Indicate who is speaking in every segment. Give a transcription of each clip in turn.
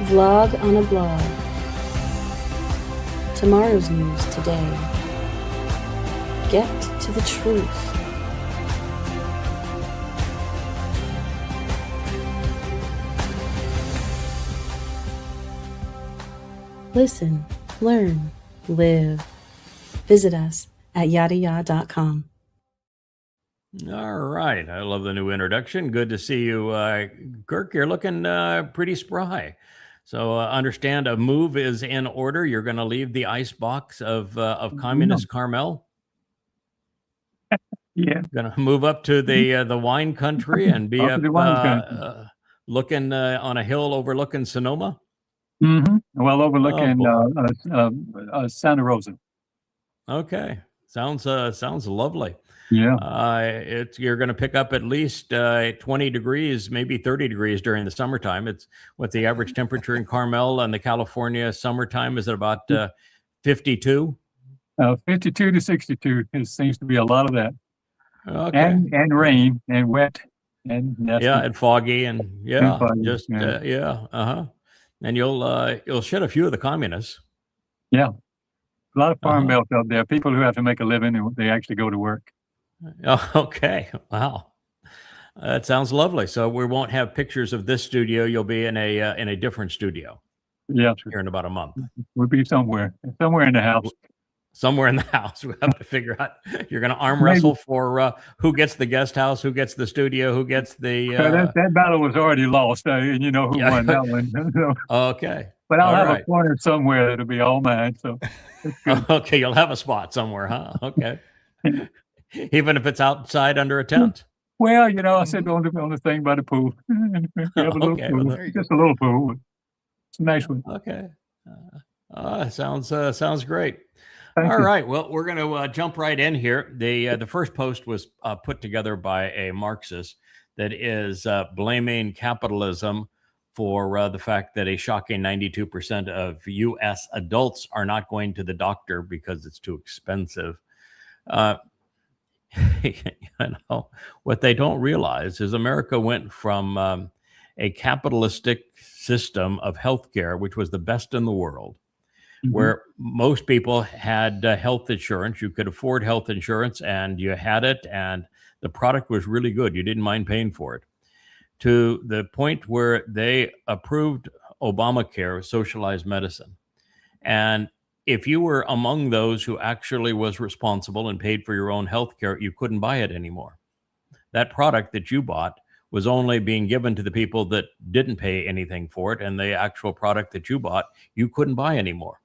Speaker 1: Vlog on a blog. Tomorrow's news today. Get to the truth. Listen, learn, live. Visit us at yadaya.com.
Speaker 2: All right. I love the new introduction. Good to see you, Kirk. You're looking pretty spry. So understand a move is in order. You're going to leave the ice box of communist Carmel.
Speaker 3: Yeah.
Speaker 2: Going to move up to the wine country and be
Speaker 3: Up to the wine country.
Speaker 2: Looking on a hill overlooking Sonoma.
Speaker 3: Well, overlooking
Speaker 2: boy.
Speaker 3: Santa Rosa.
Speaker 2: Okay. Sounds lovely.
Speaker 3: Yeah.
Speaker 2: You're going to pick up at least 20 degrees, maybe 30 degrees during the summertime. It's what the average temperature in Carmel and the California summertime is at about 52.
Speaker 3: 52 to 62. It seems to be a lot of that.
Speaker 2: Okay.
Speaker 3: And rain and wet and nasty.
Speaker 2: Yeah, and foggy and
Speaker 3: foggy,
Speaker 2: And you'll shed a few of the communists.
Speaker 3: Yeah. A lot of farm belt out there. People who have to make a living and they actually go to work.
Speaker 2: Oh, okay. Wow. That sounds lovely. So we won't have pictures of this studio. You'll be in a different studio.
Speaker 3: Yeah.
Speaker 2: Here in about a month.
Speaker 3: We'll be somewhere in the house.
Speaker 2: Somewhere in the house. We have to figure out. You're going to arm wrestle for who gets the guest house, who gets the studio, who gets the.
Speaker 3: That battle was already lost, and you know who won that one.
Speaker 2: Okay.
Speaker 3: But I'll have a corner somewhere that'll be all mine. So.
Speaker 2: Okay, you'll have a spot somewhere, huh? Okay. Even if it's outside under a tent.
Speaker 3: Well, you know, I said on the thing by the pool. We have a little pool.
Speaker 2: Well,
Speaker 3: Just a little pool. It's a nice one.
Speaker 2: Okay. Sounds great. All right. Well, we're going to jump right in here. The first post was put together by a Marxist that is blaming capitalism for the fact that a shocking 92% of U.S. adults are not going to the doctor because it's too expensive. What they don't realize is America went from a capitalistic system of healthcare, which was the best in the world, where most people had health insurance. You could afford health insurance and you had it, and the product was really good. You didn't mind paying for it. To the point where they approved Obamacare, socialized medicine. And if you were among those who actually was responsible and paid for your own health care, you couldn't buy it anymore. That product that you bought was only being given to the people that didn't pay anything for it, and the actual product that you bought, you couldn't buy anymore.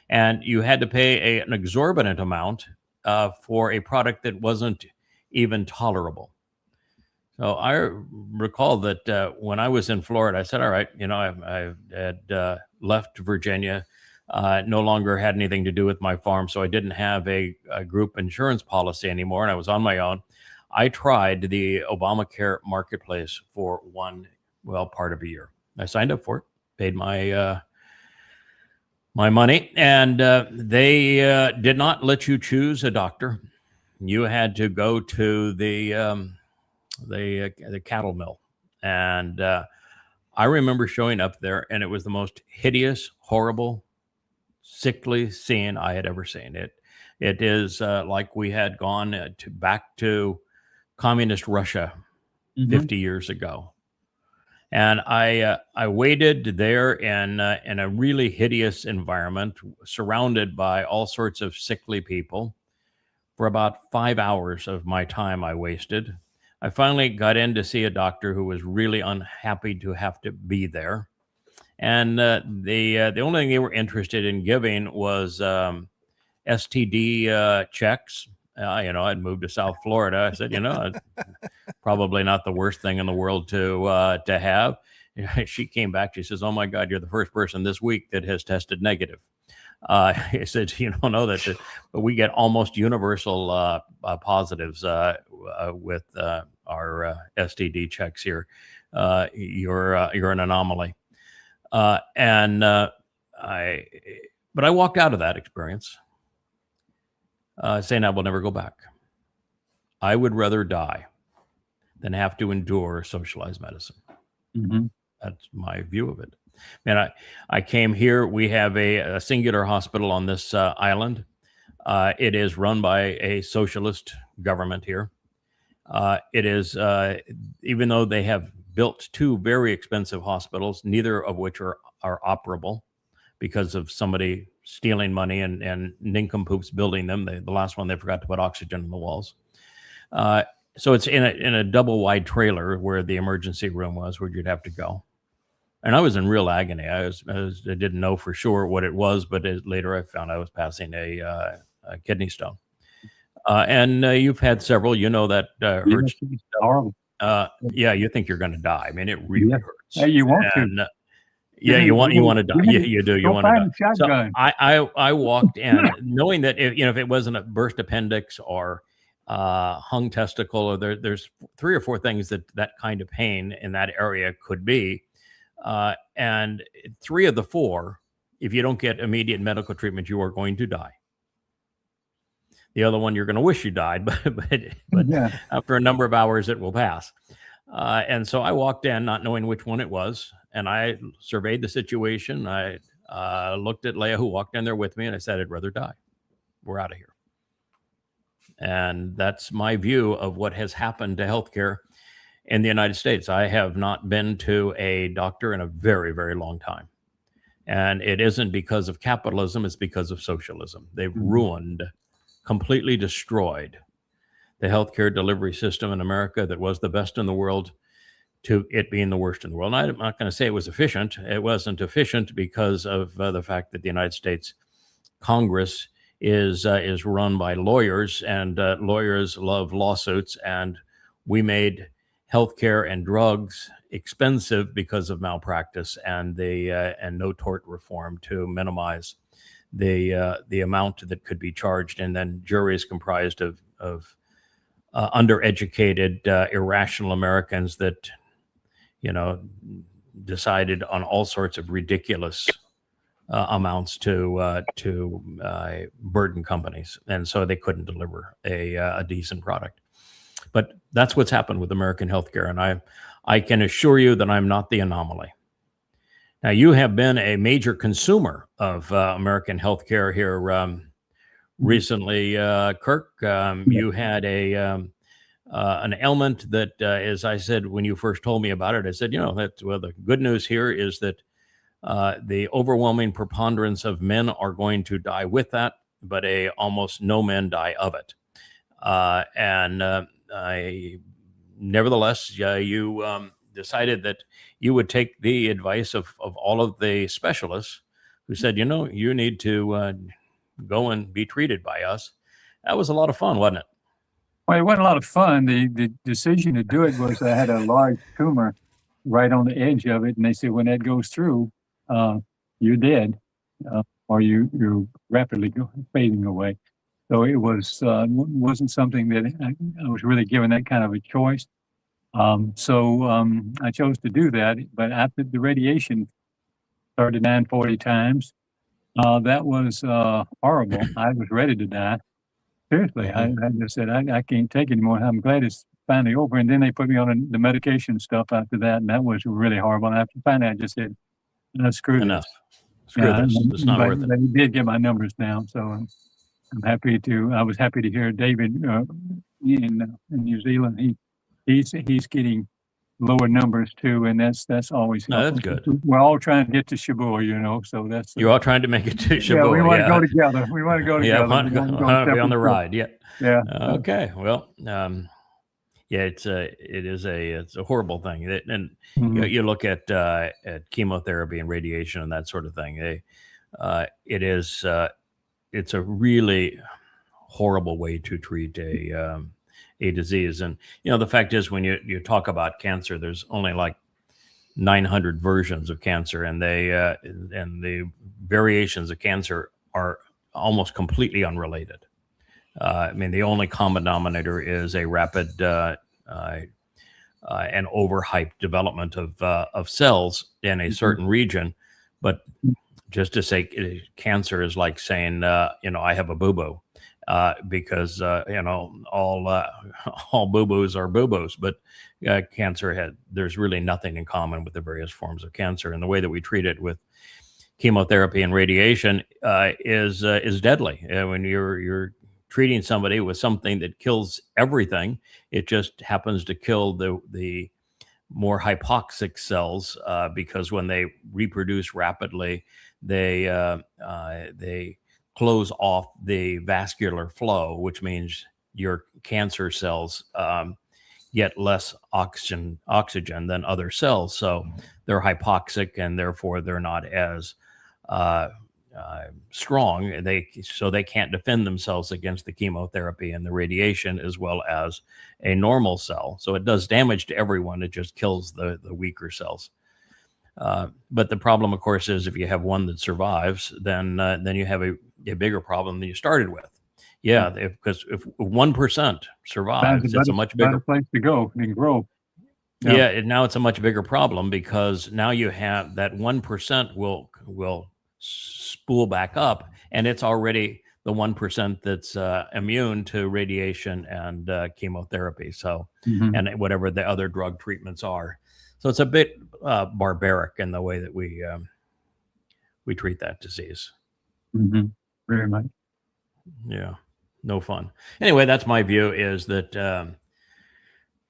Speaker 2: And you had to pay an exorbitant amount for a product that wasn't even tolerable. So I recall that when I was in Florida, I said, all right, you know, I had left Virginia, no longer had anything to do with my farm, so I didn't have a group insurance policy anymore, and I was on my own. I tried the Obamacare marketplace for part of a year. I signed up for it, paid my money, and they did not let you choose a doctor. You had to go to the cattle mill, and I remember showing up there, and it was the most hideous, horrible, sickly scene I had ever seen. It is like we had gone back to communist Russia 50 years ago. And I waited there in a really hideous environment, surrounded by all sorts of sickly people, for about 5 hours of my time I wasted. I finally got in to see a doctor who was really unhappy to have to be there. And the only thing they were interested in giving was STD checks. I'd moved to South Florida. I said, probably not the worst thing in the world to have. She came back. She says, "Oh my God, you're the first person this week that has tested negative." I said, "You don't know that, but we get almost universal positives with our STD checks here. You're an anomaly." But I walked out of that experience saying I will never go back. I would rather die than have to endure socialized medicine. That's my view of it. And I came here. We have a singular hospital on this island. It is run by a socialist government here. It is, even though they have built two very expensive hospitals, neither of which are operable because of somebody stealing money and nincompoops building them. The last one, they forgot to put oxygen in the walls. So it's in a double wide trailer where the emergency room was, where you'd have to go. And I was in real agony. I didn't know for sure what it was, but later I found I was passing a kidney stone. And you've had several. You know that hurts.
Speaker 3: It's horrible.
Speaker 2: Yeah, you think you're going to die. I mean, it really hurts.
Speaker 3: Hey, you want
Speaker 2: And,
Speaker 3: to?
Speaker 2: yeah, you want to die. Yeah, you do. You
Speaker 3: Go
Speaker 2: want to die.
Speaker 3: find a
Speaker 2: So
Speaker 3: shotgun.
Speaker 2: I walked in knowing that if it wasn't a burst appendix or hung testicle, or there's 3 or 4 things that kind of pain in that area could be, and 3 of the 4, if you don't get immediate medical treatment, you are going to die. The other one, you're going to wish you died, but
Speaker 3: Yeah.
Speaker 2: after a number of hours, it will pass. And so I walked in not knowing which one it was, and I surveyed the situation. I looked at Leah, who walked in there with me, and I said, I'd rather die. We're out of here. And that's my view of what has happened to healthcare in the United States. I have not been to a doctor in a very, very long time. And it isn't because of capitalism, it's because of socialism. They've ruined, completely destroyed the healthcare delivery system in America that was the best in the world to it being the worst in the world. And I'm not going to say it was efficient. It wasn't efficient because of the fact that the United States Congress is run by lawyers, and lawyers love lawsuits. And we made healthcare and drugs expensive because of malpractice and and no tort reform to minimize the amount that could be charged. And then juries comprised of undereducated, irrational Americans that, decided on all sorts of ridiculous amounts to burden companies, and so they couldn't deliver a decent product. But that's what's happened with American healthcare, and I can assure you that I'm not the anomaly. Now, you have been a major consumer of American healthcare here recently, Kirk. You had an ailment that, as I said when you first told me about it, I said, the good news here is that the overwhelming preponderance of men are going to die with that, but almost no men die of it. Nevertheless, you decided that you would take the advice of all of the specialists who said, you need to go and be treated by us. That was a lot of fun, wasn't it?
Speaker 3: Well, it wasn't a lot of fun. The decision to do it was I had a large tumor right on the edge of it, and they said when that goes through, you're dead, or you're rapidly fading away. So it wasn't something that I was really given that kind of a choice. So I chose to do that. But after the radiation 39-40 times, that was horrible. I was ready to die. Seriously, I just said, I can't take it anymore. I'm glad it's finally over. And then they put me on the medication stuff after that, and that was really horrible. And after finally, I just said, screw
Speaker 2: Enough.
Speaker 3: this.
Speaker 2: Screw this. It's not worth it.
Speaker 3: They did get my numbers down, so I was happy to hear David in New Zealand. He's getting lower numbers too, and that's always helpful.
Speaker 2: No, that's good.
Speaker 3: We're all trying to get to Shabur, so that's
Speaker 2: You're all trying to make it to Shabur.
Speaker 3: yeah. We want to go together. We want to go together.
Speaker 2: Yeah, want to be on the ride. Yeah.
Speaker 3: Yeah.
Speaker 2: Okay. Well, yeah, it's a horrible thing. And you look at chemotherapy and radiation and that sort of thing. It's a really horrible way to treat a disease. And the fact is, when you talk about cancer, there's only like 900 versions of cancer, and the variations of cancer are almost completely unrelated. The only common denominator is a rapid and overhyped development of cells in a certain region. But just to say cancer is like saying, I have a boo-boo. because all boo-boos are boo-boos, but cancer there's really nothing in common with the various forms of cancer, and the way that we treat it with chemotherapy and radiation is deadly. When you're treating somebody with something that kills everything, it just happens to kill the more hypoxic cells, because when they reproduce rapidly, they close off the vascular flow, which means your cancer cells get less oxygen than other cells. So they're hypoxic, and therefore they're not as strong. So they can't defend themselves against the chemotherapy and the radiation as well as a normal cell. So it does damage to everyone. It just kills the weaker cells. But the problem, of course, is if you have one that survives, then you have a bigger problem than you started with. Yeah, because if 1% survives, it's a much bigger
Speaker 3: place to go and grow.
Speaker 2: Yeah, now it's a much bigger problem, because now you have that 1% will spool back up, and it's already the 1% that's immune to radiation and chemotherapy. So, and whatever the other drug treatments are. So it's a bit barbaric in the way that we treat that disease.
Speaker 3: Very much.
Speaker 2: Yeah, no fun. Anyway, that's my view, is that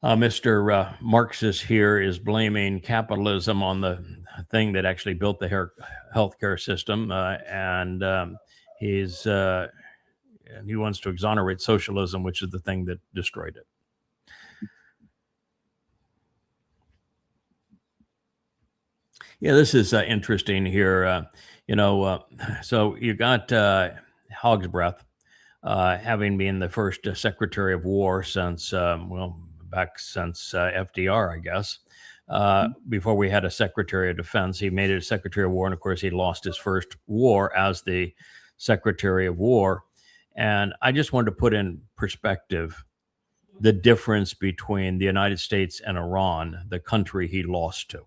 Speaker 2: Mr. Marxist here is blaming capitalism on the thing that actually built the healthcare system, and he wants to exonerate socialism, which is the thing that destroyed it. Yeah, this is interesting here. So you got Hog's Breath, having been the first Secretary of War since, back since FDR, I guess. Before we had a Secretary of Defense, he made it a Secretary of War, and of course he lost his first war as the Secretary of War. And I just wanted to put in perspective the difference between the United States and Iran, the country he lost to.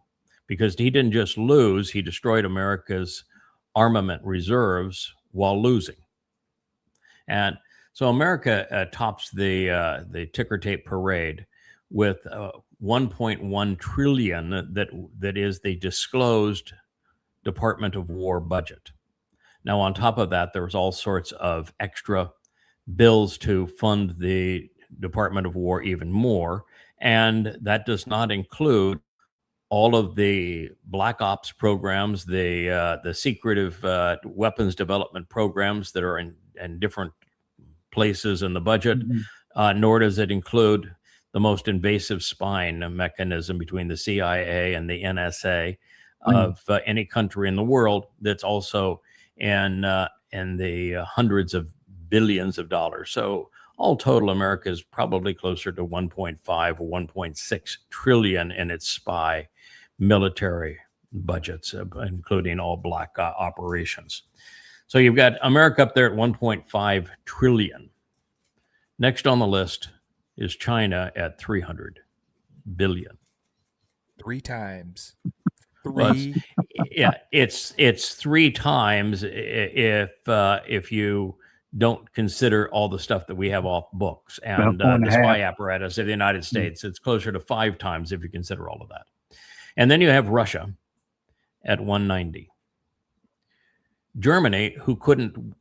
Speaker 2: Because he didn't just lose, he destroyed America's armament reserves while losing. And so America tops the ticker tape parade with 1.1 trillion that is the disclosed Department of War budget. Now, on top of that, there's all sorts of extra bills to fund the Department of War even more. And that does not include all of the black ops programs, the secretive weapons development programs that are in different places in the budget, nor does it include the most invasive spying mechanism between the CIA and the NSA of any country in the world, that's also in the hundreds of billions of dollars. So all total, America is probably closer to 1.5 or 1.6 trillion in its spy military budgets, including all black operations. So you've got America up there at 1.5 trillion. Next on the list is China at 300 billion.
Speaker 4: 3 times.
Speaker 2: Well, it's 3 times if you don't consider all the stuff that we have off books and the spy apparatus of the United States. It's closer to 5 times if you consider all of that. And then you have Russia at 190. Germany, who couldn't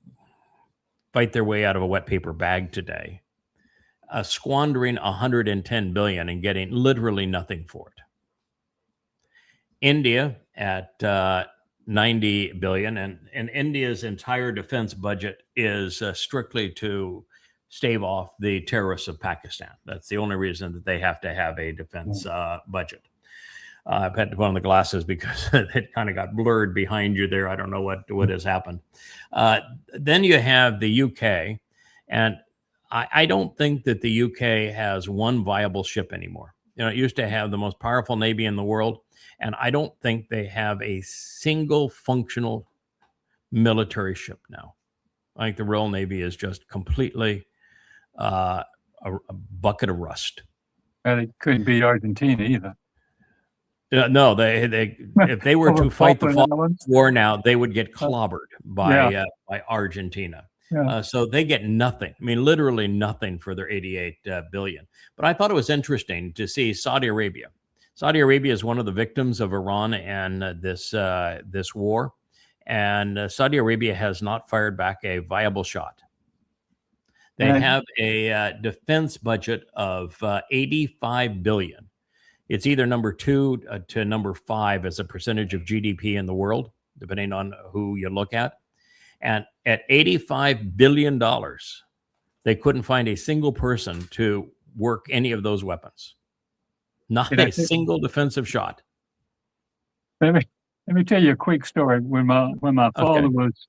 Speaker 2: fight their way out of a wet paper bag today, squandering 110 billion and getting literally nothing for it. India at 90 billion, and India's entire defense budget is strictly to stave off the terrorists of Pakistan. That's the only reason that they have to have a defense budget. I've had to put on the glasses because it kind of got blurred behind you there. I don't know what has happened. Then you have the UK, and I don't think that the UK has one viable ship anymore. You know, it used to have the most powerful navy in the world, and I don't think they have a single functional military ship now. I think the Royal Navy is just completely a bucket of rust.
Speaker 3: Well, they couldn't beat Argentina either.
Speaker 2: No, they if they were to fight the Falkland War now, they would get clobbered by Argentina.
Speaker 3: Yeah.
Speaker 2: So they get nothing. I mean, literally nothing for their 88 billion. But I thought it was interesting to see Saudi Arabia. Saudi Arabia is one of the victims of Iran and this war, and Saudi Arabia has not fired back a viable shot. They
Speaker 3: Right.
Speaker 2: have a defense budget of 85 billion. It's either number 2 to number 5 as a percentage of GDP in the world, depending on who you look at. And at $85 billion, they couldn't find a single person to work any of those weapons. Not
Speaker 3: Did I
Speaker 2: a
Speaker 3: say-
Speaker 2: single defensive shot.
Speaker 3: Let me tell you a quick story. When my father was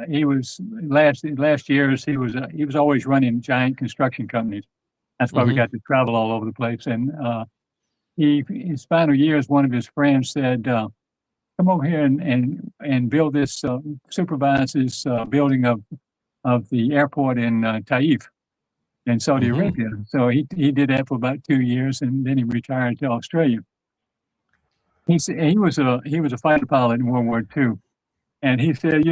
Speaker 3: he was last years he was always running giant construction companies. That's why we
Speaker 2: Mhm.
Speaker 3: got to travel all over the place. And his final years, one of his friends said, "Come over here and build this supervise this building of the airport in Taif in Saudi
Speaker 2: Mhm.
Speaker 3: Arabia." So he did that for about 2 years, and then he retired to Australia. He was a fighter pilot in World War II, and he said,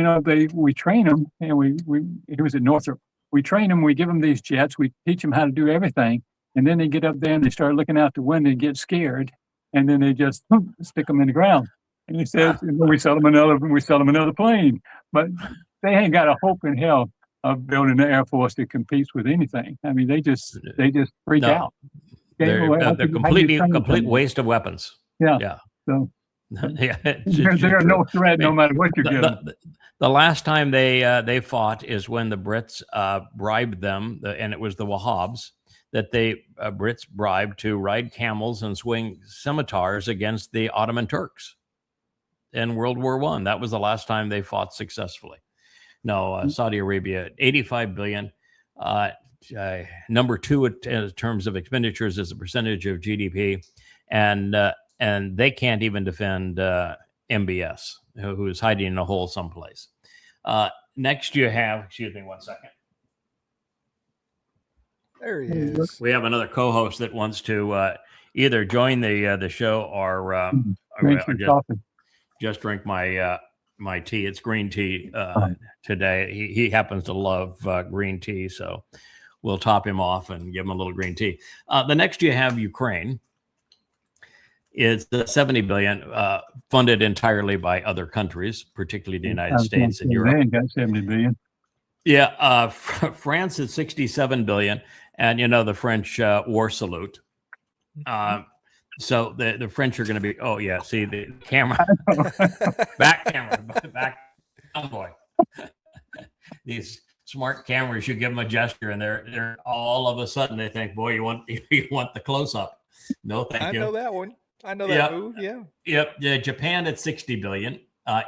Speaker 3: we train them, and he was at Northrop. We train them, we give them these jets, we teach them how to do everything, and then they get up there and they start looking out the window and get scared, and then they just stick them in the ground. And he says, we sell them another plane, but they ain't got a hope in hell of building an Air Force that competes with anything. I mean, they just freak
Speaker 2: No.
Speaker 3: out. Okay,
Speaker 2: They're,
Speaker 3: well, how
Speaker 2: they're
Speaker 3: do you
Speaker 2: completely
Speaker 3: train
Speaker 2: complete
Speaker 3: someone?
Speaker 2: waste of weapons.
Speaker 3: Yeah.
Speaker 2: Yeah.
Speaker 3: So
Speaker 2: Yeah,
Speaker 3: they're no threat no matter what you give them.
Speaker 2: The last time they fought is when the Brits bribed them, and it was the Wahhabs that they Brits bribed to ride camels and swing scimitars against the Ottoman Turks in World War I. That was the last time they fought successfully. No, Saudi Arabia, 85 billion. Number 2 in terms of expenditures as a percentage of GDP, and they can't even defend MBS, who is hiding in a hole someplace. Next, you have, excuse me 1 second.
Speaker 4: There he is.
Speaker 2: We have another co-host that wants to either join the show or
Speaker 3: Drink some coffee.
Speaker 2: just drink my tea. It's green tea today. He happens to love green tea, so we'll top him off and give him a little green tea. The next you have Ukraine. It's the 70 billion funded entirely by other countries, particularly the United States and Europe.
Speaker 3: They ain't got 70 billion.
Speaker 2: Yeah, France is 67 billion, and the French war salute. So the French are going to be. Oh yeah, see the camera, back camera, back. Oh boy, these smart cameras. You give them a gesture, and they're all of a sudden they think, boy, you want the close up. No, thank you.
Speaker 4: I know that one. I know that move. Yeah.
Speaker 2: Yep. Yeah. Japan at 60 billion.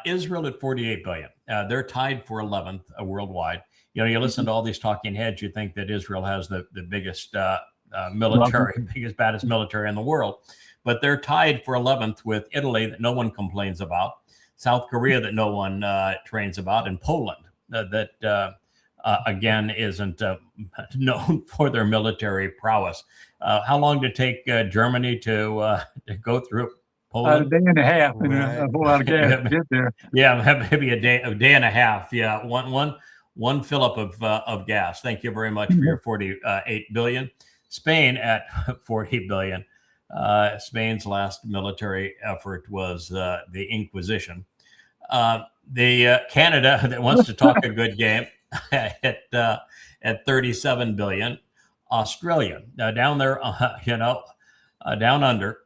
Speaker 2: Israel at 48 billion. They're tied for 11th worldwide. You listen to all these talking heads, you think that Israel has the biggest military, biggest, baddest military in the world. But they're tied for 11th with Italy that no one complains about, South Korea that no one trains about, and Poland that, again, isn't known for their military prowess. How long did it take Germany to go through Poland?
Speaker 3: A day and a half and
Speaker 4: Right.
Speaker 3: a whole lot of gas to get there.
Speaker 2: Yeah, maybe a day and a half. Yeah, one fill up of gas. Thank you very much for your 48 billion. Spain at 40 billion. Spain's last military effort was the Inquisition. The Canada that wants to talk a good game at 37 billion. Australia down there, down under,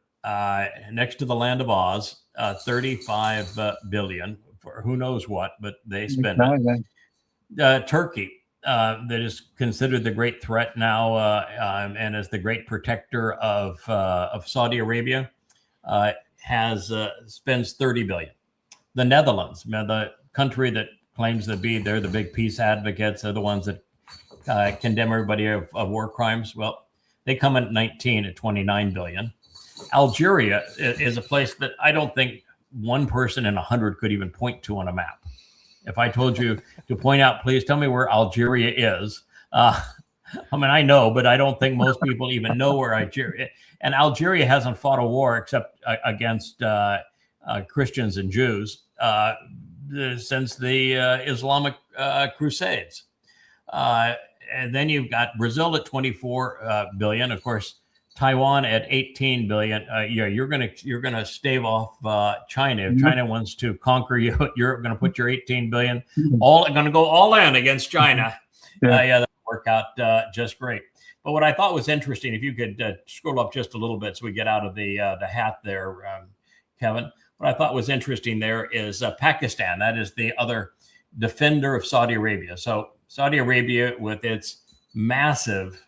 Speaker 2: next to the land of Oz, 35 billion for who knows what, but they spend it. Turkey, that is considered the great threat now, and as the great protector of Saudi Arabia, spends 30 billion. The Netherlands, the country that claims to be they're the big peace advocates, they're the ones that condemn everybody of war crimes. Well, they come in at 19 at 29 billion. Algeria is a place that I don't think one person in 100 could even point to on a map. If I told you to point out, please tell me where Algeria is. I mean, I know, but I don't think most people even know where Algeria is. And Algeria hasn't fought a war except against Christians and Jews since the Islamic Crusades. And then you've got Brazil at 24 billion. Of course, Taiwan at 18 billion. You're gonna stave off China. If China wants to conquer you, you're gonna put your 18 billion gonna go all in against China. That'll work out just great. But what I thought was interesting, if you could scroll up just a little bit so we get out of the hat there, Kevin. What I thought was interesting there is Pakistan. That is the other defender of Saudi Arabia. So Saudi Arabia, with its massive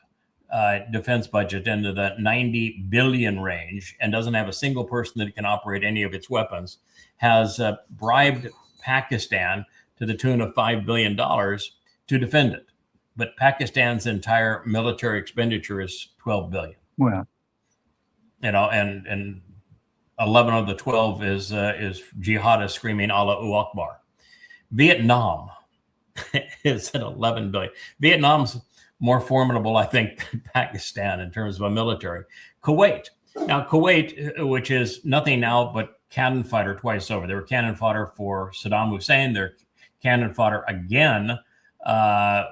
Speaker 2: defense budget into the 90 billion range and doesn't have a single person that can operate any of its weapons, has bribed Pakistan to the tune of $5 billion to defend it. But Pakistan's entire military expenditure is 12 billion.
Speaker 3: Wow.
Speaker 2: And 11 of the 12 is jihadists screaming Allahu Akbar. Vietnam is at 11 billion. Vietnam's more formidable, I think, than Pakistan in terms of a military. Kuwait. Now, Kuwait, which is nothing now but cannon fodder twice over. They were cannon fodder for Saddam Hussein. They're cannon fodder again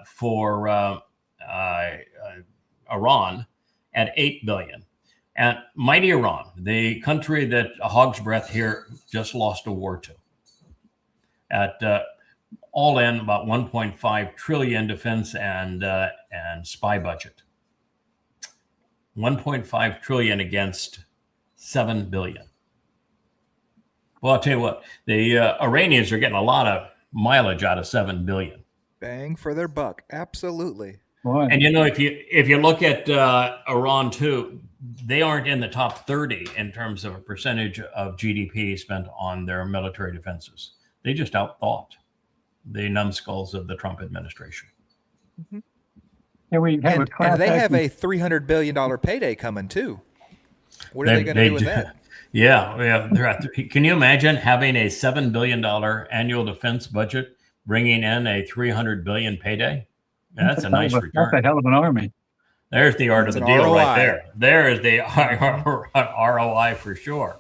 Speaker 2: for Iran at 8 billion. And mighty Iran, the country that a hog's breath here just lost a war to, at all in about 1.5 trillion defense and spy budget. 1.5 trillion against 7 billion. Well, I'll tell you what, the Iranians are getting a lot of mileage out of 7 billion.
Speaker 4: Bang for their buck. Absolutely.
Speaker 3: Boy.
Speaker 2: And if you look at Iran too, they aren't in the top 30 in terms of a percentage of GDP spent on their military defenses. They just outthought the numbskulls of the Trump administration.
Speaker 4: Mm-hmm.
Speaker 3: Yeah, we have
Speaker 4: and they have a $300 billion payday coming too. What are they going to do with that?
Speaker 2: Yeah. Can you imagine having a $7 billion annual defense budget, bringing in a $300 billion payday? That's a nice return.
Speaker 3: That's a hell of an army.
Speaker 2: There's the art of the deal
Speaker 4: ROI.
Speaker 2: right there. There is the ROI for sure.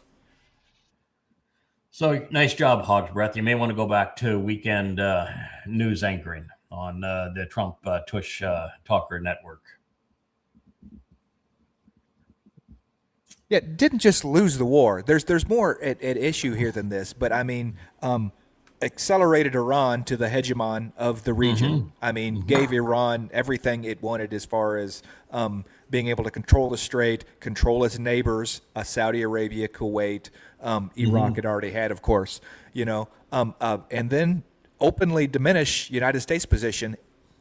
Speaker 2: So nice job, Hog's Breath. You may want to go back to weekend news anchoring on the Trump Tush Talker Network.
Speaker 4: Yeah, didn't just lose the war. There's more at issue here than this. But I mean, accelerated Iran to the hegemon of the region.
Speaker 2: Mm-hmm.
Speaker 4: I mean, gave Iran everything it wanted as far as being able to control the strait, control its neighbors, Saudi Arabia, Kuwait, Iraq had already had, of course, and then openly diminish United States position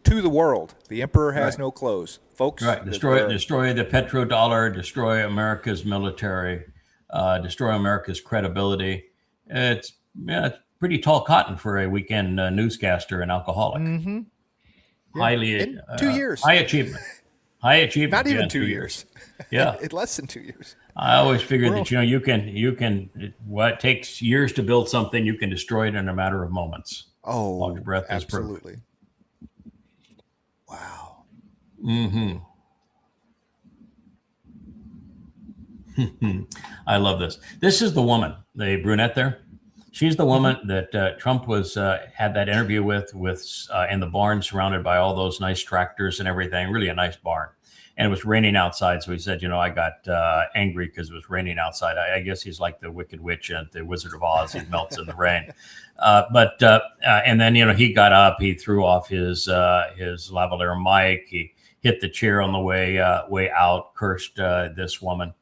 Speaker 4: to the world. The emperor has no clothes, folks.
Speaker 2: Right, destroy the petrodollar, destroy America's military, destroy America's credibility. It's pretty tall cotton for a weekend newscaster and alcoholic.
Speaker 4: Mm-hmm. Yeah.
Speaker 2: Highly
Speaker 4: in 2 years.
Speaker 2: High achievement. High achievement.
Speaker 4: Not even
Speaker 2: in
Speaker 4: 2 years.
Speaker 2: Yeah.
Speaker 4: In less than 2 years.
Speaker 2: I always figured that you can what takes years to build something, you can destroy it in a matter of moments.
Speaker 4: Oh,
Speaker 2: Hog's Breath is
Speaker 4: absolutely.
Speaker 2: perfect.
Speaker 4: Wow.
Speaker 2: Mm-hmm. I love this. This is the woman, the brunette there. She's the woman that Trump was had that interview with in the barn, surrounded by all those nice tractors and everything. Really a nice barn, and it was raining outside. So he said, I got angry because it was raining outside. I guess he's like the Wicked Witch and the Wizard of Oz. He melts in the rain. And then he got up. He threw off his lavalier mic. He hit the chair on the way out. Cursed this woman.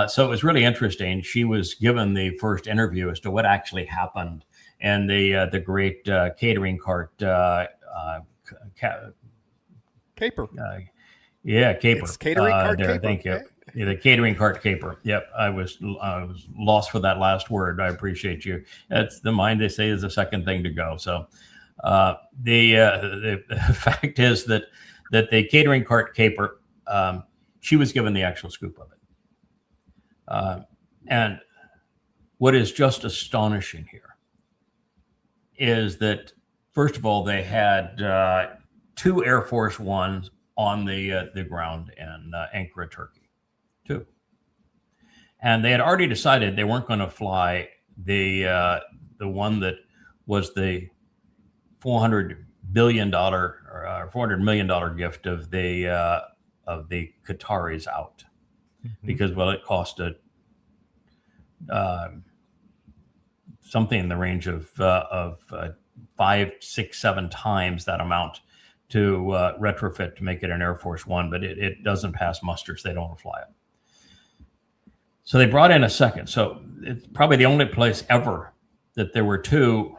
Speaker 2: So it was really interesting. She was given the first interview as to what actually happened, and the great catering cart
Speaker 4: Caper.
Speaker 2: caper.
Speaker 4: It's catering cart
Speaker 2: there,
Speaker 4: caper.
Speaker 2: thank you. Yeah, the catering cart caper. Yep, I was lost for that last word. I appreciate you. That's the mind, they say, is the second thing to go. So the fact is that the catering cart caper, she was given the actual scoop of it. And what is just astonishing here is that, first of all, they had 2 Air Force Ones on the ground in Ankara, Turkey. 2. And they had already decided they weren't going to fly the one that was the $400 billion or $400 million gift of the Qataris out, because it cost something in the range of 5, 6, 7 times that amount to retrofit to make it an Air Force One, but it doesn't pass muster, so they don't want to fly it. So they brought in a second. So it's probably the only place ever that there were 2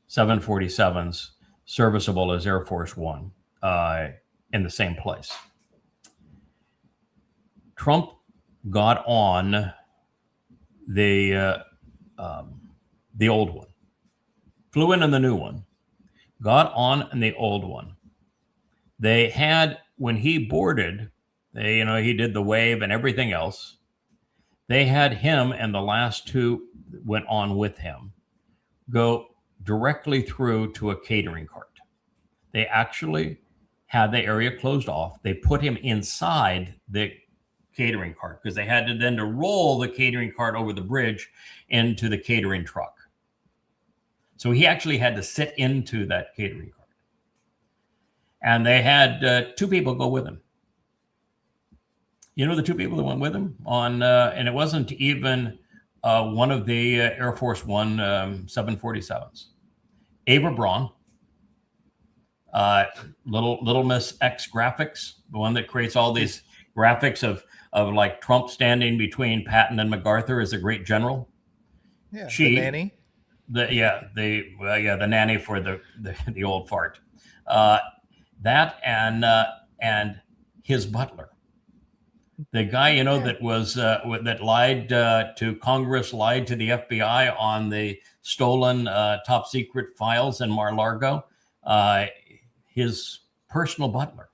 Speaker 2: 747s serviceable as Air Force One in the same place. Trump got on the old one, flew in the new one, got on in the old one. They had, when he boarded, he did the wave and everything else. They had him and the last 2 went on with him go directly through to a catering cart. They actually had the area closed off. They put him inside the catering cart because they had to roll the catering cart over the bridge into the catering truck. So he actually had to sit into that catering cart. And they had 2 people go with him. You know the 2 people that went with him on, and it wasn't even one of the Air Force One 747s. Ava Braun, Little Miss X Graphics, the one that creates all these graphics of like Trump standing between Patton and MacArthur as a great general.
Speaker 4: Yeah,
Speaker 2: She,
Speaker 4: the nanny.
Speaker 2: The nanny for the old fart. That and his butler, the guy that was that lied to Congress, lied to the FBI on the stolen top secret files in Mar-a-Lago. His personal butler.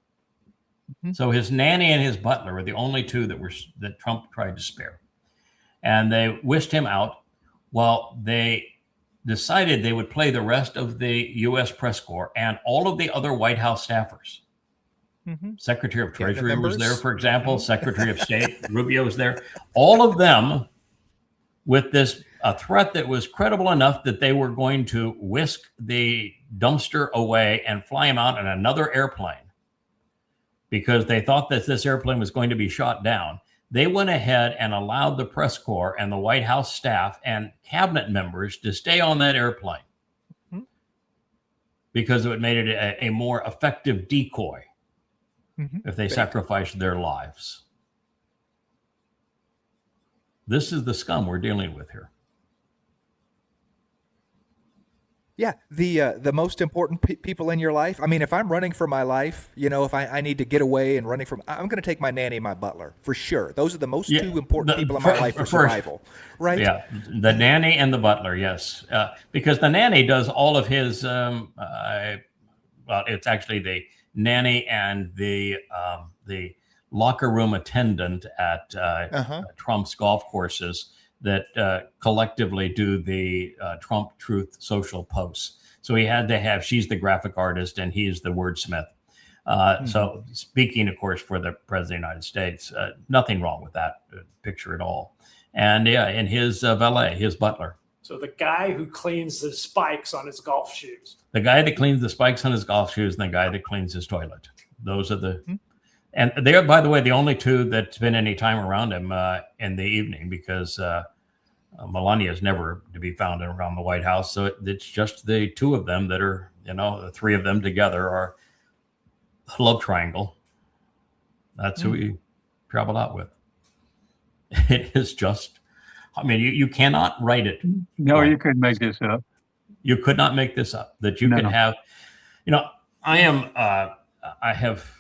Speaker 2: So his nanny and his butler were the only 2 that Trump tried to spare, and they whisked him out. Well, they decided they would play the rest of the U.S. press corps and all of the other White House staffers. Secretary of Treasury was there, for example. Secretary of State Rubio was there. All of them with a threat that was credible enough that they were going to whisk the dumpster away and fly him out in another airplane because they thought that this airplane was going to be shot down. They went ahead and allowed the press corps and the White House staff and cabinet members to stay on that airplane because it made it a more effective decoy if they sacrificed their lives. This is the scum we're dealing with here.
Speaker 4: Yeah, the most important people in your life. I mean, if I'm running for my life, if I need to get away and running from, I'm going to take my nanny and my butler for sure. Those are the most 2 important people in my life for survival, right?
Speaker 2: Yeah, the nanny and the butler, yes, because the nanny does all of his. It's actually the nanny and the locker room attendant at Trump's golf courses that collectively do the Trump Truth social posts. So he had to have, she's the graphic artist and he's the wordsmith. So speaking, of course, for the President of the United States, nothing wrong with that picture at all. And and his valet, his butler.
Speaker 5: So the guy who cleans the spikes on his golf shoes.
Speaker 2: The guy that cleans the spikes on his golf shoes and the guy that cleans his toilet. Those are the, and they're, by the way, the only 2 that spend any time around him in the evening because Melania is never to be found around the White House. So it's just the 2 of them that are, the 3 of them together are a love triangle. That's who we traveled out with. It is just, I mean, you cannot write it.
Speaker 3: No, you couldn't make this up.
Speaker 2: You could not make this up. That you can have, I have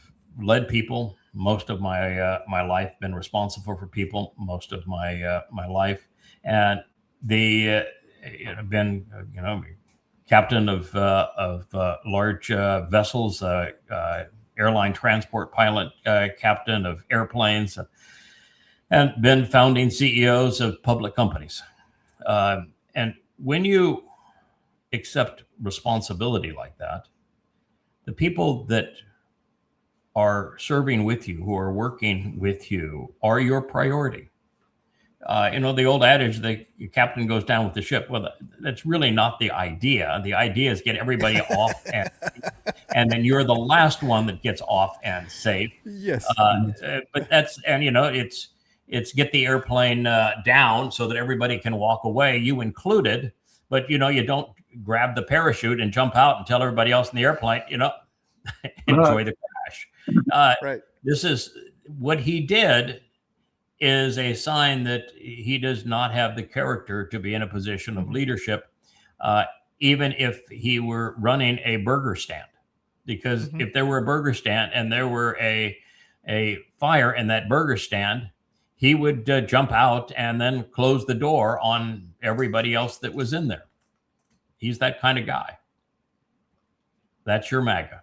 Speaker 2: led people most of my my life, been responsible for people most of my my life, and I've been captain of large vessels, airline transport pilot, captain of airplanes, and been founding CEOs of public companies. And when you accept responsibility like that, the people that are serving with you, who are working with you, are your priority. the old adage, the captain goes down with the ship. Well, that's really not the idea. The idea is get everybody off, and then you're the last one that gets off and safe.
Speaker 4: Yes.
Speaker 2: But it's get the airplane down so that everybody can walk away, you included. But you don't grab the parachute and jump out and tell everybody else in the airplane, enjoy the crash.
Speaker 4: Right.
Speaker 2: This is what he did. Is a sign that he does not have the character to be in a position of leadership, even if he were running a burger stand. Because if there were a burger stand and there were a fire in that burger stand, he would jump out and then close the door on everybody else that was in there. He's that kind of guy. That's your MAGA.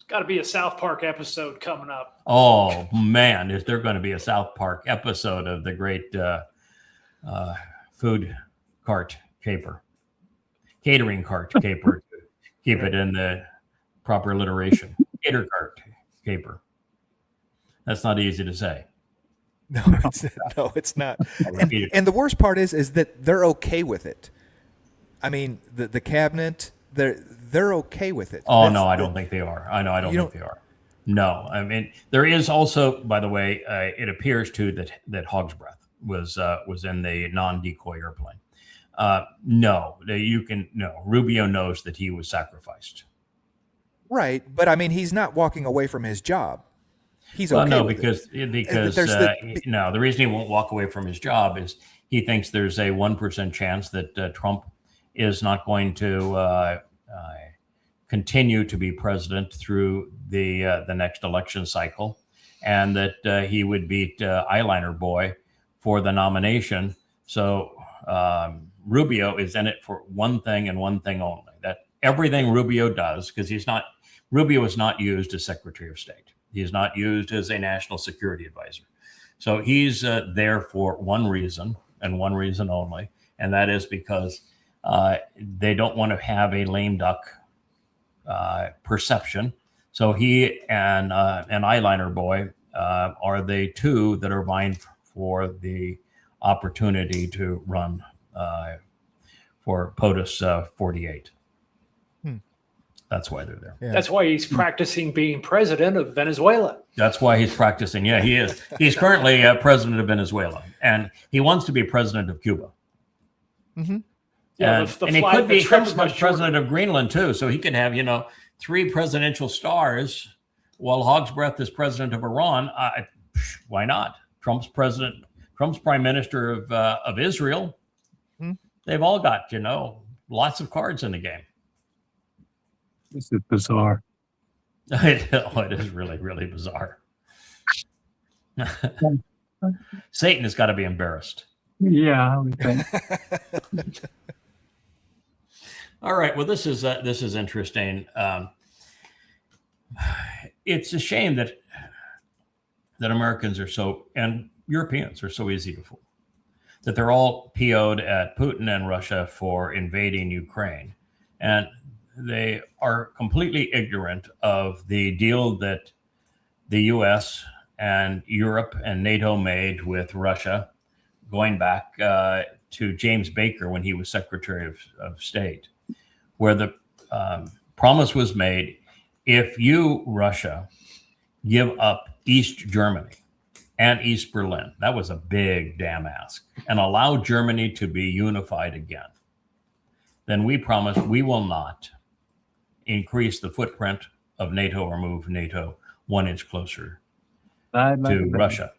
Speaker 5: Got to be a South Park episode coming up.
Speaker 2: Oh man, is there going to be a South Park episode of the great food cart caper, catering cart caper, to keep it in the proper alliteration. Cater cart caper. That's not easy to say.
Speaker 4: No, it's not.
Speaker 2: I'll repeat it.
Speaker 4: And the worst part is that they're okay with it. I mean, the cabinet, they're okay with it.
Speaker 2: Oh, no, I don't think they are. I don't think they are. No, I mean, there is also, by the way, it appears too that Hog's Breath was in the non-decoy airplane. No, Rubio knows that he was sacrificed.
Speaker 4: Right, but I mean, he's not walking away from his job. He's okay.
Speaker 2: No,
Speaker 4: with
Speaker 2: because
Speaker 4: it.
Speaker 2: The reason he won't walk away from his job is he thinks there's a 1% chance that Trump is not going to continue to be president through the next election cycle, and that he would beat Eyeliner Boy for the nomination. So Rubio is in it for one thing and one thing only: that everything Rubio does, because Rubio is not used as Secretary of State. He is not used as a national security advisor. So he's there for one reason and one reason only, and that is because they don't want to have a lame duck perception. So he and Eyeliner Boy are the two that are vying for the opportunity to run for POTUS 48. That's why they're there.
Speaker 4: Yeah.
Speaker 5: That's why he's practicing being president of Venezuela.
Speaker 2: That's why he's practicing. Yeah, he is. He's currently president of Venezuela, and he wants to be president of Cuba.
Speaker 4: Mm-hmm.
Speaker 5: Yeah,
Speaker 2: And he could be president of Greenland too, so he could have 3 presidential stars while Hog's Breath is president of Iran. Why not? Trump's prime minister of Israel. They've all got lots of cards in the game.
Speaker 3: This is bizarre.
Speaker 2: It is really, really bizarre. Satan has got to be embarrassed.
Speaker 3: Yeah, I would think.
Speaker 2: All right. Well, this is interesting. It's a shame that Americans are and Europeans are so easy to fool. That they're all PO'd at Putin and Russia for invading Ukraine, and they are completely ignorant of the deal that the U.S. and Europe and NATO made with Russia, going back to James Baker when he was Secretary of State, where the promise was made: if you, Russia, give up East Germany and East Berlin, that was a big damn ask, and allow Germany to be unified again, then we promise we will not increase the footprint of NATO or move NATO 1 inch closer to Russia.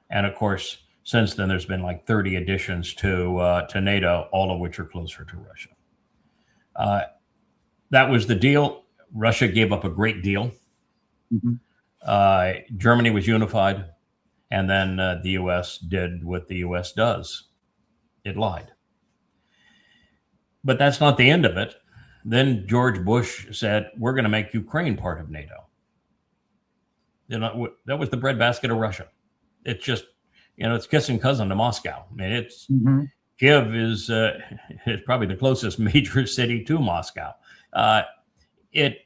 Speaker 2: And of course, since then, there's been like 30 additions to NATO, all of which are closer to Russia. That was the deal. Russia gave up a great deal.
Speaker 3: Mm-hmm.
Speaker 2: Germany was unified. And then the U.S. did what the U.S. does. It lied. But that's not the end of it. Then George Bush said, we're going to make Ukraine part of NATO. That was the breadbasket of Russia. It's just, it's kissing cousin to Moscow. I mean, it's Kiev is probably the closest major city to Moscow. It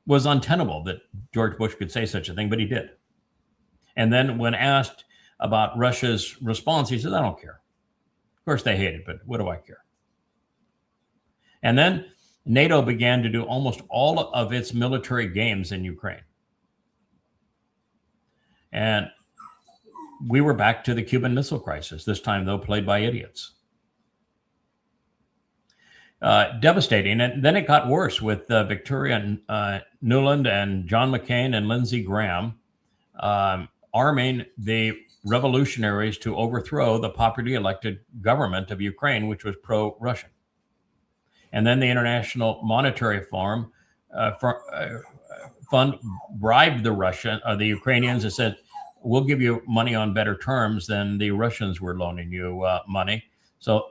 Speaker 2: was untenable that George Bush could say such a thing, but he did. And then when asked about Russia's response, he says, I don't care. Of course they hate it, but what do I care? And then NATO began to do almost all of its military games in Ukraine. And we were back to the Cuban Missile Crisis, this time, though, played by idiots. Devastating. And then it got worse with Victoria Nuland and John McCain and Lindsey Graham arming the revolutionaries to overthrow the popularly elected government of Ukraine, which was pro-Russian. And then the International Monetary Fund bribed the Ukrainians and said, we'll give you money on better terms than the Russians were loaning you money. So,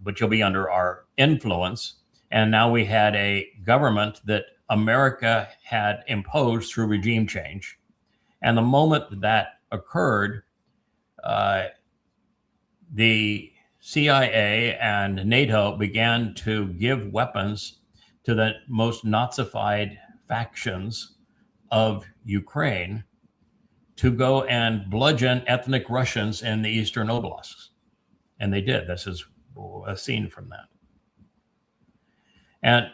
Speaker 2: but you'll be under our influence. And now we had a government that America had imposed through regime change. And the moment that occurred, the CIA and NATO began to give weapons to the most Nazified factions of Ukraine to go and bludgeon ethnic Russians in the Eastern Oblasts. And they did. This is a scene from that. And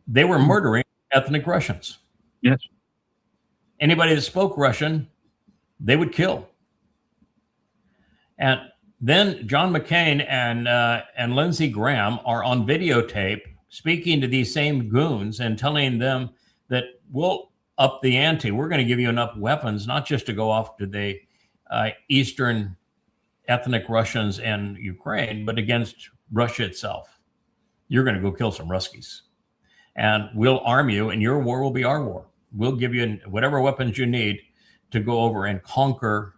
Speaker 2: they were murdering ethnic Russians.
Speaker 3: Yes.
Speaker 2: Anybody that spoke Russian, they would kill. And then John McCain and Lindsey Graham are on videotape speaking to these same goons and telling them that we'll up the ante. We're going to give you enough weapons, not just to go off to the Eastern ethnic Russians in Ukraine, but against Russia itself. You're going to go kill some Ruskies. And we'll arm you, and your war will be our war. We'll give you whatever weapons you need to go over and conquer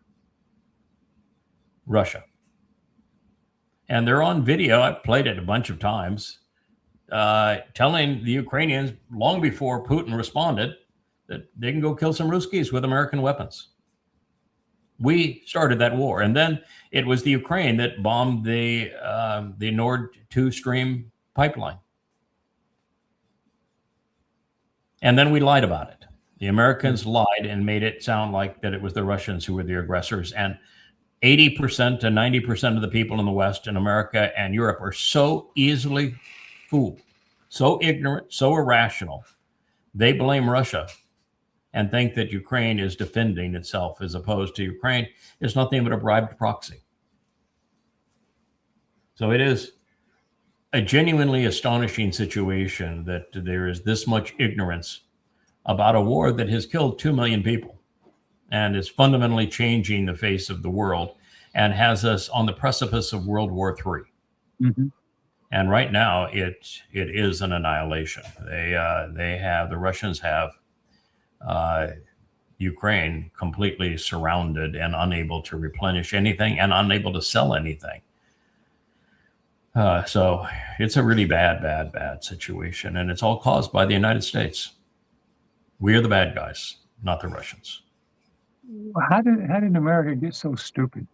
Speaker 2: Russia. And they're on video. I've played it a bunch of times, telling the Ukrainians long before Putin responded that they can go kill some Ruskies with American weapons. We started that war. And then it was the Ukraine that bombed the Nord 2 Stream pipeline. And then we lied about it. The Americans lied and made it sound like that it was the Russians who were the aggressors. And 80% to 90% of the people in the West and America and Europe are so easily fooled, so ignorant, so irrational. They blame Russia and think that Ukraine is defending itself, as opposed to Ukraine is nothing but a bribed proxy. So it is a genuinely astonishing situation that there is this much ignorance about a war that has killed 2 million people and is fundamentally changing the face of the world and has us on the precipice of World War III.
Speaker 3: Mm-hmm.
Speaker 2: And right now it is an annihilation. The Russians have Ukraine completely surrounded and unable to replenish anything and unable to sell anything. So it's a really bad situation. And it's all caused by the United States. We are the bad guys, not the Russians.
Speaker 3: How did America get so stupid?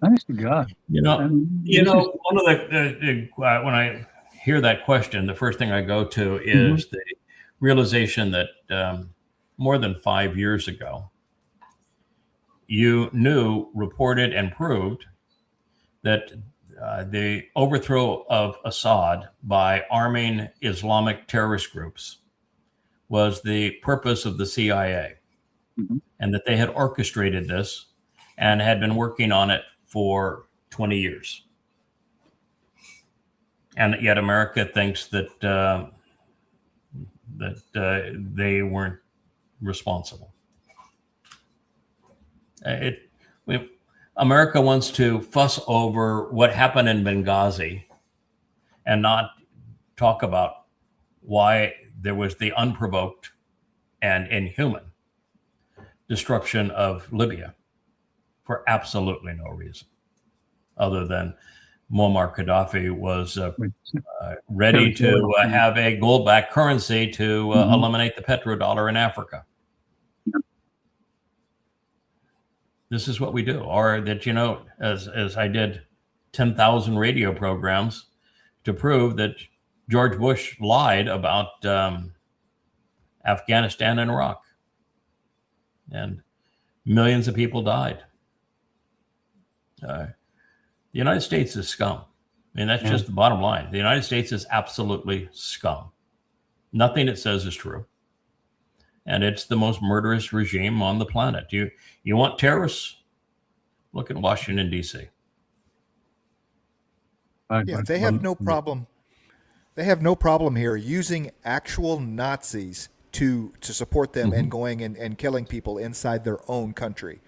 Speaker 3: Honest to God.
Speaker 2: One of the when I hear that question, the first thing I go to is the realization that more than 5 years ago, you knew, reported, and proved that the overthrow of Assad by arming Islamic terrorist groups was the purpose of the CIA, and that they had orchestrated this and had been working on it for 20 years. And yet America thinks that they weren't responsible. America wants to fuss over what happened in Benghazi and not talk about why there was the unprovoked and inhuman destruction of Libya for absolutely no reason other than Muammar Gaddafi was ready to have a gold-backed currency to eliminate the petrodollar in Africa. This is what we do. Or that, as I did 10,000 radio programs to prove that George Bush lied about Afghanistan and Iraq. And Millions of people died. The United States is scum. I mean, that's just the bottom line. The United States is absolutely scum. Nothing it says is true. And it's the most murderous regime on the planet. You want terrorists? Look at Washington, D.C.
Speaker 4: Yeah, they have no problem. They have no problem here using actual Nazis to support them and going and killing people inside their own country.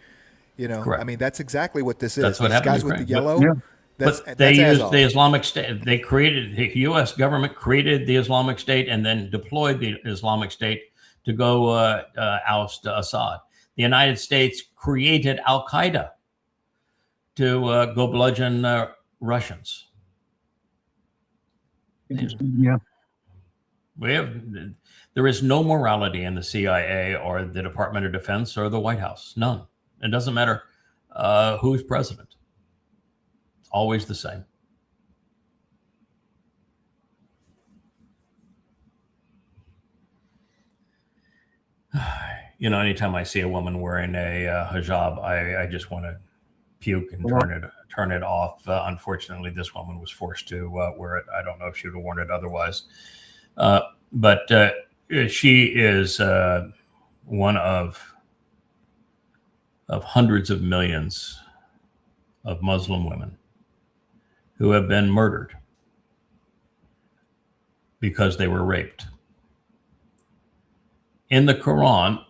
Speaker 4: You know,
Speaker 2: Correct.
Speaker 4: I mean, that's exactly what this is.
Speaker 2: That's what
Speaker 4: These
Speaker 2: happened in
Speaker 4: guys with the
Speaker 2: Ukraine.
Speaker 4: yellow.
Speaker 3: Yeah.
Speaker 2: But they used the Islamic State. They created, the U.S. government created the Islamic State and then deployed the Islamic State to go oust Assad. The United States created Al Qaeda to go bludgeon Russians.
Speaker 3: Yeah.
Speaker 2: There is no morality in the CIA or the Department of Defense or the White House. None. It doesn't matter who's president. Always the same. You know, anytime I see a woman wearing a hijab, I just want to puke and turn it off. Unfortunately, this woman was forced to wear it. I don't know if she would have worn it otherwise. But she is one of hundreds of millions of Muslim women who have been murdered because they were raped. In the Quran,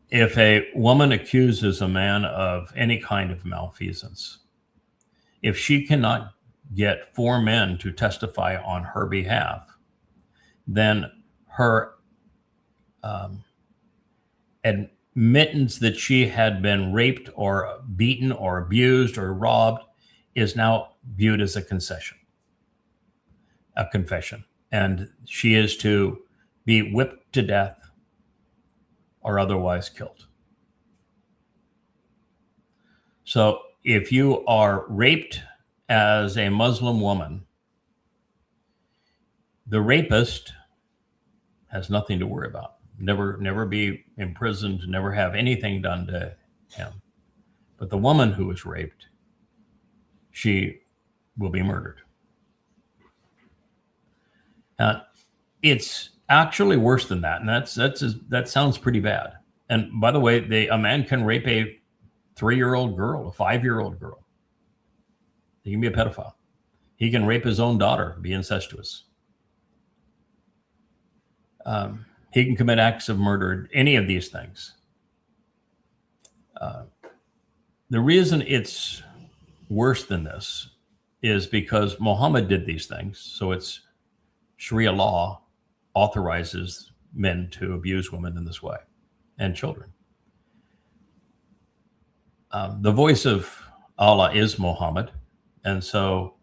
Speaker 2: if a woman accuses a man of any kind of malfeasance, if she cannot get 4 men to testify on her behalf, then her admittance that she had been raped or beaten or abused or robbed is now viewed as a confession. And she is to be whipped to death or otherwise killed. So if you are raped as a Muslim woman, the rapist has nothing to worry about. Never be imprisoned, never have anything done to him. But the woman who was raped, she will be murdered. It's actually worse than that, and that sounds pretty bad. And by the way, a man can rape a 3-year-old girl, a 5-year-old girl. He can be a pedophile. He can rape his own daughter, be incestuous. He can commit acts of murder, any of these things. The reason it's worse than this is because Muhammad did these things. So it's Sharia law authorizes men to abuse women in this way and children. The voice of Allah is Muhammad. And so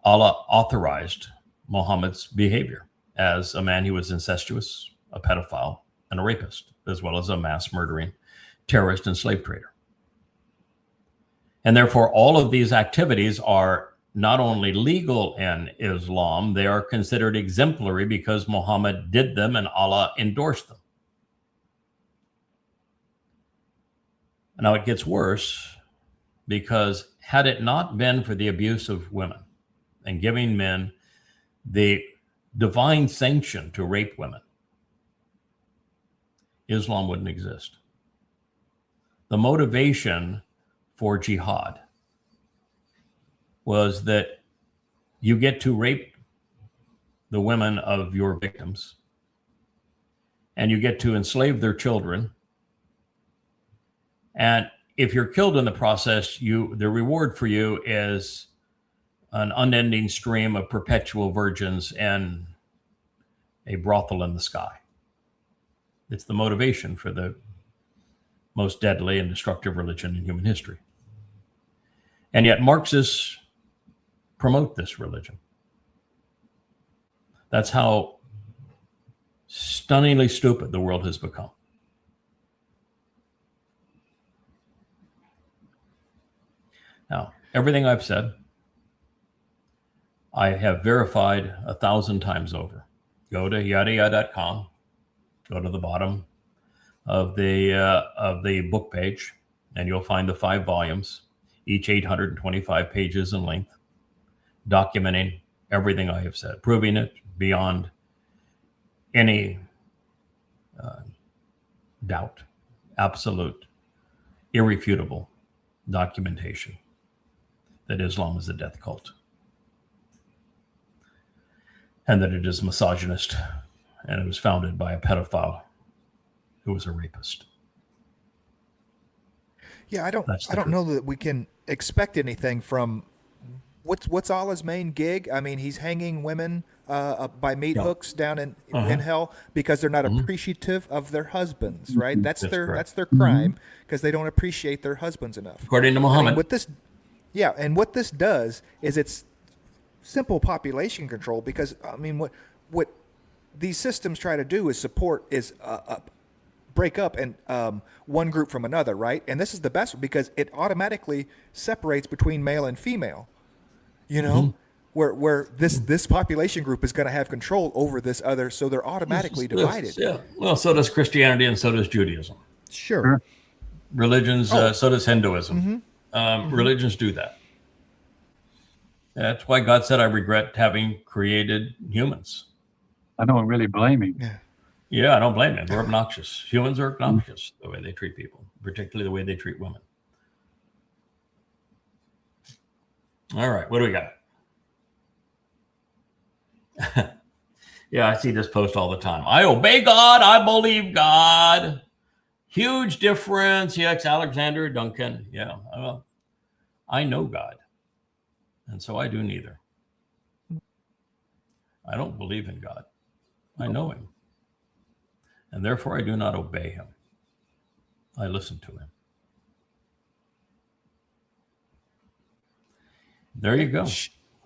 Speaker 2: Allah authorized Muhammad's behavior as a man who was incestuous, a pedophile, and a rapist, as well as a mass murdering terrorist and slave trader. And therefore, all of these activities are not only legal in Islam, they are considered exemplary because Muhammad did them and Allah endorsed them. Now it gets worse because had it not been for the abuse of women and giving men the divine sanction to rape women, Islam wouldn't exist. The motivation for jihad was that you get to rape the women of your victims and you get to enslave their children. And if you're killed in the process, the reward for you is an unending stream of perpetual virgins and a brothel in the sky. It's the motivation for the most deadly and destructive religion in human history. And yet Marxists promote this religion. That's how stunningly stupid the world has become. Now, everything I've said, I have verified 1,000 times over. Go to yadayah.com, go to the bottom of the book page, and you'll find the 5 volumes, each 825 pages in length, documenting everything I have said, proving it beyond any doubt, absolute, irrefutable documentation that Islam is a death cult, and that it is misogynist, and it was founded by a pedophile who was a rapist.
Speaker 4: Yeah, I don't
Speaker 2: That's the
Speaker 4: know that we can expect anything from what's Allah's main gig. I mean, he's hanging women by meat
Speaker 2: Yeah.
Speaker 4: hooks down in hell because they're not appreciative of their husbands, right? That's
Speaker 2: That's
Speaker 4: their
Speaker 2: correct.
Speaker 4: that's their crime because they don't appreciate their husbands enough.
Speaker 2: According to
Speaker 4: I mean,
Speaker 2: Muhammad.
Speaker 4: what this does is it's simple population control because I mean what these systems try to do is break up and one group from another, right? And this is the best because it automatically separates between male and female. You know, where this population group is going to have control over this other, so they're automatically divided.
Speaker 2: Yeah. Well, so does Christianity and so does Judaism.
Speaker 4: Sure.
Speaker 2: Religions, so does Hinduism. Religions do that. That's why God said, I regret having created humans.
Speaker 3: I don't really blame him.
Speaker 2: Yeah, I don't blame them. We're obnoxious. Humans are obnoxious the way they treat people, particularly the way they treat women. All right, what do we got? Yeah, I see this post all the time. I obey God. I believe God. Huge difference. Yes, Alexander Duncan. Yeah, well, I know God. And so I do neither. I don't believe in God. I know him. And therefore I do not obey him. I listen to him. There you go.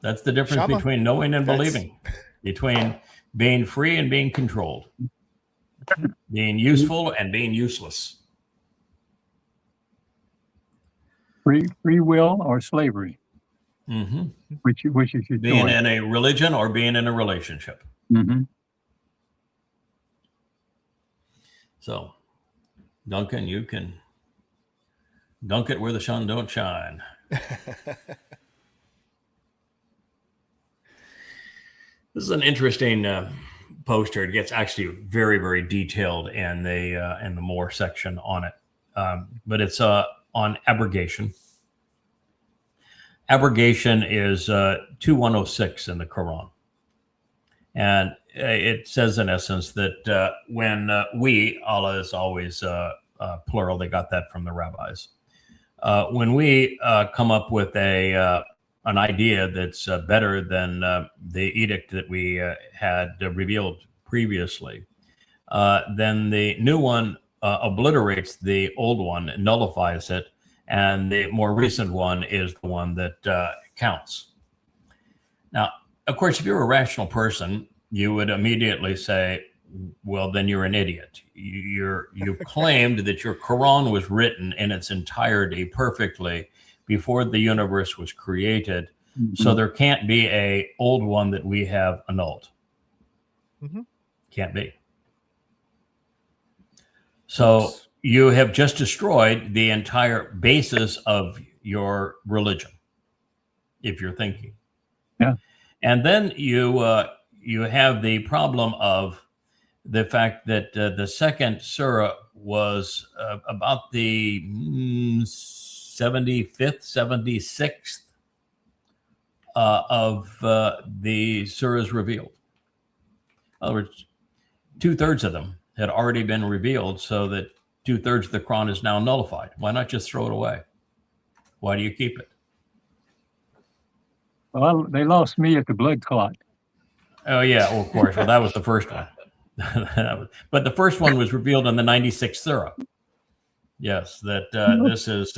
Speaker 2: That's the difference
Speaker 4: Shama,
Speaker 2: between knowing and
Speaker 4: that's-
Speaker 2: believing, between being free and being controlled, being useful and being useless.
Speaker 3: Free will or slavery,
Speaker 2: Mm-hmm.
Speaker 3: which is your
Speaker 2: Being
Speaker 3: choice.
Speaker 2: in a religion or being in a relationship.
Speaker 3: Mm-hmm.
Speaker 2: So, Duncan, you can dunk it where the sun don't shine. This is an interesting poster. It gets actually very, very detailed in the more section on it, but it's on abrogation. Abrogation is 2106 in the Quran, and it says in essence that when Allah is always plural, they got that from the rabbis. When we come up with an idea that's better than the edict that we had revealed previously, then the new one obliterates the old one, nullifies it, and the more recent one is the one that counts. Now, of course, if you're a rational person, you would immediately say, well, then you're an idiot. You've claimed that your Quran was written in its entirety perfectly before the universe was created. So there can't be a old one that we have annulled. Can't be. So you have just destroyed the entire basis of your religion, if you're thinking.
Speaker 3: Yeah.
Speaker 2: And then you have the problem of the fact that the second surah was about the 75th, 76th of the surahs revealed. In other words, 2/3 of them had already been revealed, so that 2/3 of the Quran is now nullified. Why not just throw it away? Why do you keep it?
Speaker 3: Well, they lost me at the blood clot.
Speaker 2: Oh, yeah, well, of course. Well, that was the first one. But the first one was revealed in the 96th surah. Yes, that this is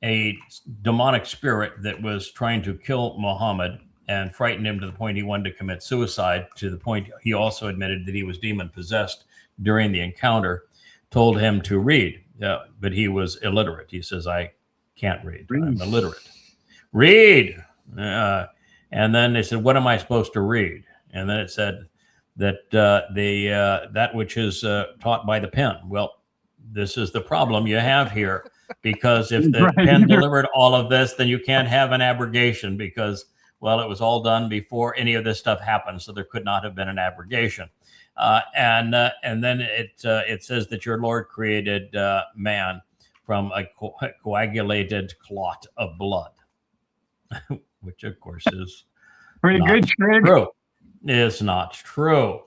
Speaker 2: a demonic spirit that was trying to kill Muhammad and frighten him to the point he wanted to commit suicide, to the point he also admitted that he was demon-possessed during the encounter, told him to read, but he was illiterate. He says, I can't read. I'm illiterate. Read! And then they said, what am I supposed to read? And then it said that that which is taught by the pen. Well, this is the problem you have here, because if the
Speaker 3: Right.
Speaker 2: pen delivered all of this, then you can't have an abrogation because, well, it was all done before any of this stuff happened, so there could not have been an abrogation. And then it says that your Lord created man from a coagulated clot of blood, which of course is
Speaker 3: Pretty
Speaker 2: not
Speaker 3: good, Trig.
Speaker 2: true. It's not true.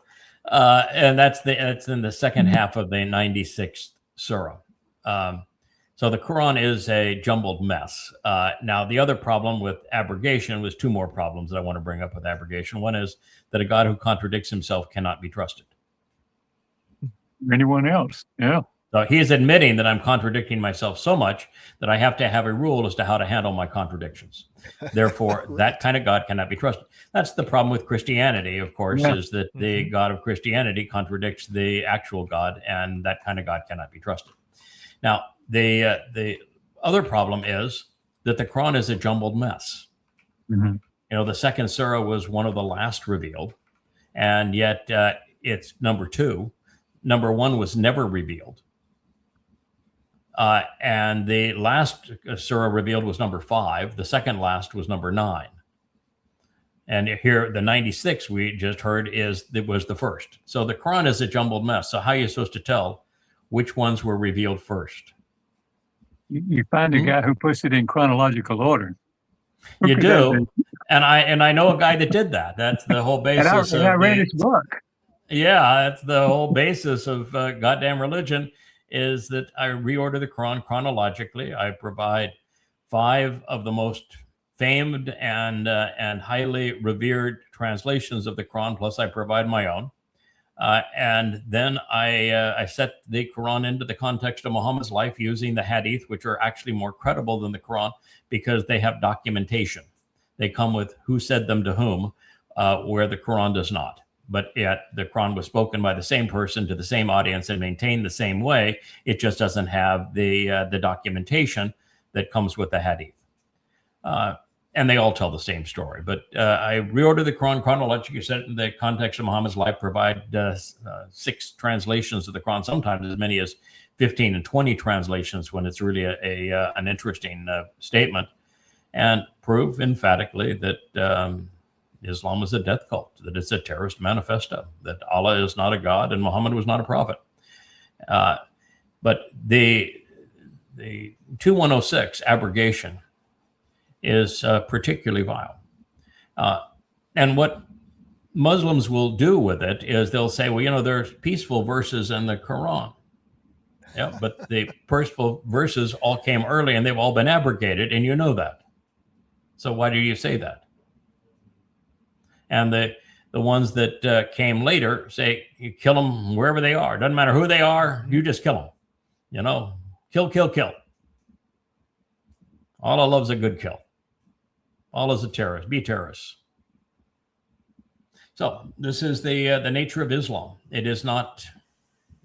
Speaker 2: And that's in the second half of the 96th surah. So the Quran is a jumbled mess. Now, the other problem with abrogation was two more problems that I want to bring up with abrogation. One is that a God who contradicts himself cannot be trusted.
Speaker 3: Anyone else? Yeah.
Speaker 2: So he is admitting that I'm contradicting myself so much that I have to have a rule as to how to handle my contradictions. Therefore, that kind of God cannot be trusted. That's the problem with Christianity, of course,
Speaker 3: Yeah.
Speaker 2: is that the God of Christianity contradicts the actual God, and that kind of God cannot be trusted. Now, the other problem is that the Quran is a jumbled mess.
Speaker 3: Mhm.
Speaker 2: You know, the second surah was one of the last revealed, and yet it's number 2. Number 1 was never revealed. And the last surah revealed was number 5. The second last was number 9. And here, the 96 we just heard was the first. So the Quran is a jumbled mess. So how are you supposed to tell which ones were revealed first?
Speaker 3: You find a guy who puts it in chronological order.
Speaker 2: You
Speaker 3: Look at that
Speaker 2: do,
Speaker 3: thing.
Speaker 2: and I know a guy that did that. That's the whole
Speaker 3: And I,
Speaker 2: basis
Speaker 3: and I
Speaker 2: of
Speaker 3: read
Speaker 2: the,
Speaker 3: his book.
Speaker 2: yeah, that's the whole basis of goddamn religion, is that I reorder the Quran chronologically. I provide 5 of the most famed and highly revered translations of the Quran, plus I provide my own. And then I set the Quran into the context of Muhammad's life using the Hadith, which are actually more credible than the Quran because they have documentation. They come with who said them to whom, where the Quran does not. But yet the Quran was spoken by the same person to the same audience and maintained the same way. It just doesn't have the documentation that comes with the Hadith. And they all tell the same story. But I reorder the Quran chronologically, set it in the context of Muhammad's life, provide 6 translations of the Quran, sometimes as many as 15 and 20 translations when it's really an interesting statement, and prove emphatically that Islam is a death cult, that it's a terrorist manifesto, that Allah is not a God and Muhammad was not a prophet. But the 2106 abrogation is particularly vile. And what Muslims will do with it is they'll say, well, you know, there's peaceful verses in the Quran. Yeah, but the peaceful verses all came early and they've all been abrogated, and you know that. So why do you say that? And the ones that came later say, you kill them wherever they are. Doesn't matter who they are, you just kill them. You know, kill, kill, kill. Allah loves a good kill. Allah is a terrorist. Be terrorists. So this is the nature of Islam. It is not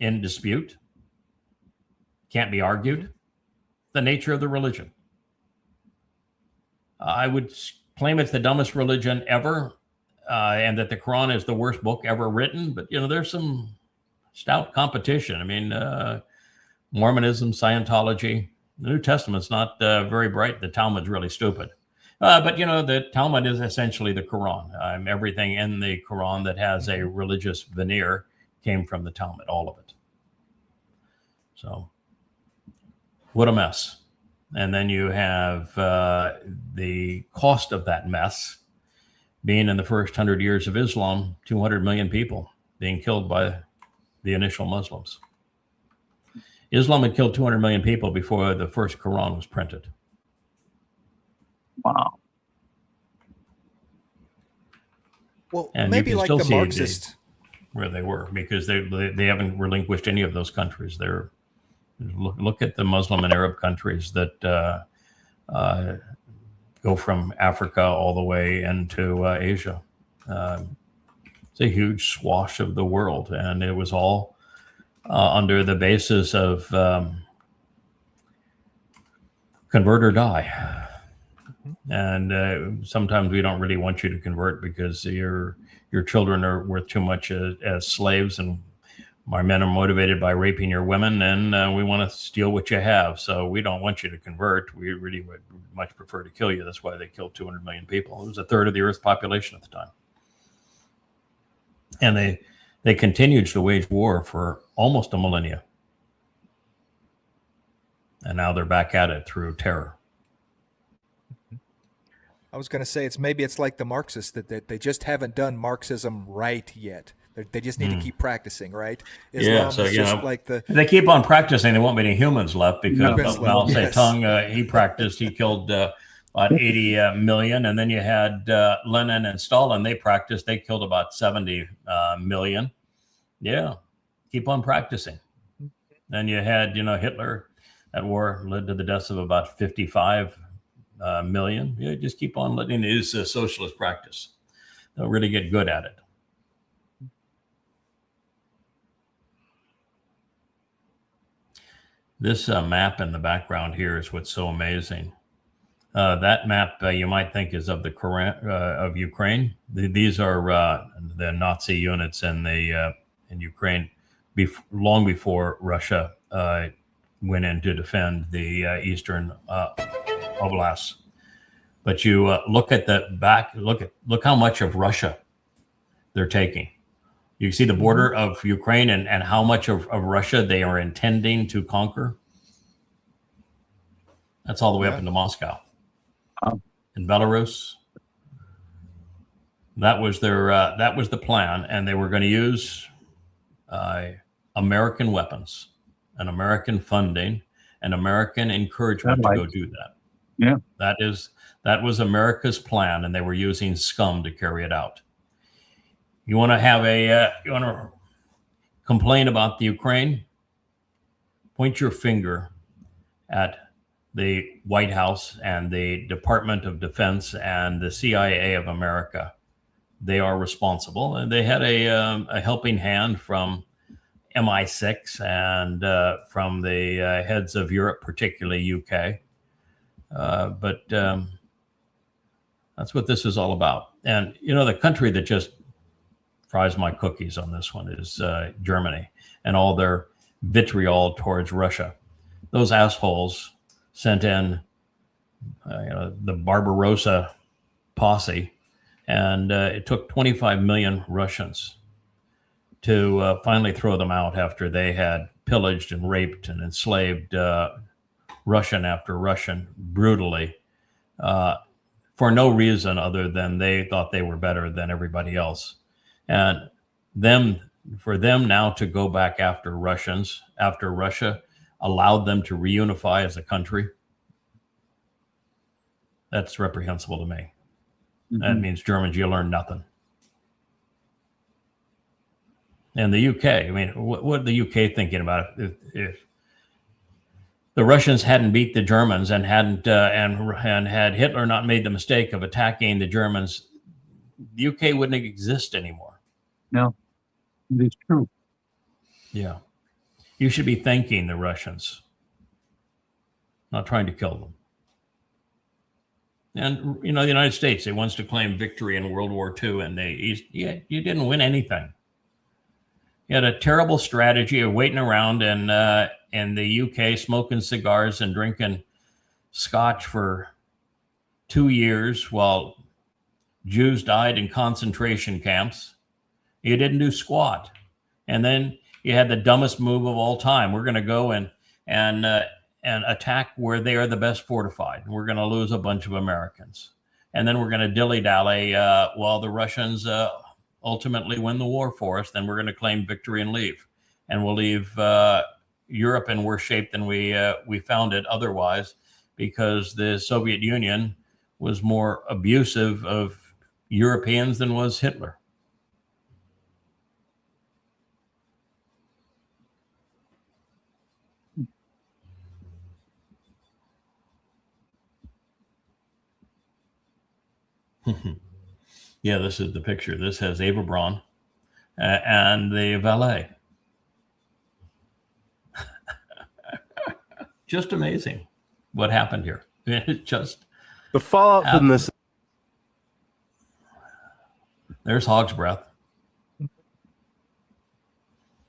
Speaker 2: in dispute. Can't be argued. The nature of the religion. I would claim it's the dumbest religion ever, and that the Quran is the worst book ever written. But, you know, there's some stout competition. I mean, Mormonism, Scientology, the New Testament's not very bright. The Talmud's really stupid. But, you know, the Talmud is essentially the Quran. Everything in the Quran that has a religious veneer came from the Talmud, all of it. So, what a mess. And then you have the cost of that mess being in the first 100 years of Islam, 200 million people being killed by the initial Muslims. Islam had killed 200 million people before the first Quran was printed.
Speaker 3: Wow.
Speaker 4: Well,
Speaker 2: And
Speaker 4: maybe
Speaker 2: you can
Speaker 4: like
Speaker 2: still
Speaker 4: the
Speaker 2: see
Speaker 4: Marxist.
Speaker 2: where they were, because they haven't relinquished any of those countries. They're look at the Muslim and Arab countries that go from Africa all the way into Asia. It's a huge swath of the world, and it was all under the basis of convert or die. And sometimes we don't really want you to convert because your children are worth too much as slaves, and our men are motivated by raping your women, and we want to steal what you have. So we don't want you to convert. We really would much prefer to kill you. That's why they killed 200 million people. It was a third of the Earth's population at the time. And they continued to wage war for almost a millennia. And now they're back at it through terror.
Speaker 4: I was going to say maybe it's like the Marxists that they just haven't done Marxism right yet. They just need to keep practicing, right? Islam
Speaker 2: so
Speaker 4: is
Speaker 2: you
Speaker 4: just
Speaker 2: know,
Speaker 4: like
Speaker 2: they keep on practicing. There won't be any humans left because
Speaker 3: No.
Speaker 2: Mao
Speaker 4: Yes.
Speaker 2: Zedong, he practiced. He killed about 80 million, and then you had Lenin and Stalin. They practiced. They killed about 70 million. Yeah, keep on practicing. Then you had Hitler. That war led to the deaths of about 55 million. Yeah, just keep on letting his socialist practice. They'll really get good at it. This map in the background here is what's so amazing. That map you might think is of of Ukraine. These are the Nazi units in Ukraine, long before Russia went in to defend the eastern oblasts. But you look at the back. Look how much of Russia they're taking. You see the border of Ukraine and how much of Russia they are intending to conquer. That's all the way up into Moscow. In Belarus. That was the plan, and they were going to use American weapons and American funding and American encouragement to go do that.
Speaker 3: Yeah.
Speaker 2: That was America's plan, and they were using scum to carry it out. You want to complain about the Ukraine? Point your finger at the White House and the Department of Defense and the CIA of America. They are responsible, and they had a helping hand from MI6 and from the heads of Europe, particularly UK. But that's what this is all about. And the country that just fries my cookies on this one is Germany and all their vitriol towards Russia. Those assholes sent in the Barbarossa posse, and it took 25 million Russians to finally throw them out after they had pillaged and raped and enslaved Russian after Russian brutally for no reason other than they thought they were better than everybody else. And for them now to go back after Russians, after Russia allowed them to reunify as a country, that's reprehensible to me. That means Germans, you learn nothing. And the UK, I mean, what the UK thinking about it? If the Russians hadn't beat the Germans and hadn't and had Hitler not made the mistake of attacking the Germans, the UK wouldn't exist anymore.
Speaker 3: No, it's true.
Speaker 2: Yeah. You should be thanking the Russians, not trying to kill them. And, the United States, they wants to claim victory in World War II, and you didn't win anything. You had a terrible strategy of waiting around in the UK, smoking cigars and drinking scotch for 2 years while Jews died in concentration camps. You didn't do squat. And then you had the dumbest move of all time. We're going to go and attack where they are the best fortified. We're going to lose a bunch of Americans. And then we're going to dilly-dally while the Russians ultimately win the war for us. Then we're going to claim victory and leave. And we'll leave Europe in worse shape than we found it otherwise, because the Soviet Union was more abusive of Europeans than was Hitler. Yeah, this is the picture. This has Eva Braun and the valet. Just amazing what happened here. It just
Speaker 6: The fallout from this.
Speaker 2: There's Hog's Breath.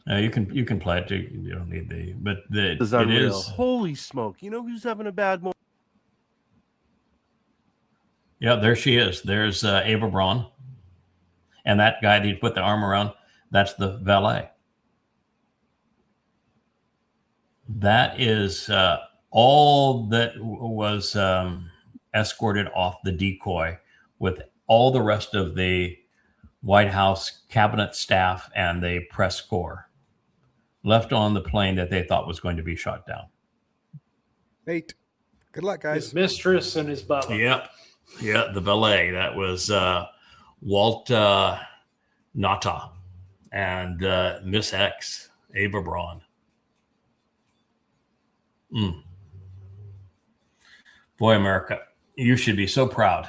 Speaker 2: You can play it. You don't need the, but
Speaker 6: This is
Speaker 2: it
Speaker 6: unreal.
Speaker 2: is.
Speaker 6: Holy smoke! You know who's having a bad moment?
Speaker 2: Yeah, there she is. There's Ava Braun, and that guy that you put the arm around. That's the valet. That is all that was escorted off the decoy, with all the rest of the White House cabinet staff and the press corps left on the plane that they thought was going to be shot down.
Speaker 4: Nate, good luck, guys.
Speaker 5: His mistress and his butler.
Speaker 2: Yep. Yeah, the valet. That was Walt Nata and Miss X, Ava Braun. Boy, America, you should be so proud.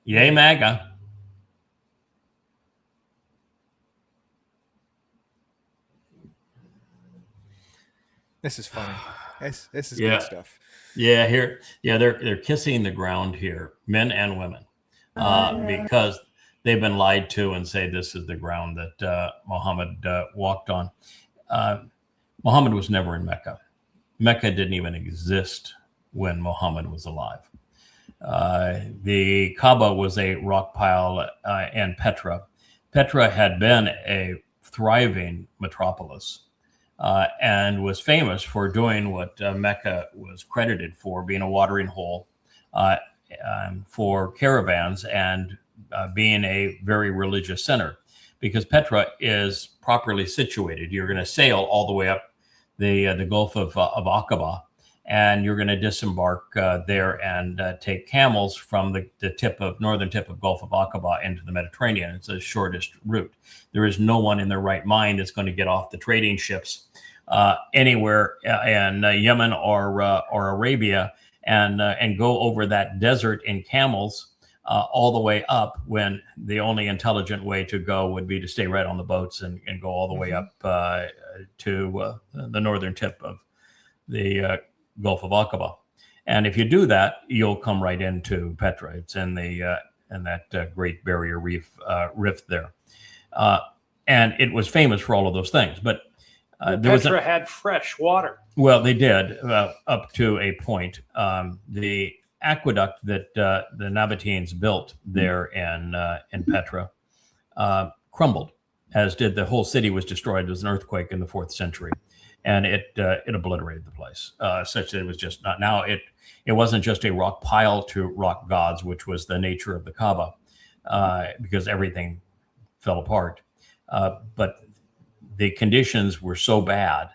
Speaker 2: Yay, MAGA.
Speaker 4: This is funny. This is
Speaker 2: Yeah.
Speaker 4: good stuff.
Speaker 2: Yeah, they're kissing the ground here, men and women, because they've been lied to and say this is the ground that Muhammad walked on. Muhammad was never in Mecca. Mecca didn't even exist when Muhammad was alive. The Kaaba was a rock pile in Petra. Petra had been a thriving metropolis and was famous for doing what Mecca was credited for, being a watering hole for caravans and being a very religious center. Because Petra is properly situated. You're going to sail all the way up the Gulf of Aqaba, and you're going to disembark there and take camels from the northern tip of Gulf of Aqaba into the Mediterranean. It's the shortest route. There is no one in their right mind that's going to get off the trading ships anywhere in Yemen or Arabia and go over that desert in camels all the way up, when the only intelligent way to go would be to stay right on the boats and go all the way up to the northern tip of the Gulf of Aqaba. And if you do that, you'll come right into Petra. It's in that Great Barrier Reef rift there. And it was famous for all of those things. But
Speaker 5: Petra had fresh water.
Speaker 2: well, they did up to a point. The aqueduct that the Nabateans built there in Petra crumbled, as did the whole city. Was destroyed. There was an earthquake in the 4th century, and it obliterated the place, such that it was just not. Now it wasn't just a rock pile to rock gods, which was the nature of the Kaaba, because everything fell apart. But the conditions were so bad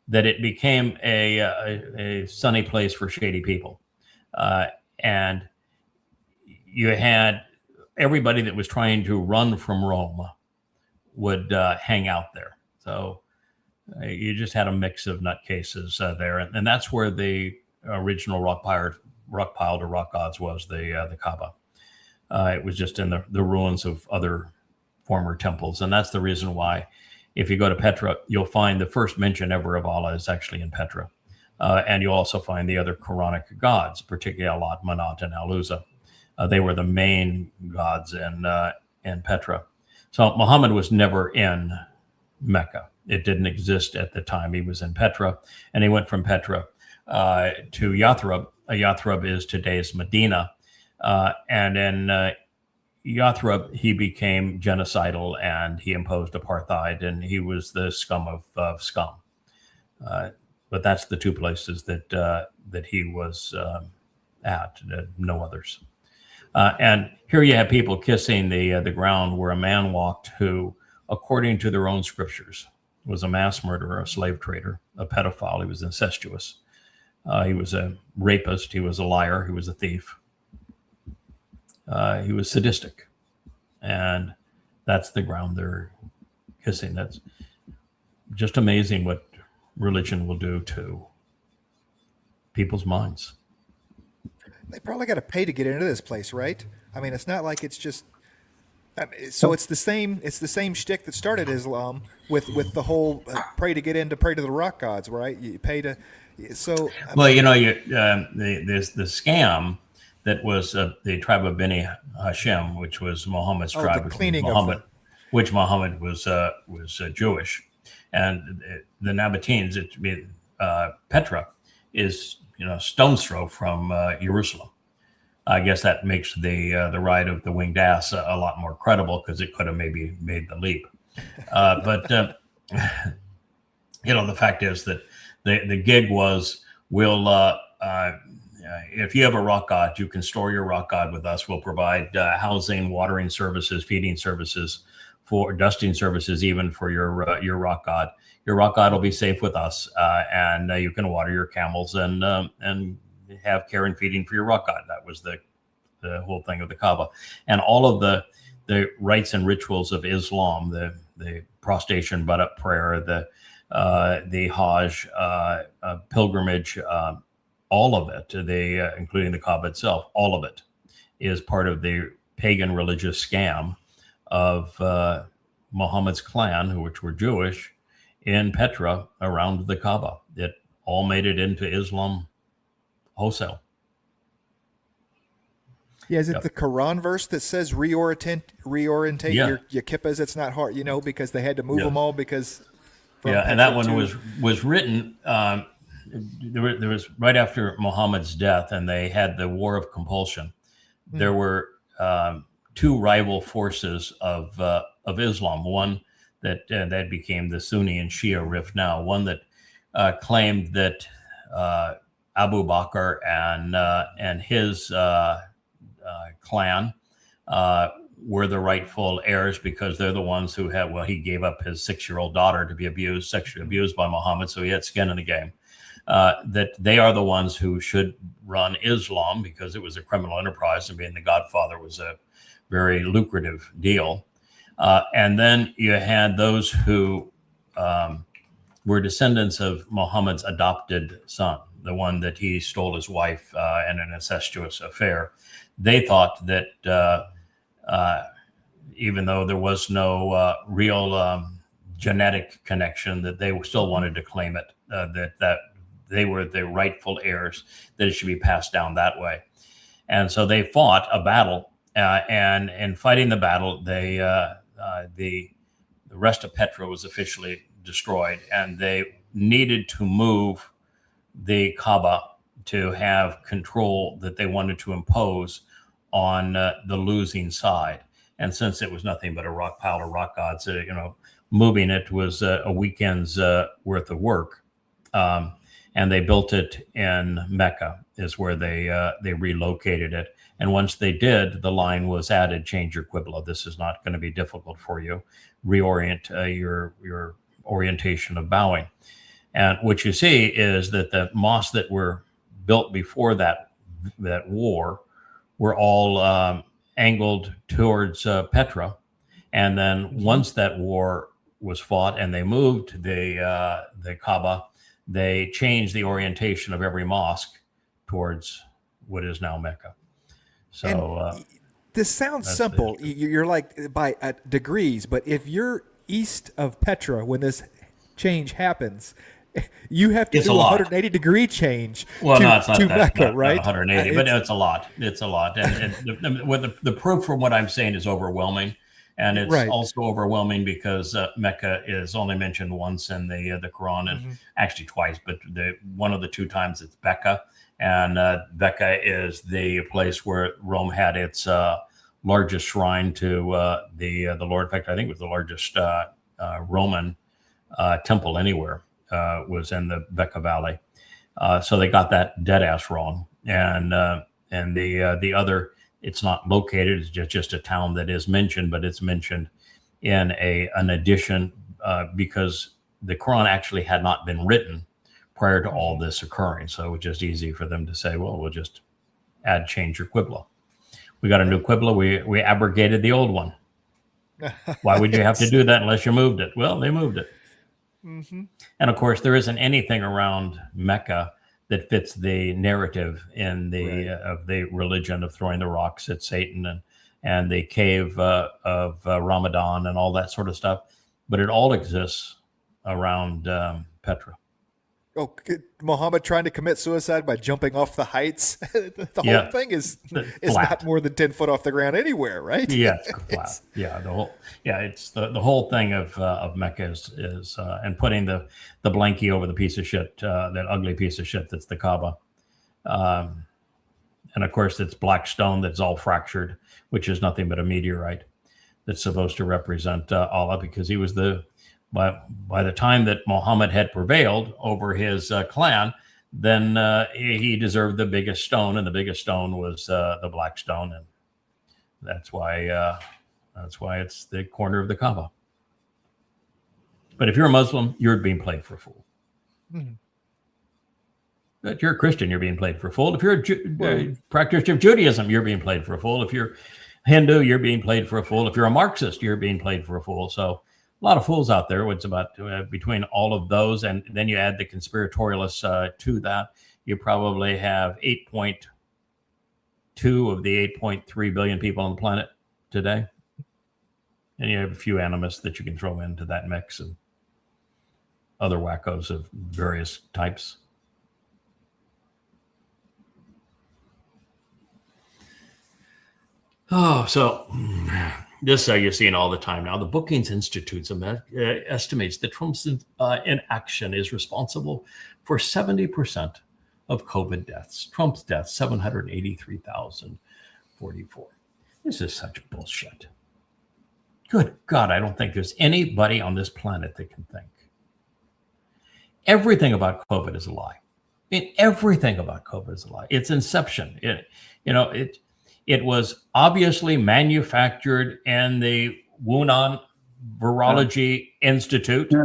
Speaker 2: that it became a sunny place for shady people. And you had everybody that was trying to run from Rome would hang out there. So you just had a mix of nutcases there. And that's where the original rock pile to rock gods was, the Kaaba. It was just in the ruins of other former temples. And that's the reason why, if you go to Petra, you'll find the first mention ever of Allah is actually in Petra. And you also find the other Quranic gods, particularly Allat, Manat, and Al-Uzza. They were the main gods in Petra. So Muhammad was never in Mecca. It didn't exist at the time. He was in Petra, and he went from Petra to Yathrib. Yathrib is today's Medina. And in Yathrib, he became genocidal, and he imposed apartheid, and he was the scum of scum. But that's the two places that he was at, no others. And here you have people kissing the ground where a man walked who, according to their own scriptures, was a mass murderer, a slave trader, a pedophile. He was incestuous. He was a rapist. He was a liar. He was a thief. He was sadistic. And that's the ground they're kissing. That's just amazing what religion will do to people's minds.
Speaker 4: They probably got to pay to get into this place, right? I mean, it's not like it's just. So it's the same. It's the same shtick that started Islam with the whole pray to the rock gods, right? You pay to. So
Speaker 2: well, you know, there's the scam that was the tribe of Beni Hashem, which was Muhammad's tribe,
Speaker 4: the cleaning
Speaker 2: which Muhammad was Jewish. And the Nabateans, Petra is stone's throw from Jerusalem. I guess that makes the ride of the winged ass a lot more credible, because it could have maybe made the leap. But the fact is that the gig was, if you have a rock god, you can store your rock god with us. We'll provide housing, watering services, feeding services, for dusting services, even for your rock god. Your rock god will be safe with us, and you can water your camels and have care and feeding for your rock god. That was the whole thing of the Kaaba, and all of the rites and rituals of Islam, the prostration, butt-up prayer, the Hajj pilgrimage, all of it, including the Kaaba itself, all of it is part of the pagan religious scam of Muhammad's clan, which were Jewish, in Petra around the Kaaba. It all made it into Islam wholesale.
Speaker 4: Yeah, is it the Quran verse that says reorientate
Speaker 2: Yeah.
Speaker 4: your kippas? It's not hard, because they had to move them all because.
Speaker 2: And that one was written. There was right after Muhammad's death, and they had the War of Compulsion. There were two rival forces of Islam. One that became the Sunni and Shia rift now. One that claimed that Abu Bakr and his clan were the rightful heirs, because they're the ones who he gave up his 6-year-old daughter to be sexually abused by Muhammad, so he had skin in the game. That they are the ones who should run Islam, because it was a criminal enterprise, and being the godfather was a very lucrative deal. And then you had those who were descendants of Muhammad's adopted son, the one that he stole his wife in an incestuous affair. They thought that even though there was no real genetic connection, that they still wanted to claim it, that they were the rightful heirs, that it should be passed down that way. And so they fought a battle, and in fighting the battle, the rest of Petra was officially destroyed, and they needed to move the Kaaba to have control that they wanted to impose on the losing side. And since it was nothing but a rock pile of rock gods, moving it was a weekend's worth of work. And they built it in Mecca, is where they relocated it. And once they did, the line was added: change your Qibla. This is not going to be difficult for you. Reorient your orientation of bowing. And what you see is that the mosques that were built before that war were all angled towards Petra. And then once that war was fought and they moved the Kaaba, they changed the orientation of every mosque towards what is now Mecca. So
Speaker 4: this sounds simple. You're like by degrees, but if you're east of Petra when this change happens, you have to do a 180-degree change to Mecca, right?
Speaker 2: Not 180, but it's a lot. It's a lot. And the proof from what I'm saying is overwhelming. And it's also overwhelming because Mecca is only mentioned once in the Quran, and actually twice, but one of the two times it's Becca. And Becca is the place where Rome had its largest shrine to the Lord. In fact, I think it was the largest Roman temple anywhere, was in the Becca Valley. So they got that dead ass wrong. And the other, it's not located, it's just a town that is mentioned, but it's mentioned in an addition because the Quran actually had not been written prior to all this occurring. So it was just easy for them to say, well, we'll just change your Qibla. We got a new Qibla, we abrogated the old one. Why would you have to do that unless you moved it? Well, they moved it. And of course, there isn't anything around Mecca that fits the narrative in of the religion of throwing the rocks at Satan and the cave of Ramadan and all that sort of stuff. But it all exists around Petra.
Speaker 4: Oh, Muhammad trying to commit suicide by jumping off the heights. The
Speaker 2: Yeah.
Speaker 4: whole thing is
Speaker 2: Flat.
Speaker 4: not more than 10 foot off the ground anywhere, right?
Speaker 2: Yeah, it's flat. Yeah, it's the whole thing of Mecca is and putting the blankie over the piece of shit, that ugly piece of shit that's the Kaaba, and of course it's black stone that's all fractured, which is nothing but a meteorite that's supposed to represent Allah, because he was by the time that Muhammad had prevailed over his clan, then he deserved the biggest stone, and the biggest stone was the black stone, and that's why it's the corner of the Kaaba. But if you're a Muslim, you're being played for a fool.
Speaker 4: Mhm.
Speaker 2: If you're a Christian, you're being played for a fool. If you're a practitioner of Judaism, you're being played for a fool. If you're Hindu, you're being played for a fool. If you're a Marxist, you're being played for a fool. So a lot of fools out there. It's about between all of those, and then you add the conspiratorialists to that, you probably have 8.2 of the 8.3 billion people on the planet today. And you have a few animists that you can throw into that mix, and other wackos of various types. Oh, so this you're seeing all the time now. The Brookings Institute estimates that Trump's inaction is responsible for 70% of COVID deaths. Trump's deaths, 783,044. This is such bullshit. Good God, I don't think there's anybody on this planet that can think. Everything about COVID is a lie. Everything about COVID is a lie. It's inception. It was obviously manufactured in the Wuhan Virology Institute.
Speaker 3: Yeah.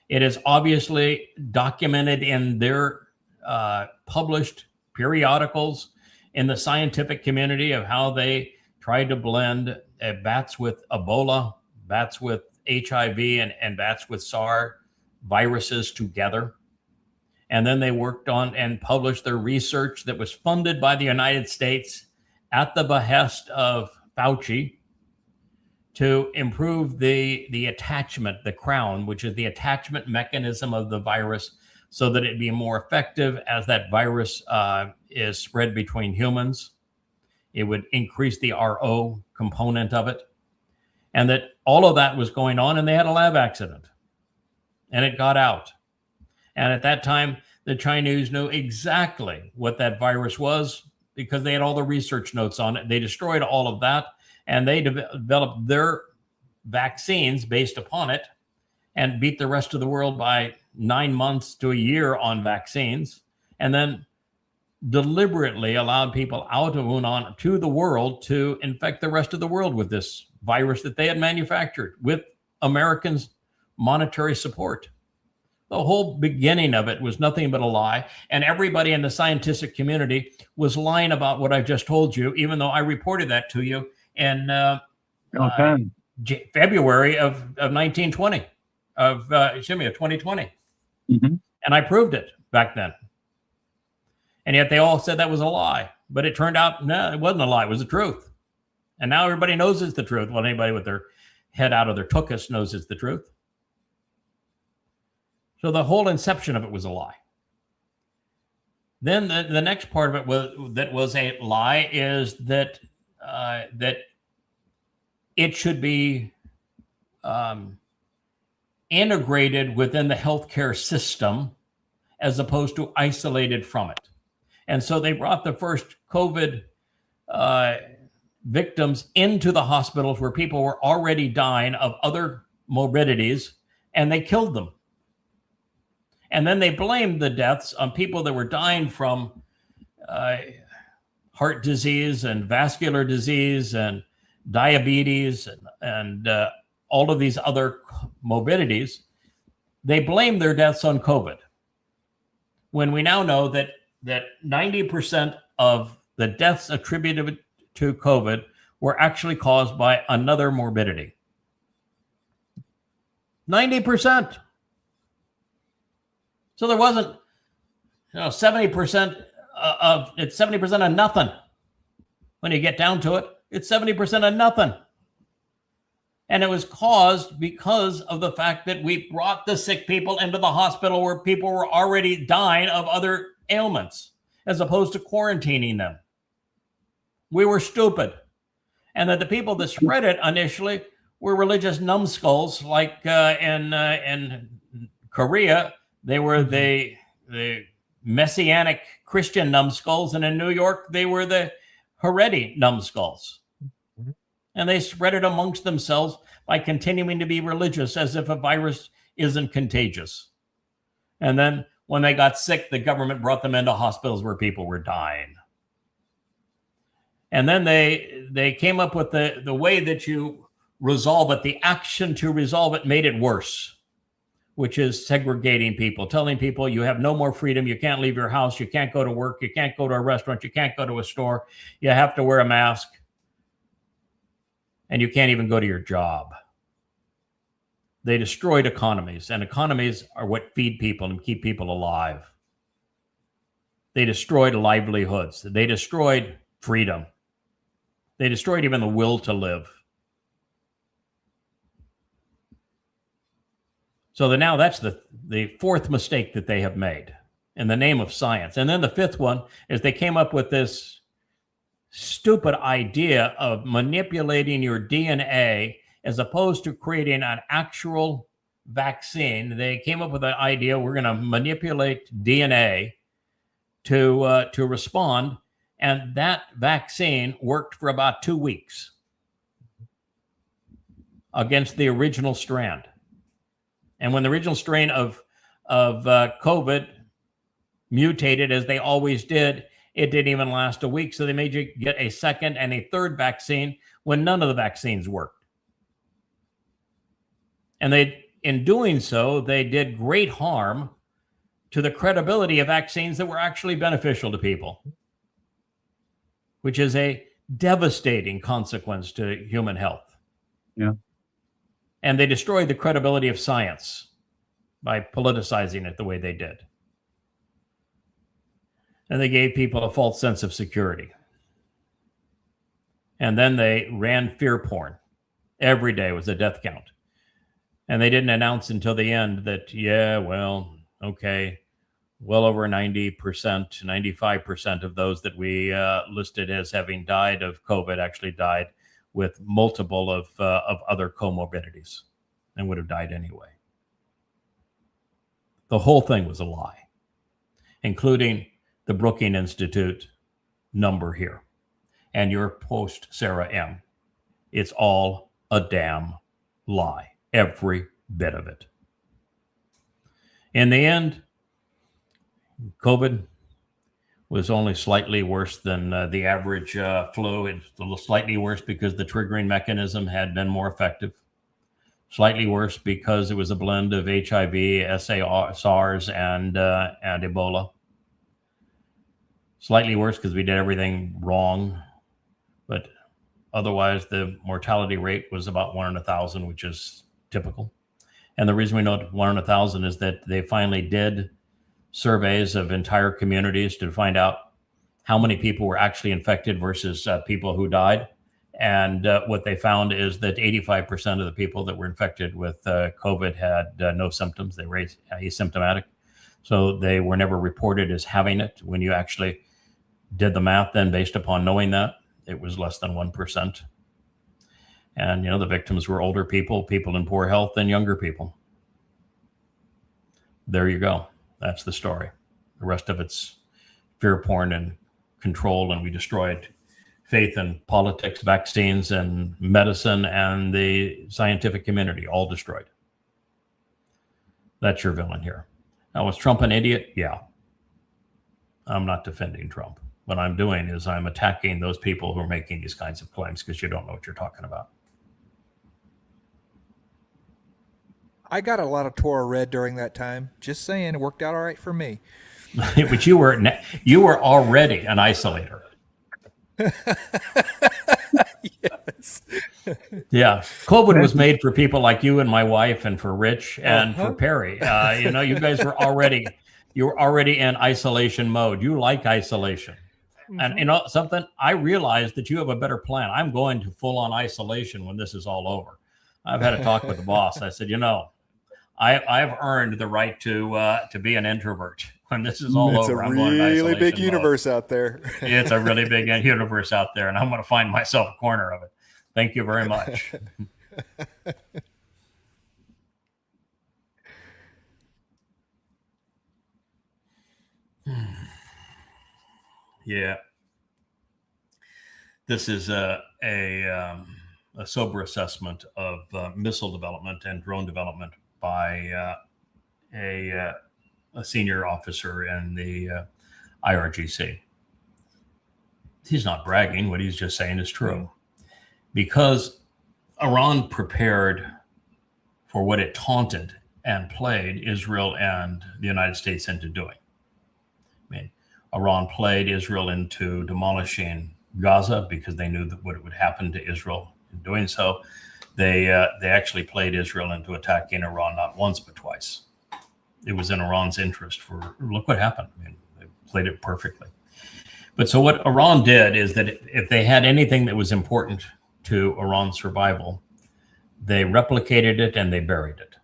Speaker 2: It is obviously documented in their published periodicals in the scientific community of how they tried to blend bats with Ebola, bats with HIV, and bats with SARS viruses together. And then they worked on and published their research that was funded by the United States at the behest of Fauci to improve the attachment, the crown, which is the attachment mechanism of the virus, so that it be more effective as that virus is spread between humans. It would increase the RO component of it. And that all of that was going on, and they had a lab accident. And it got out. And at that time, the Chinese knew exactly what that virus was because they had all the research notes on it. They destroyed all of that, and they developed their vaccines based upon it and beat the rest of the world by 9 months to a year on vaccines, and then deliberately allowed people out of Wuhan to the world to infect the rest of the world with this virus that they had manufactured with Americans' monetary support. The whole beginning of it was nothing but a lie, and everybody in the scientific community was lying about what I just told you, even though I reported that to you in February of 2020.
Speaker 3: Mm-hmm.
Speaker 2: And I proved it back then. And yet they all said that was a lie. But it turned out, no, it wasn't a lie. It was the truth. And now everybody knows it's the truth. Well, anybody with their head out of their tuchus knows it's the truth. So the whole inception of it was a lie. Then the next part of it was a lie is that that it should be integrated within the healthcare system as opposed to isolated from it. And so they brought the first COVID victims into the hospitals where people were already dying of other morbidities, and they killed them. And then they blamed the deaths on people that were dying from heart disease and vascular disease and diabetes and all of these other morbidities. They blamed their deaths on COVID, when we now know that 90% of the deaths attributed to COVID were actually caused by another morbidity. 90%. So there wasn't, 70% of, it's 70% of nothing. When you get down to it, it's 70% of nothing. And it was caused because of the fact that we brought the sick people into the hospital where people were already dying of other ailments, as opposed to quarantining them. We were stupid. And that the people that spread it initially were religious numbskulls, like in Korea, they were the Messianic Christian numbskulls, and in New York, they were the Haredi numbskulls. And they spread it amongst themselves by continuing to be religious as if a virus isn't contagious. And then when they got sick, the government brought them into hospitals where people were dying. And then they came up with the way that you resolve it, the action to resolve it made it worse, which is segregating people, telling people you have no more freedom, you can't leave your house, you can't go to work, you can't go to a restaurant, you can't go to a store, you have to wear a mask, and you can't even go to your job. They destroyed economies, and economies are what feed people and keep people alive. They destroyed livelihoods. They destroyed freedom. They destroyed even the will to live. So now that's the fourth mistake that they have made in the name of science. And then the fifth one is they came up with this stupid idea of manipulating your DNA as opposed to creating an actual vaccine. They came up with an idea, we're going to manipulate DNA to respond. And that vaccine worked for about 2 weeks against the original strand. And when the original strain of COVID mutated, as they always did, it didn't even last a week. So they made you get a second and a third vaccine when none of the vaccines worked. And in doing so, they did great harm to the credibility of vaccines that were actually beneficial to people, which is a devastating consequence to human health.
Speaker 3: Yeah.
Speaker 2: And they destroyed the credibility of science by politicizing it the way they did. And they gave people a false sense of security. And then they ran fear porn. Every day was a death count. And they didn't announce until the end that, yeah, well, okay, well over 90%, 95% of those that we listed as having died of COVID actually died with multiple of other comorbidities and would have died anyway. The whole thing was a lie, including the Brookings Institute number here and your post, Sarah M. It's all a damn lie, every bit of it. In the end, COVID was only slightly worse than the average flu. It's a little slightly worse because the triggering mechanism had been more effective. Slightly worse because it was a blend of HIV, SARS, and Ebola. Slightly worse because we did everything wrong. But otherwise, the mortality rate was about 1 in 1,000, which is typical. And the reason we know 1 in 1,000 is that they finally did surveys of entire communities to find out how many people were actually infected versus people who died. And what they found is that 85% of the people that were infected with COVID had no symptoms. They were asymptomatic. So they were never reported as having it. When you actually did the math then based upon knowing that, it was less than 1%. And, the victims were older people, people in poor health, and younger people. There you go. That's the story. The rest of it's fear porn and control, and we destroyed faith in politics, vaccines, and medicine, and the scientific community, all destroyed. That's your villain here. Now, was Trump an idiot? Yeah. I'm not defending Trump. What I'm doing is I'm attacking those people who are making these kinds of claims because you don't know what you're talking about.
Speaker 4: I got a lot of Torah read during that time. Just saying, it worked out all right for me.
Speaker 2: But you were already an isolator.
Speaker 4: Yes.
Speaker 2: Yeah. COVID was made for people like you and my wife and for Rich and for Perry. You guys were already in isolation mode. You like isolation. And something, I realized that you have a better plan. I'm going to full on isolation when this is all over. I've had a talk with the boss. I said, I've earned the right to be an introvert. When this is all
Speaker 4: It's
Speaker 2: over,
Speaker 4: a
Speaker 2: I'm going to
Speaker 4: really big
Speaker 2: isolation mode.
Speaker 4: universe out there.
Speaker 2: It's a really big universe out there, and I'm going to find myself a corner of it. Thank you very much. Yeah. This is a sober assessment of missile development and drone development by a senior officer in the IRGC. He's not bragging. What he's just saying is true. Because Iran prepared for what it taunted and played Israel and the United States into doing. I mean, Iran played Israel into demolishing Gaza because they knew that what would happen to Israel in doing so. They actually played Israel into attacking Iran not once but twice. It was in Iran's interest. Look what happened. I mean, they played it perfectly. But so what Iran did is that if they had anything that was important to Iran's survival, they replicated it and they buried it.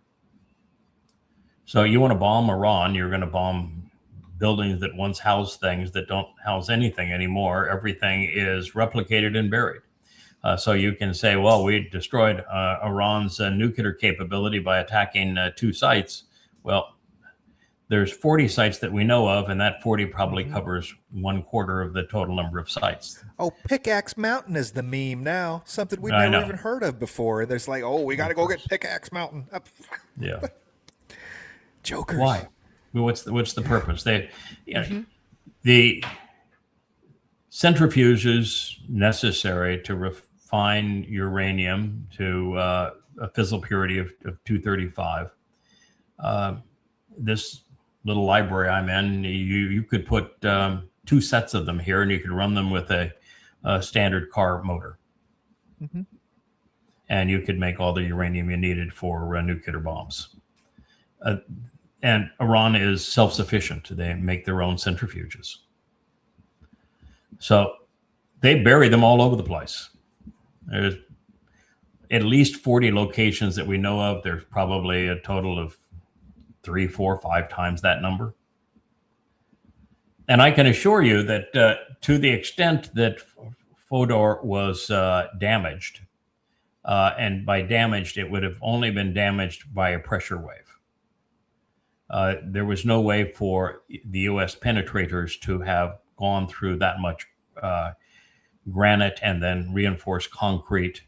Speaker 2: So you want to bomb Iran, you're going to bomb buildings that once housed things that don't house anything anymore. Everything is replicated and buried. So you can say, well, we destroyed Iran's nuclear capability by attacking 2 sites. Well, there's 40 sites that we know of, and that 40 probably covers 1/4 of the total number of sites.
Speaker 4: Oh, Pickaxe Mountain is the meme now. Something we've never even heard of before. And there's like, oh, we got to go get Pickaxe Mountain.
Speaker 2: Yeah.
Speaker 4: Jokers.
Speaker 2: Why? Well, what's the purpose? The centrifuges necessary to refine uranium to a fissile purity of 235. This little library I'm in, you could put 2 sets of them here, and you could run them with a standard car motor. And you could make all the uranium you needed for nuclear bombs. And Iran is self-sufficient. They make their own centrifuges. So they bury them all over the place. There's at least 40 locations that we know of. There's probably a total of 3, 4, 5 times that number. And I can assure you that to the extent that Fodor was damaged, and by damaged, it would have only been damaged by a pressure wave. There was no way for the U.S. penetrators to have gone through that much granite and then reinforced concrete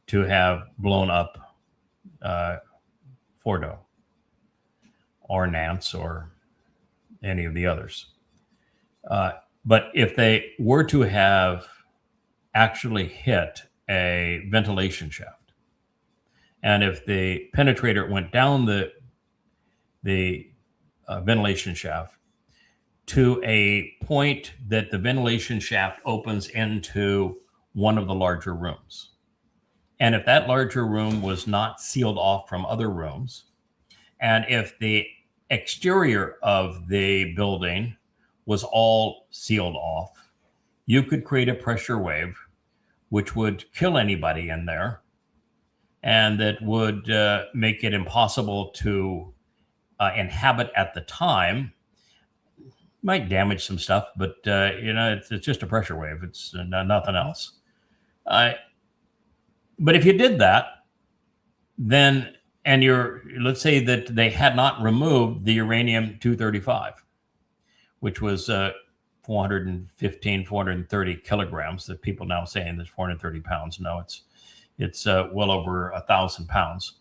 Speaker 2: to have blown up Fordo or Nance or any of the others. But if they were to have actually hit a ventilation shaft, and if the penetrator went down the ventilation shaft to a point that the ventilation shaft opens into one of the larger rooms, and if that larger room was not sealed off from other rooms, and if the exterior of the building was all sealed off, you could create a pressure wave which would kill anybody in there, and that would make it impossible to inhabit at the time. Might damage some stuff, but it's just a pressure wave. It's nothing else. But if you did that, then, and let's say that they had not removed the uranium-235, which was 415, 430 kilograms, that people now saying there's 430 pounds. No, it's well over 1,000 pounds.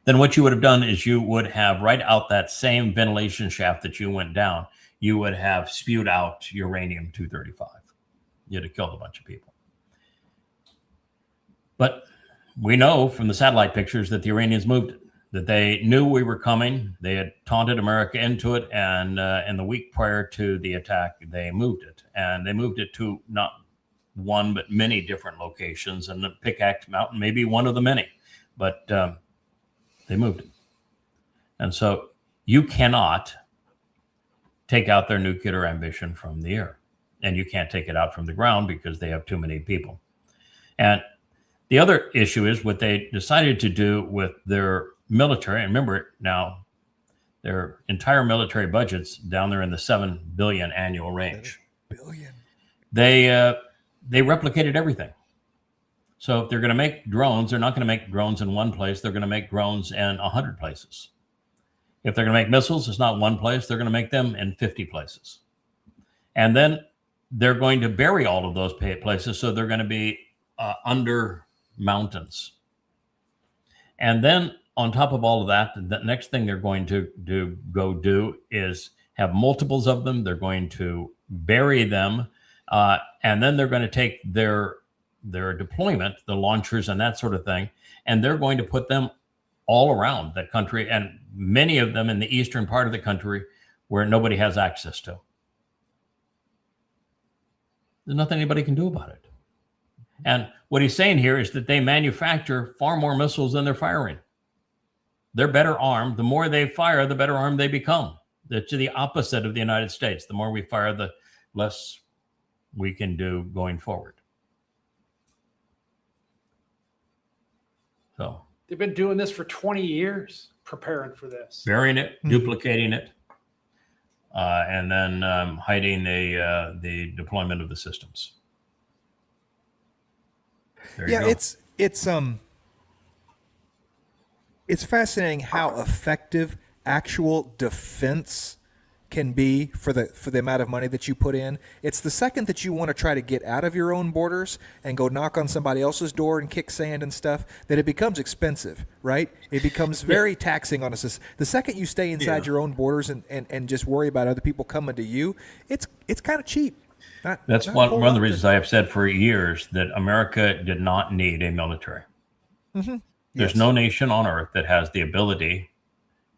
Speaker 2: Then what you would have done is you would have, right out that same ventilation shaft that you went down, you would have spewed out uranium-235. You'd have killed a bunch of people. But we know from the satellite pictures that the Iranians moved it, that they knew we were coming. They had taunted America into it. And in the week prior to the attack, they moved it. And they moved it to not one, but many different locations. And the Pickaxe Mountain may be one of the many. But they moved it. And so you cannot take out their nuclear ambition from the air. And you can't take it out from the ground because they have too many people. And The other issue is what they decided to do with their military. And remember now, their entire military budget's down there in the 7 billion annual range.
Speaker 4: Billion.
Speaker 2: They replicated everything. So if they're going to make drones, they're not going to make drones in one place. They're going to make drones in 100 places. If they're going to make missiles, it's not one place. They're going to make them in 50 places. And then they're going to bury all of those places. So they're going to be under mountains. And then on top of all of that, the next thing they're going to do is have multiples of them. They're going to bury them. And then they're going to take their deployment, the launchers and that sort of thing, and they're going to put them all around the country, and many of them in the eastern part of the country where nobody has access to. There's nothing anybody can do about it. And what he's saying here is that they manufacture far more missiles than they're firing. They're better armed. The more they fire, the better armed they become. It's the opposite of the United States. The more we fire, the less we can do going forward. So
Speaker 5: They've been doing this for 20 years, preparing for this.
Speaker 2: burying it, duplicating it, and then hiding the deployment of the systems. There you
Speaker 4: Yeah,
Speaker 2: go.
Speaker 4: it's fascinating how effective actual defense can be for the amount of money that you put in. It's the second that you want to try to get out of your own borders and go knock on somebody else's door and kick sand and stuff, that it becomes expensive, right? It becomes very taxing on us. The second you stay inside your own borders and just worry about other people coming to you, it's kind of cheap.
Speaker 2: That's
Speaker 4: Not a
Speaker 2: one
Speaker 4: whole
Speaker 2: of the
Speaker 4: lot
Speaker 2: reasons I have said for years that America did not need a military. There's
Speaker 4: Yes.
Speaker 2: no nation on earth that has the ability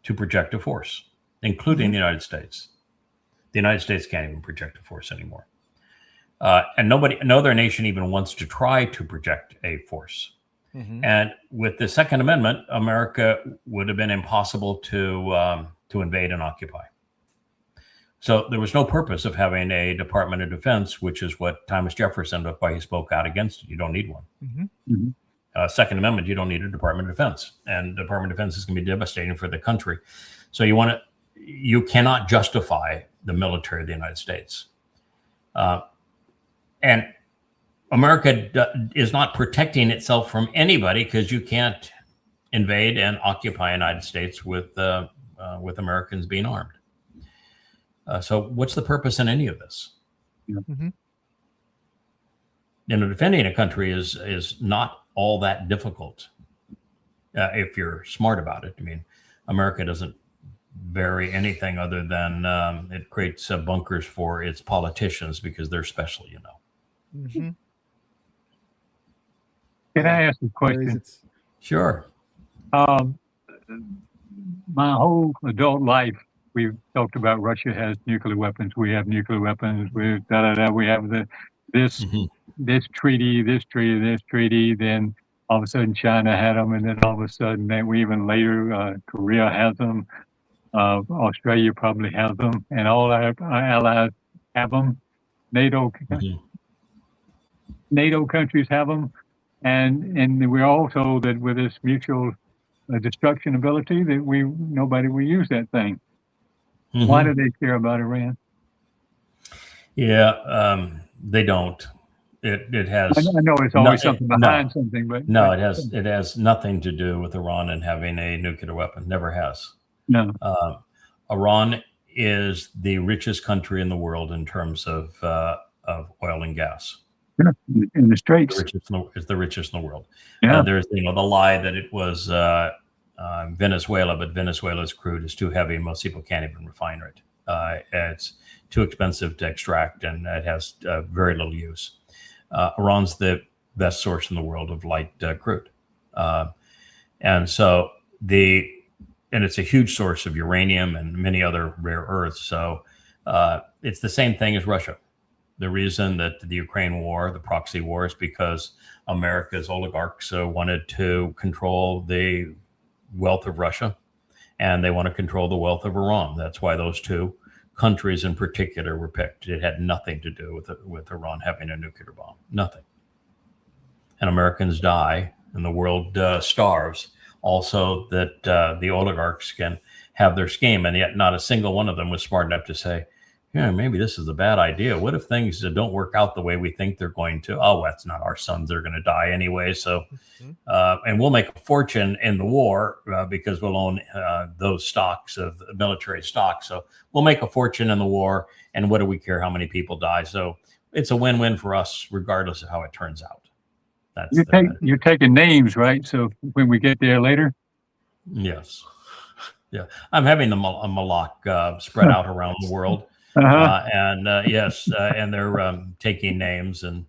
Speaker 2: to project a force, including the United States. The United States can't even project a force anymore. And no other nation even wants to try to project a force. And with the Second Amendment, America would have been impossible to invade and occupy. So there was no purpose of having a Department of Defense, which is what Thomas Jefferson, why he spoke out against it. You don't need one. Second Amendment, you don't need a Department of Defense, and Department of Defense is going to be devastating for the country. So you cannot justify the military of the United States. And America is not protecting itself from anybody, because you can't invade and occupy the United States with Americans being armed. So what's the purpose in any of this? Defending a country is not all that difficult if you're smart about it. I mean, America doesn't vary anything other than it creates bunkers for its politicians because they're special, you know.
Speaker 3: Can I ask a question?
Speaker 2: Sure.
Speaker 3: My whole adult life, we've talked about Russia has nuclear weapons. We have nuclear weapons. We We have this treaty. Then all of a sudden China had them, and then all of a sudden, even later Korea has them. Australia probably has them, and all our allies have them. NATO countries have them, and we're all told that with this mutual destruction ability, that nobody will use that thing. Why do they care about Iran?
Speaker 2: Yeah, they don't. It has.
Speaker 3: I know it's always something behind something, but
Speaker 2: no, it has nothing to do with Iran and having a nuclear weapon. Never has.
Speaker 3: No.
Speaker 2: Iran is the richest country in the world in terms of oil and gas.
Speaker 3: In the Straits,
Speaker 2: It's the richest in the world.
Speaker 3: Yeah.
Speaker 2: There's the lie that it was Venezuela, but Venezuela's crude is too heavy and most people can't even refine it. It's too expensive to extract, and it has very little use. Iran's the best source in the world of light crude, and it's a huge source of uranium and many other rare earths. So it's the same thing as Russia. The reason that the Ukraine war, the proxy war, is because America's oligarchs wanted to control the wealth of Russia, and they want to control the wealth of Iran. That's why those two countries in particular were picked. It had nothing to do with Iran having a nuclear bomb. Nothing. and Americans die and the world starves, also that the oligarchs can have their scheme. And yet not a single one of them was smart enough to say, yeah, maybe this is a bad idea. What if things don't work out the way we think they're going to? Oh, that's not our sons. They're going to die anyway. So, and we'll make a fortune in the war because we'll own those stocks of military stocks. So we'll make a fortune in the war. And what do we care how many people die? So it's a win-win for us, regardless of how it turns out. That's
Speaker 3: You're taking names, right? So when we get there later,
Speaker 2: yes. Yeah. I'm having the Malak spread out around the world. Yes, and they're taking names, and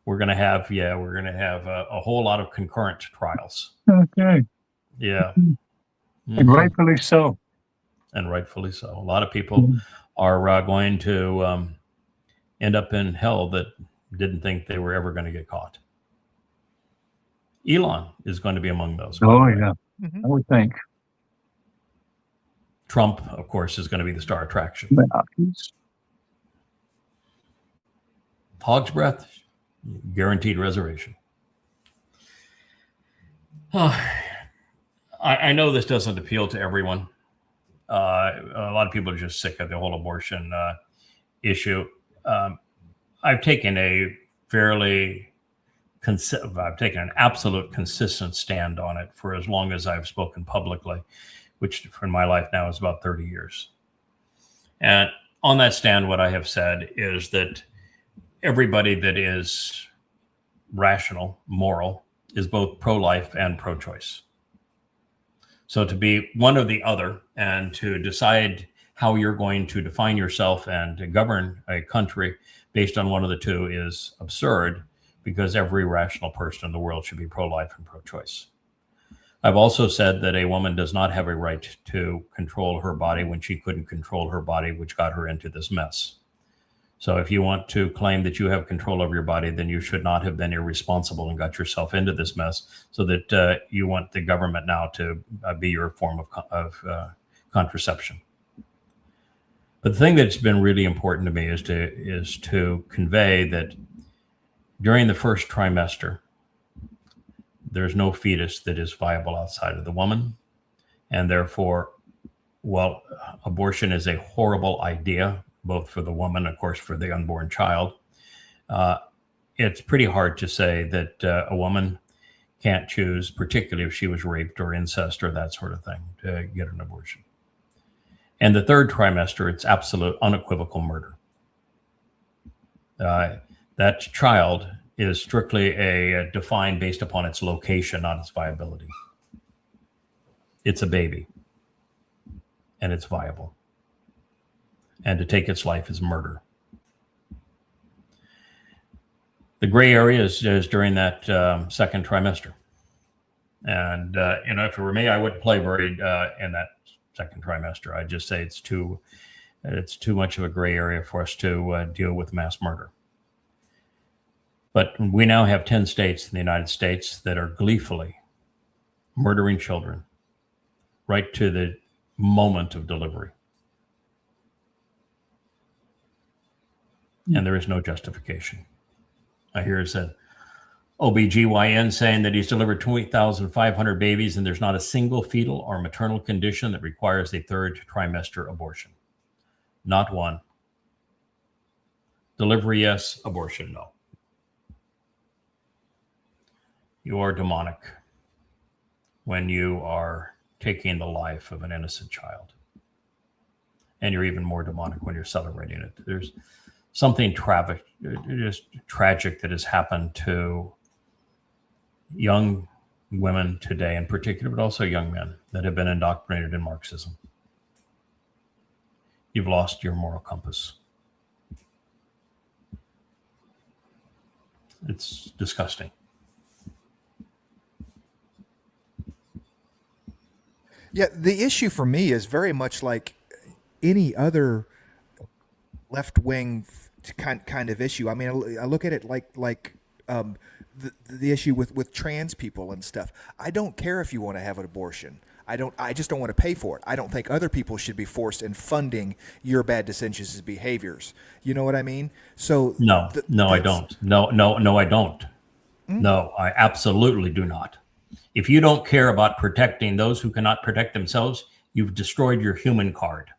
Speaker 2: we're going to have a whole lot of concurrent trials.
Speaker 3: Okay.
Speaker 2: Yeah.
Speaker 3: And rightfully so.
Speaker 2: And rightfully so. A lot of people are going to end up in hell that didn't think they were ever going to get caught. Elon is going to be among those.
Speaker 3: Oh, yeah. I would think.
Speaker 2: Trump, of course, is going to be the star attraction. Hog's breath, guaranteed reservation. I know this doesn't appeal to everyone. A lot of people are just sick of the whole abortion issue. I've taken an absolute consistent stand on it for as long as I've spoken publicly, which for my life now is about 30 years. And on that stand, what I have said is that everybody that is rational, moral, is both pro-life and pro-choice. So to be one or the other and to decide how you're going to define yourself and to govern a country based on one of the two is absurd, because every rational person in the world should be pro-life and pro-choice. I've also said that a woman does not have a right to control her body when she couldn't control her body, which got her into this mess. So if you want to claim that you have control over your body, then you should not have been irresponsible and got yourself into this mess, so that you want the government now to be your form of contraception. But the thing that's been really important to me is to convey that during the first trimester, there's no fetus that is viable outside of the woman. And therefore, while abortion is a horrible idea, both for the woman, of course, for the unborn child, it's pretty hard to say that a woman can't choose, particularly if she was raped or incest or that sort of thing, to get an abortion. And the third trimester, it's absolute unequivocal murder. That child is strictly defined based upon its location, not its viability. It's a baby, and it's viable. And to take its life is murder. The gray area is during that second trimester. And if it were me, I wouldn't play very in that second trimester. I'd just say it's too much of a gray area for us to deal with mass murder. But we now have 10 states in the United States that are gleefully murdering children right to the moment of delivery. And there is no justification. I hear it said, OBGYN saying that he's delivered 20,500 babies and there's not a single fetal or maternal condition that requires a third trimester abortion. Not one. Delivery, yes. Abortion, no. You are demonic when you are taking the life of an innocent child. And you're even more demonic when you're celebrating it. There's something just tragic that has happened to young women today in particular, but also young men that have been indoctrinated in Marxism. You've lost your moral compass. It's disgusting.
Speaker 4: Yeah, the issue for me is very much like any other left-wing kind of issue. I mean, I look at it like the issue with trans people and stuff. I don't care if you want to have an abortion. I just don't want to pay for it. I don't think other people should be forced in funding your bad decisions and behaviors. You know what I mean? So
Speaker 2: I don't. No, I don't. No, I absolutely do not. If you don't care about protecting those who cannot protect themselves, you've destroyed your human card.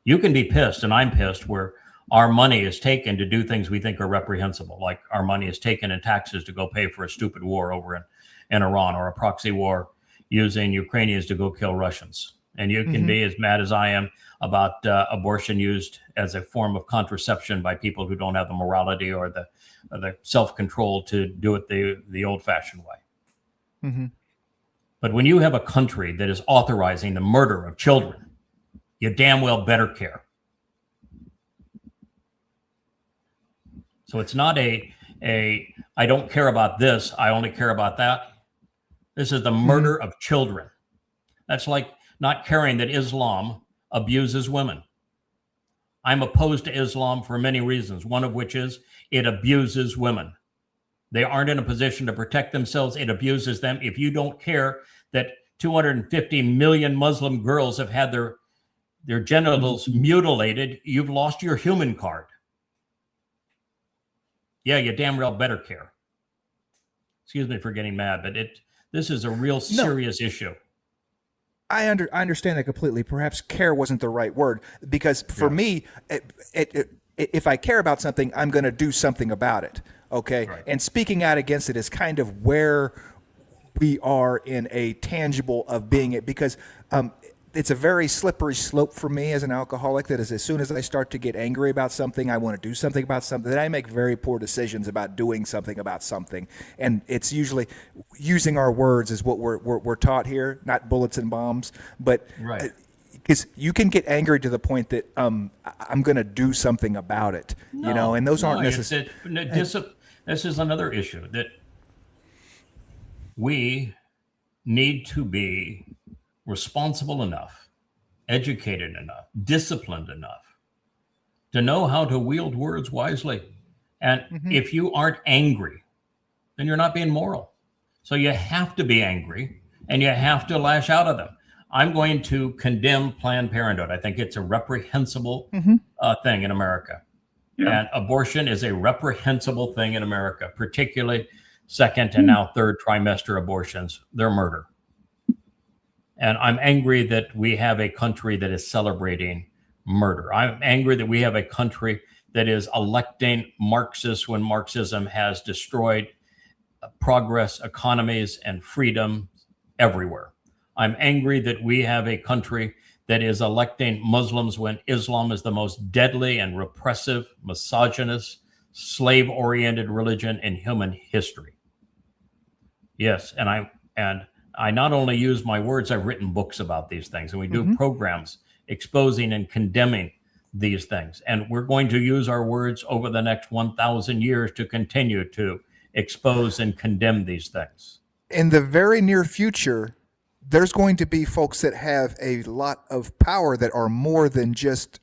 Speaker 2: You can be pissed, and I'm pissed, where our money is taken to do things we think are reprehensible, like our money is taken in taxes to go pay for a stupid war over in Iran, or a proxy war using Ukrainians to go kill Russians. And you can be as mad as I am about abortion used as a form of contraception by people who don't have the morality or the self-control to do it the old-fashioned way. But when you have a country that is authorizing the murder of children, you damn well better care. So it's not a I don't care about this, I only care about that. This is the murder of children. That's like not caring that Islam abuses women. I'm opposed to Islam for many reasons, one of which is it abuses women. They aren't in a position to protect themselves. It abuses them. If you don't care that 250 million Muslim girls have had their genitals mutilated, you've lost your human card. Yeah, you damn well better care. Excuse me for getting mad, but this is a real serious issue.
Speaker 4: I understand that completely. Perhaps care wasn't the right word, because for me, if I care about something, I'm going to do something about it. Okay. Right. And speaking out against it is kind of where we are in a tangible of being it, because it's a very slippery slope for me as an alcoholic, that is, as soon as I start to get angry about something, I want to do something about something, then I make very poor decisions about doing something about something. And it's usually using our words is what we're taught here, not bullets and bombs, but because you can get angry to the point that I'm going to do something about it, and those aren't necessarily.
Speaker 2: This is another issue that we need to be responsible enough, educated enough, disciplined enough to know how to wield words wisely. And if you aren't angry, then you're not being moral. So you have to be angry and you have to lash out at them. I'm going to condemn Planned Parenthood. I think it's a reprehensible thing in America. Yeah. And abortion is a reprehensible thing in America, particularly second and now third trimester abortions. They're murder. And I'm angry that we have a country that is celebrating murder. I'm angry that we have a country that is electing Marxists when Marxism has destroyed progress, economies, and freedom everywhere. I'm angry that we have a country that is electing Muslims when Islam is the most deadly and repressive, misogynist, slave-oriented religion in human history. Yes, and I not only use my words, I've written books about these things, and we do programs exposing and condemning these things. And we're going to use our words over the next 1,000 years to continue to expose and condemn these things.
Speaker 4: In the very near future, there's going to be folks that have a lot of power that are more than just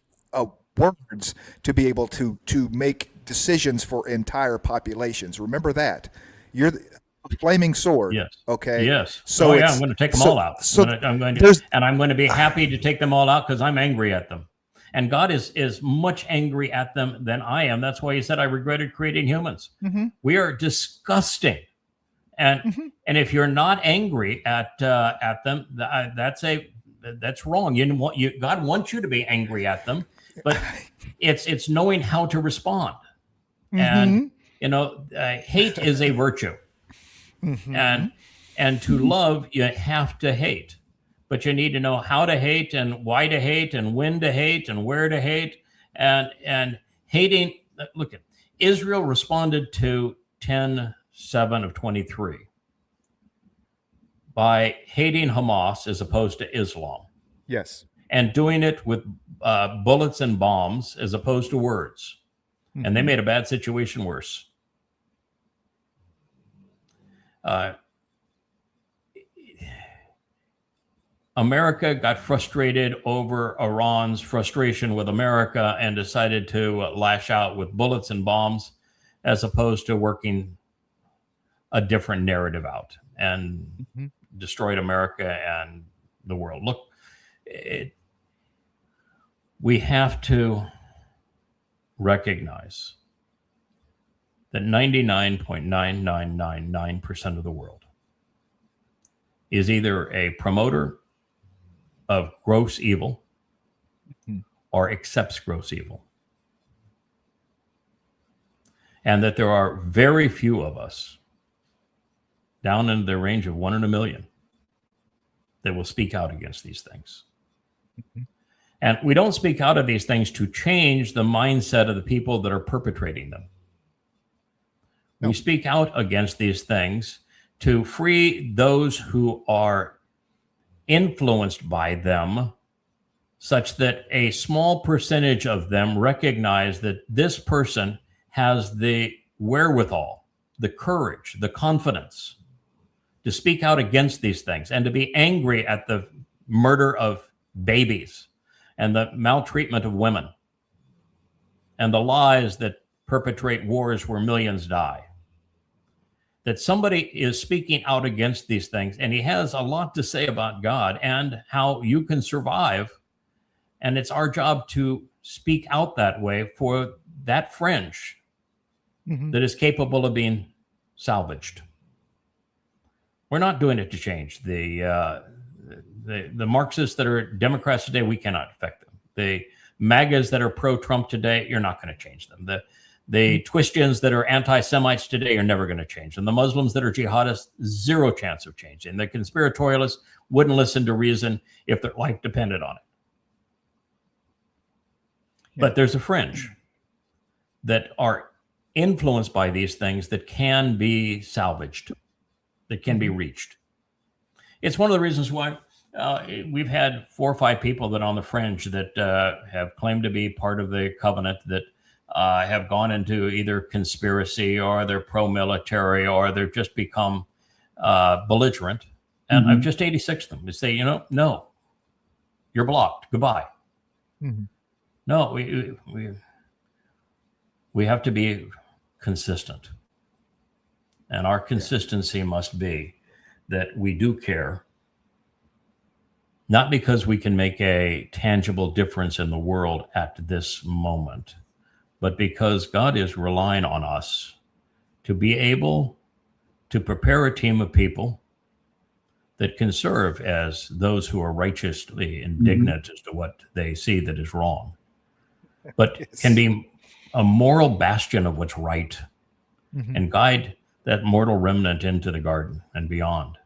Speaker 4: words to be able to make decisions for entire populations. Remember that. You're a flaming sword. Yes. Okay.
Speaker 2: Yes. So I'm going to take them all out. I'm going to be happy to take them all out because I'm angry at them. And God is much angry at them than I am. That's why he said, I regretted creating humans. We are disgusting. And if you're not angry at them, that's wrong. God wants you to be angry at them, but it's knowing how to respond. And hate is a virtue. And to love, you have to hate, but you need to know how to hate and why to hate and when to hate and where to hate. And hating. Look at Israel responded to 10:7 of 23 by hating Hamas as opposed to Islam.
Speaker 4: Yes.
Speaker 2: And doing it with bullets and bombs as opposed to words. And they made a bad situation worse. America got frustrated over Iran's frustration with America and decided to lash out with bullets and bombs as opposed to working a different narrative out, and destroyed America and the world. Look, we have to recognize that 99.9999% of the world is either a promoter of gross evil or accepts gross evil. And that there are very few of us, down in the range of 1 in a million, that will speak out against these things. And we don't speak out of these things to change the mindset of the people that are perpetrating them. We speak out against these things to free those who are influenced by them, such that a small percentage of them recognize that this person has the wherewithal, the courage, the confidence to speak out against these things and to be angry at the murder of babies and the maltreatment of women and the lies that perpetrate wars where millions die. That somebody is speaking out against these things, and he has a lot to say about God and how you can survive. And it's our job to speak out that way for that fringe that is capable of being salvaged. We're not doing it to change the Marxists that are Democrats today. We cannot affect them. The MAGAs that are pro-Trump today, you're not going to change them. The Twistians that are anti-Semites today, you're never going to change them. The Muslims that are jihadists, zero chance of changing. The conspiratorialists wouldn't listen to reason if their life depended on it. But there's a fringe that are influenced by these things that can be salvaged, that can be reached. It's one of the reasons why we've had 4 or 5 people that are on the fringe that have claimed to be part of the covenant that have gone into either conspiracy or they're pro-military or they've just become belligerent. And I've just 86 them to say, no, you're blocked. Goodbye. No, we have to be consistent. And our consistency must be that we do care, not because we can make a tangible difference in the world at this moment, but because God is relying on us to be able to prepare a team of people that can serve as those who are righteously indignant as to what they see that is wrong, but can be a moral bastion of what's right and guide that mortal remnant into the garden and beyond.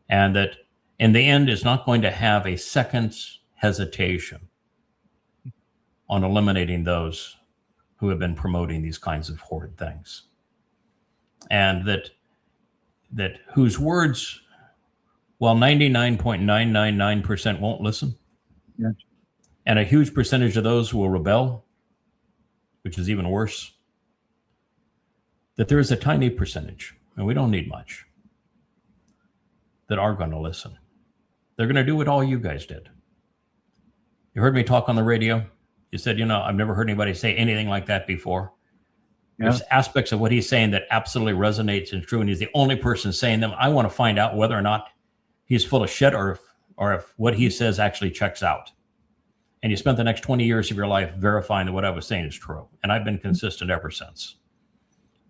Speaker 2: And that in the end is not going to have a second's hesitation on eliminating those who have been promoting these kinds of horrid things. And that whose words, while 99.999% won't listen, and a huge percentage of those will rebel, which is even worse, that there is a tiny percentage, and we don't need much, that are going to listen. They're going to do what all you guys did. You heard me talk on the radio. You said, I've never heard anybody say anything like that before. There's aspects of what he's saying that absolutely resonates and true, and he's the only person saying them. I want to find out whether or not he's full of shit or if what he says actually checks out. And you spent the next 20 years of your life verifying that what I was saying is true. And I've been consistent ever since.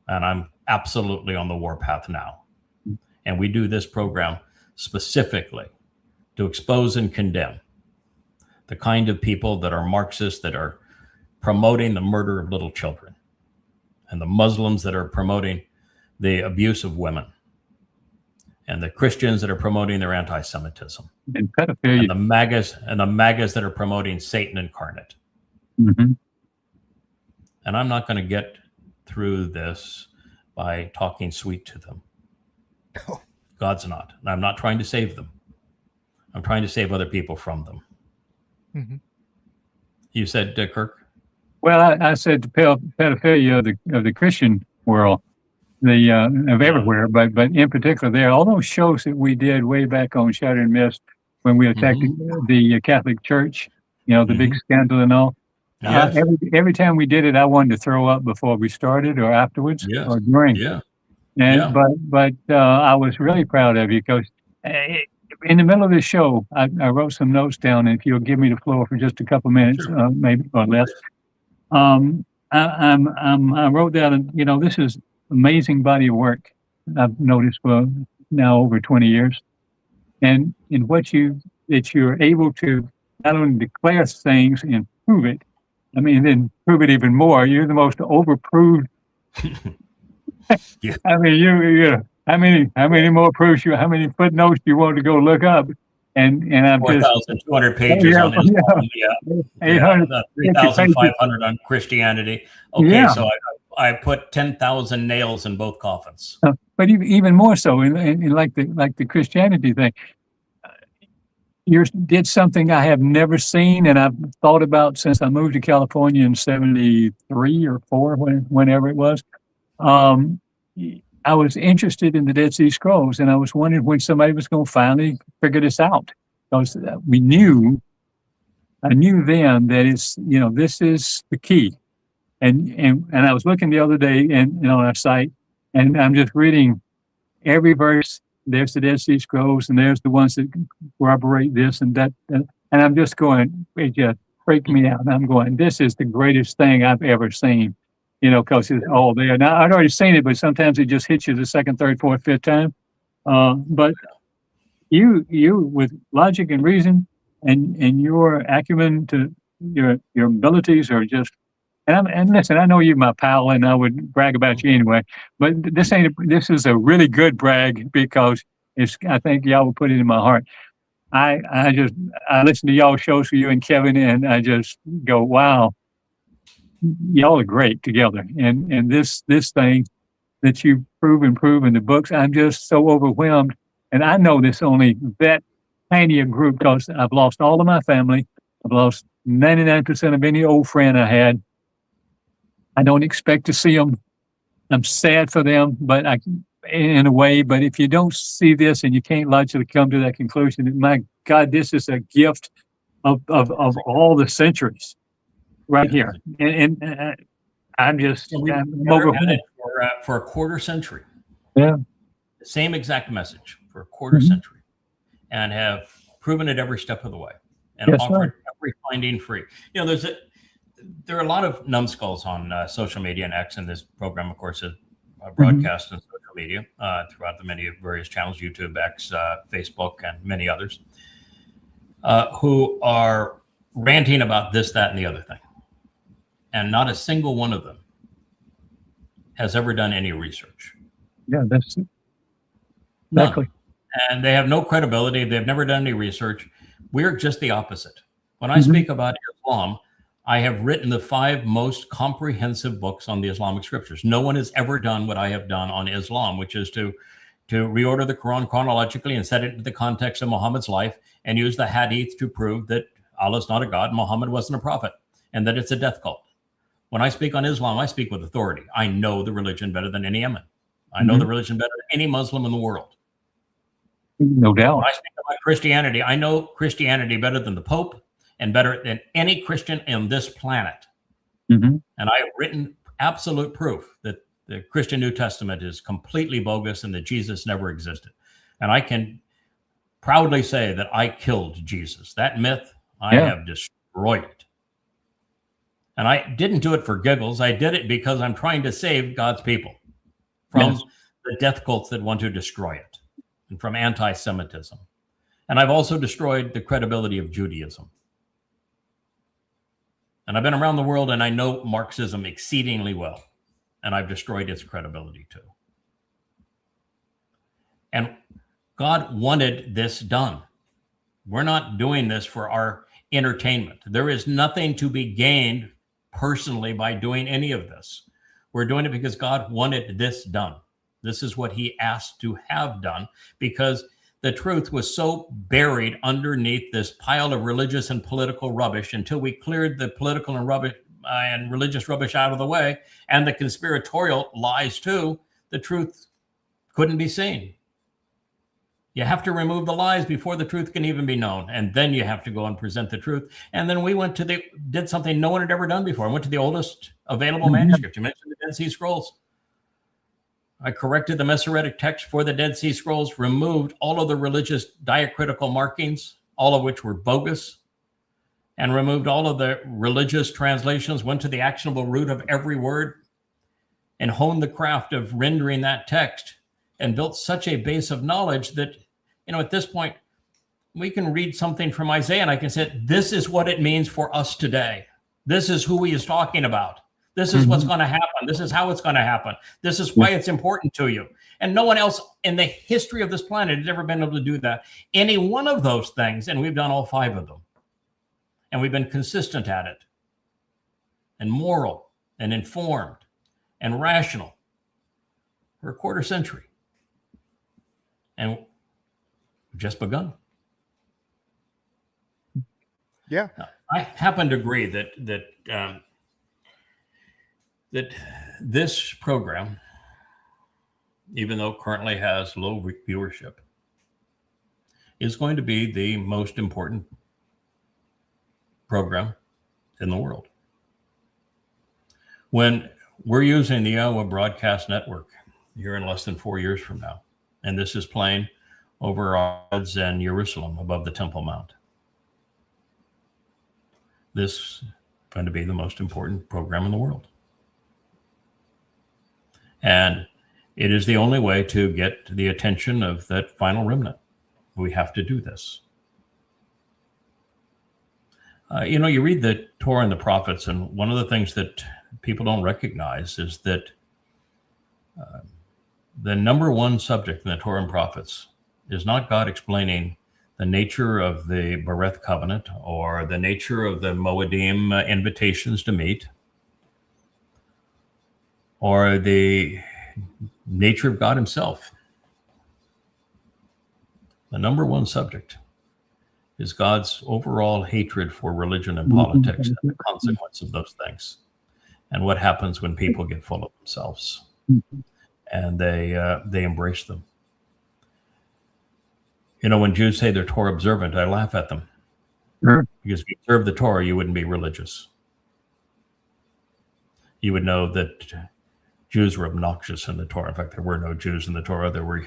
Speaker 2: And I'm absolutely on the warpath now. And we do this program specifically to expose and condemn the kind of people that are Marxists, that are promoting the murder of little children, and the Muslims that are promoting the abuse of women, and the Christians that are promoting their anti-Semitism,
Speaker 3: and pedophilia,
Speaker 2: and the MAGAs that are promoting Satan incarnate.
Speaker 3: Mm-hmm.
Speaker 2: And I'm not going to get through this by talking sweet to them.
Speaker 4: No.
Speaker 2: God's not. And I'm not trying to save them. I'm trying to save other people from them.
Speaker 3: Mm-hmm.
Speaker 2: You said, Kirk?
Speaker 3: Well, I said the pedophilia of the Christian world, of everywhere, but in particular there. All those shows that we did way back on Shatter and Mist when we attacked the Catholic Church, the big scandal and all.
Speaker 2: Yes.
Speaker 3: Every time we did it, I wanted to throw up before we started or afterwards or during.
Speaker 2: Yeah.
Speaker 3: And but I was really proud of you because in the middle of the show, I wrote some notes down. And if you'll give me the floor for just a couple minutes, maybe or less. I wrote down, this is amazing body of work I've noticed for now over 20 years. And in that you're able to not only declare things and prove it, then prove it even more. You're the most overproved.
Speaker 2: Yeah.
Speaker 3: How many more proofs how many footnotes do you want to go look up? And I'm just
Speaker 2: 4,200 pages on Islam. Yeah.
Speaker 3: 800,
Speaker 2: 3,500 on Christianity. Okay,
Speaker 3: Yeah.
Speaker 2: so I put 10,000 nails in both coffins.
Speaker 3: But even more so in like the Christianity thing. You did something I have never seen, and I've thought about since I moved to California in '73 or '4, whenever it was. I was interested in the Dead Sea Scrolls, and I was wondering when somebody was going to finally figure this out, because I knew then that this is the key. And I was looking the other day and on our site, and I'm just reading every verse. There's the Dead Sea Scrolls, and there's the ones that corroborate this and that. And I'm just going, it just freaked me out. And I'm going, this is the greatest thing I've ever seen, because it's all there. Now, I'd already seen it, but sometimes it just hits you the second, third, fourth, fifth time. But you with logic and reason and your acumen to your abilities are just, and listen, I know you're my pal, and I would brag about you anyway. But this is a really good brag, because I think y'all will put it in my heart. I listen to y'all shows for you and Kevin, and I just go, wow, y'all are great together. And this thing that you prove in the books, I'm just so overwhelmed. And I know this only that tiny a group, because I've lost all of my family. I've lost 99% of any old friend I had. I don't expect to see them. I'm sad for them, but in a way. But if you don't see this and you can't logically come to that conclusion, my God, this is a gift of all the centuries right here. And I'm just
Speaker 2: We've
Speaker 3: I'm
Speaker 2: never had
Speaker 3: overwhelmed.
Speaker 2: it for a quarter century.
Speaker 3: Yeah.
Speaker 2: The same exact message for a quarter century, and have proven it every step of the way, and
Speaker 3: Yes,
Speaker 2: offered every finding free. There are a lot of numbskulls on social media, and X, and this program, of course, is broadcast on social media throughout the many various channels, YouTube, X, Facebook, and many others, who are ranting about this, that, and the other thing. And not a single one of them has ever done any research.
Speaker 3: Yeah, that's
Speaker 2: None.
Speaker 3: exactly.
Speaker 2: And they have no credibility. They've never done any research. We're just the opposite. When I speak about Islam, I have written the 5 most comprehensive books on the Islamic scriptures. No one has ever done what I have done on Islam, which is to reorder the Quran chronologically and set it into the context of Muhammad's life, and use the hadith to prove that Allah is not a god, Muhammad wasn't a prophet, and that it's a death cult. When I speak on Islam, I speak with authority. I know the religion better than any Yemen. I know the religion better than any Muslim in the world.
Speaker 3: No doubt.
Speaker 2: When I speak about Christianity, I know Christianity better than the Pope and better than any Christian on this planet. And I have written absolute proof that the Christian New Testament is completely bogus and that Jesus never existed. And I can proudly say that I killed Jesus. That myth, I have destroyed it. And I didn't do it for giggles. I did it because I'm trying to save God's people from the death cults that want to destroy it, and from anti-Semitism. And I've also destroyed the credibility of Judaism. And I've been around the world, and I know Marxism exceedingly well. And I've destroyed its credibility too. And God wanted this done. We're not doing this for our entertainment. There is nothing to be gained personally by doing any of this. We're doing it because God wanted this done. This is what he asked to have done, because the truth was so buried underneath this pile of religious and political rubbish until we cleared the political and rubbish and religious rubbish out of the way, and the conspiratorial lies too. The truth couldn't be seen. You have to remove the lies before the truth can even be known, and then you have to go and present the truth. And then we did something no one had ever done before. I went to the oldest available manuscript. You mentioned the Dead Sea Scrolls. I corrected the Masoretic text for the Dead Sea Scrolls, removed all of the religious diacritical markings, all of which were bogus, and removed all of the religious translations, went to the actionable root of every word, and honed the craft of rendering that text, and built such a base of knowledge that, at this point, we can read something from Isaiah and I can say, this is what it means for us today. This is who he is talking about. This is what's going to happen. This is how it's going to happen. This is why it's important to you. And no one else in the history of this planet has ever been able to do that. Any one of those things, and we've done all 5 of them. And we've been consistent at it, and moral, and informed, and rational for a quarter century. And we've just begun.
Speaker 4: Yeah.
Speaker 2: I happen to agree that this program, even though it currently has low viewership, is going to be the most important program in the world. When we're using the Iowa Broadcast Network here in less than 4 years from now, and this is playing over odds and Jerusalem above the Temple Mount, this is going to be the most important program in the world. And it is the only way to get the attention of that final remnant. We have to do this. You read the Torah and the prophets, and one of the things that people don't recognize is that the number one subject in the Torah and prophets is not God explaining the nature of the Bereth covenant or the nature of the Moedim invitations to meet or the nature of God himself. The number one subject is God's overall hatred for religion and politics and the consequence of those things, and what happens when people get full of themselves and they embrace them. When Jews say they're Torah observant, I laugh at them.
Speaker 3: Sure.
Speaker 2: Because if you observe the Torah, you wouldn't be religious. You would know that Jews were obnoxious in the Torah. In fact, there were no Jews in the Torah. There were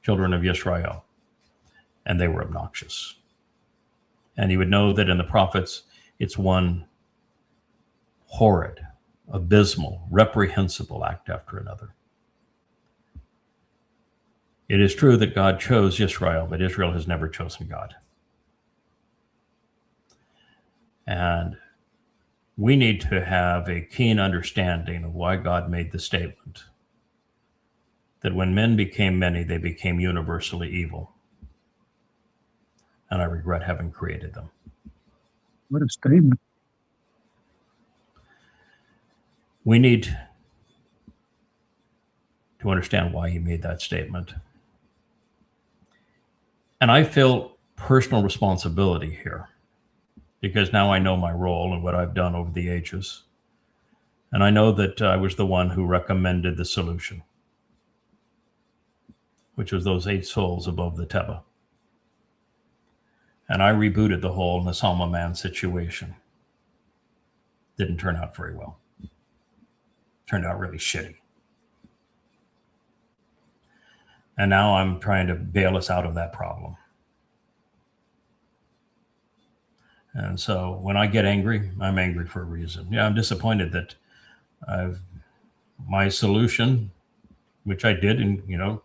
Speaker 2: children of Yisrael, and they were obnoxious. And you would know that in the prophets, it's one horrid, abysmal, reprehensible act after another. It is true that God chose Israel, but Israel has never chosen God. And we need to have a keen understanding of why God made the statement that when men became many, they became universally evil. And I regret having created them.
Speaker 3: What a statement.
Speaker 2: We need to understand why he made that statement. And I feel personal responsibility here because now I know my role and what I've done over the ages. And I know that I was the one who recommended the solution, which was those 8 souls above the Teba. And I rebooted the whole Nasalma man situation. Didn't turn out very well. Turned out really shitty. And now I'm trying to bail us out of that problem. And so when I get angry, I'm angry for a reason. Yeah, I'm disappointed that my solution, which I did in,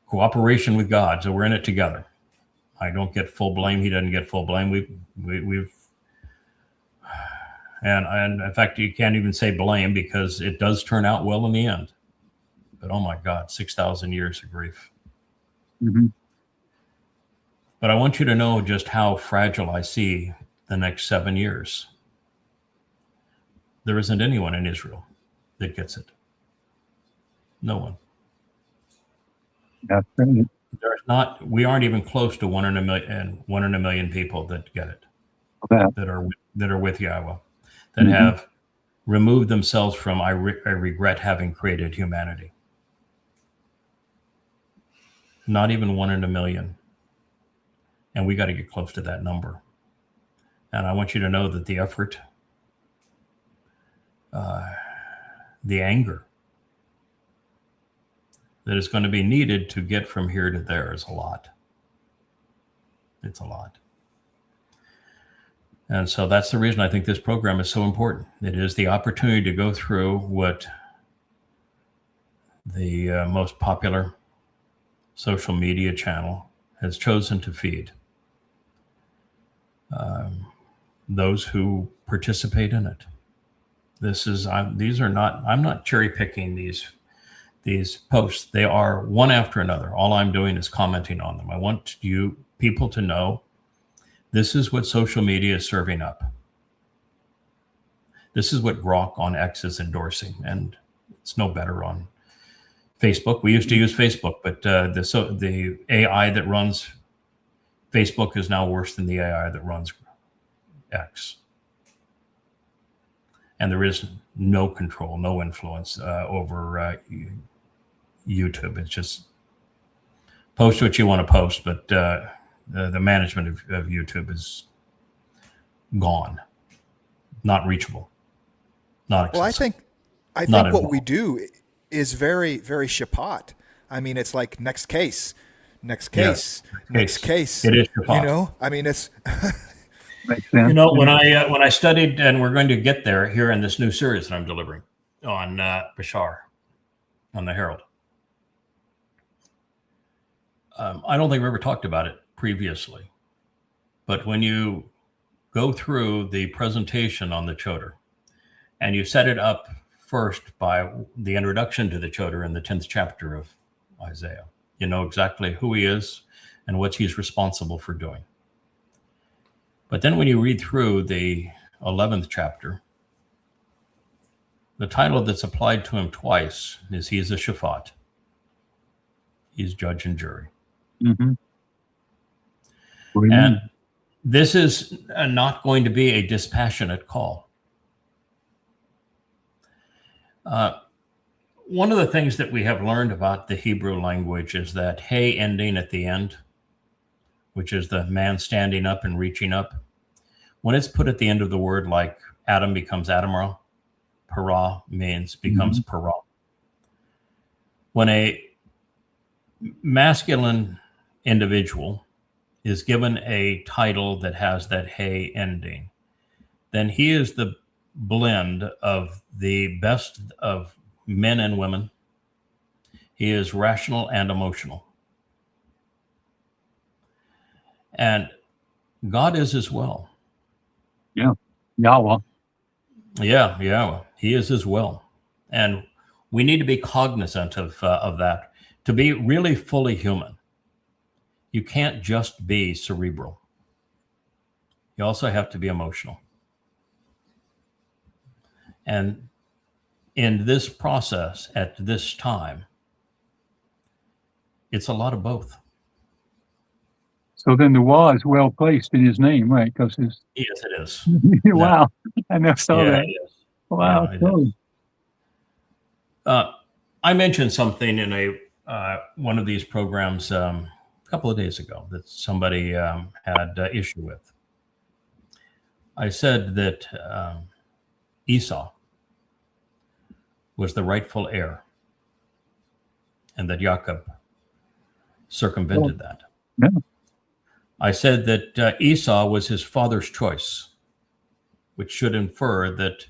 Speaker 2: cooperation with God. So we're in it together. I don't get full blame. He doesn't get full blame. And in fact, you can't even say blame because it does turn out well in the end. But oh my God, 6,000 years of grief.
Speaker 3: Mm-hmm.
Speaker 2: But I want you to know just how fragile I see the next 7 years. There isn't anyone in Israel that gets it. No one.
Speaker 3: That's right.
Speaker 2: There's not. We aren't even close to 1 in a million people that get it.
Speaker 3: Yeah.
Speaker 2: That are with Yahweh, that have removed themselves from I regret having created humanity. Not even 1 in a million. And we got to get close to that number. And I want you to know that the effort, the anger that is going to be needed to get from here to there is a lot. It's a lot. And so that's the reason I think this program is so important. It is the opportunity to go through what the most popular social media channel has chosen to feed those who participate in it. I'm not cherry picking these posts. They are one after another. All I'm doing is commenting on them. I want you people to know this is what social media is serving up. This is what Grok on X is endorsing, and it's no better on Facebook. We used to use Facebook, but the AI that runs Facebook is now worse than the AI that runs X. And there is no control, no influence over YouTube. It's just post what you want to post, but the management of YouTube is gone, not reachable, not accessible.
Speaker 4: Well, I think what we do is very, very Chapat. I mean, it's like next case. Next case.
Speaker 2: It is Chapat.
Speaker 4: You know, I mean, it's
Speaker 3: Makes sense.
Speaker 2: You know, when I studied, and we're going to get there here in this new series that I'm delivering on Bashar, on the Herald. I don't think we ever talked about it previously, but when you go through the presentation on the Chodar, and you set it up first by the introduction to the Chodar in the 10th chapter of Isaiah, you know exactly who he is and what he's responsible for doing. But then when you read through the 11th chapter, the title that's applied to him twice is he is a Shaphat. He's judge and jury.
Speaker 3: Mm-hmm.
Speaker 2: And this is not going to be a dispassionate call. One of the things that we have learned about the Hebrew language is that hey ending at the end, which is the man standing up and reaching up, when it's put at the end of the word, like Adam becomes Adamra, para becomes para. When a masculine individual is given a title that has that hey ending, then he is the blend of the best of men and women. He is rational and emotional. And God is as well.
Speaker 3: Yeah. Yahweh.
Speaker 2: Yeah, he is as well. And we need to be cognizant of that. To be really fully human, you can't just be cerebral. You also have to be emotional. And in this process, at this time, it's a lot of both.
Speaker 3: So then the "wa" is well placed in his name, right? Because his
Speaker 2: Yes, it is.
Speaker 3: wow, I never saw
Speaker 2: Yeah,
Speaker 3: that.
Speaker 2: it is.
Speaker 3: Wow,
Speaker 2: Yeah, it
Speaker 3: cool.
Speaker 2: is. I mentioned something in a one of these programs a couple of days ago that somebody had issue with. I said that Esau was the rightful heir, and that Jacob circumvented that.
Speaker 3: Yeah.
Speaker 2: I said that Esau was his father's choice, which should infer that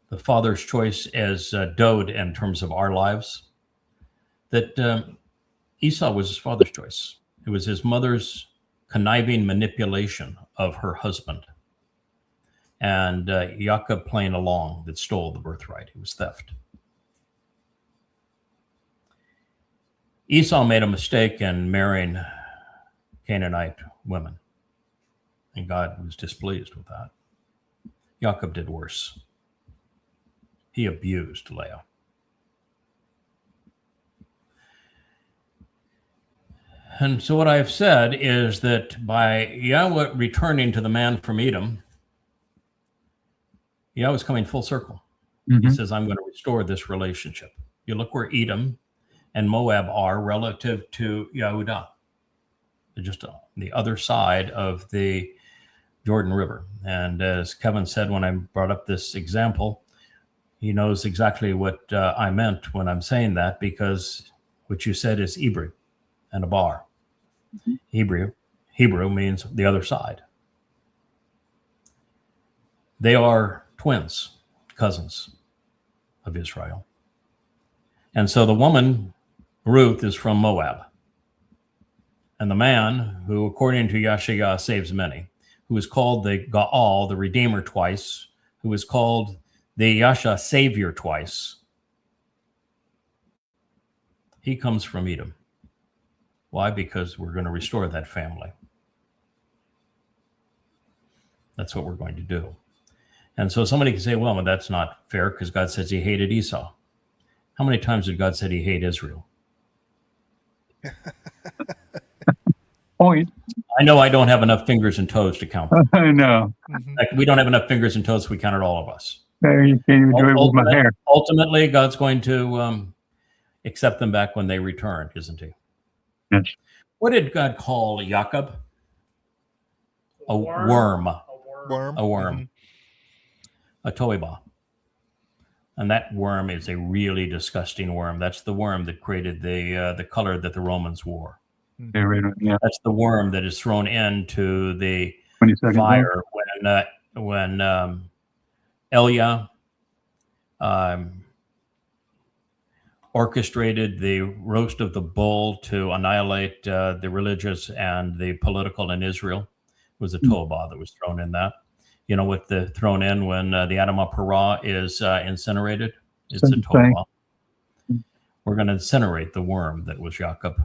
Speaker 2: the father's choice as Dode in terms of our lives, that Esau was his father's choice. It was his mother's conniving manipulation of her husband, and Jacob playing along that stole the birthright. It was theft. Esau made a mistake in marrying Canaanite women, and God was displeased with that. Jacob did worse. He abused Leah. And so what I have said is that by Yahweh returning to the man from Edom, Yahweh's coming full circle.
Speaker 3: Mm-hmm.
Speaker 2: He says, I'm going to restore this relationship. You look where Edom and Moab are relative to Yehudah. They're just on the other side of the Jordan River. And as Kevin said when I brought up this example, he knows exactly what I meant when I'm saying that, because what you said is Hebrew and a bar. Mm-hmm. Hebrew means the other side. They are twins, cousins of Israel. And so the woman, Ruth, is from Moab. And the man who, according to Yashayah, saves many, who is called the Gaal, the Redeemer, twice, who is called the Yasha, Savior, twice, he comes from Edom. Why? Because we're going to restore that family. That's what we're going to do. And so somebody can say, well, that's not fair because God says he hated Esau. How many times did God say he hated Israel?
Speaker 3: Point.
Speaker 2: I know I don't have enough fingers and toes to count them.
Speaker 3: I know.
Speaker 2: Like, we don't have enough fingers and toes, we counted all of us.
Speaker 3: You can't even do it with my hair.
Speaker 2: Ultimately, God's going to accept them back when they return, isn't he?
Speaker 3: Yes.
Speaker 2: What did God call Jacob? A worm.
Speaker 4: Worm.
Speaker 2: A worm. A toeba. And that worm is a really disgusting worm. That's the worm that created the color that the Romans wore.
Speaker 3: Yeah.
Speaker 2: That's the worm that is thrown into the
Speaker 3: 22nd
Speaker 2: fire when Elia orchestrated the roast of the bull to annihilate the religious and the political in Israel. It was a toba that was thrown in that. You know what the thrown in when the Adamah Parah is incinerated? It's a toba. We're going to incinerate the worm that was Jacob.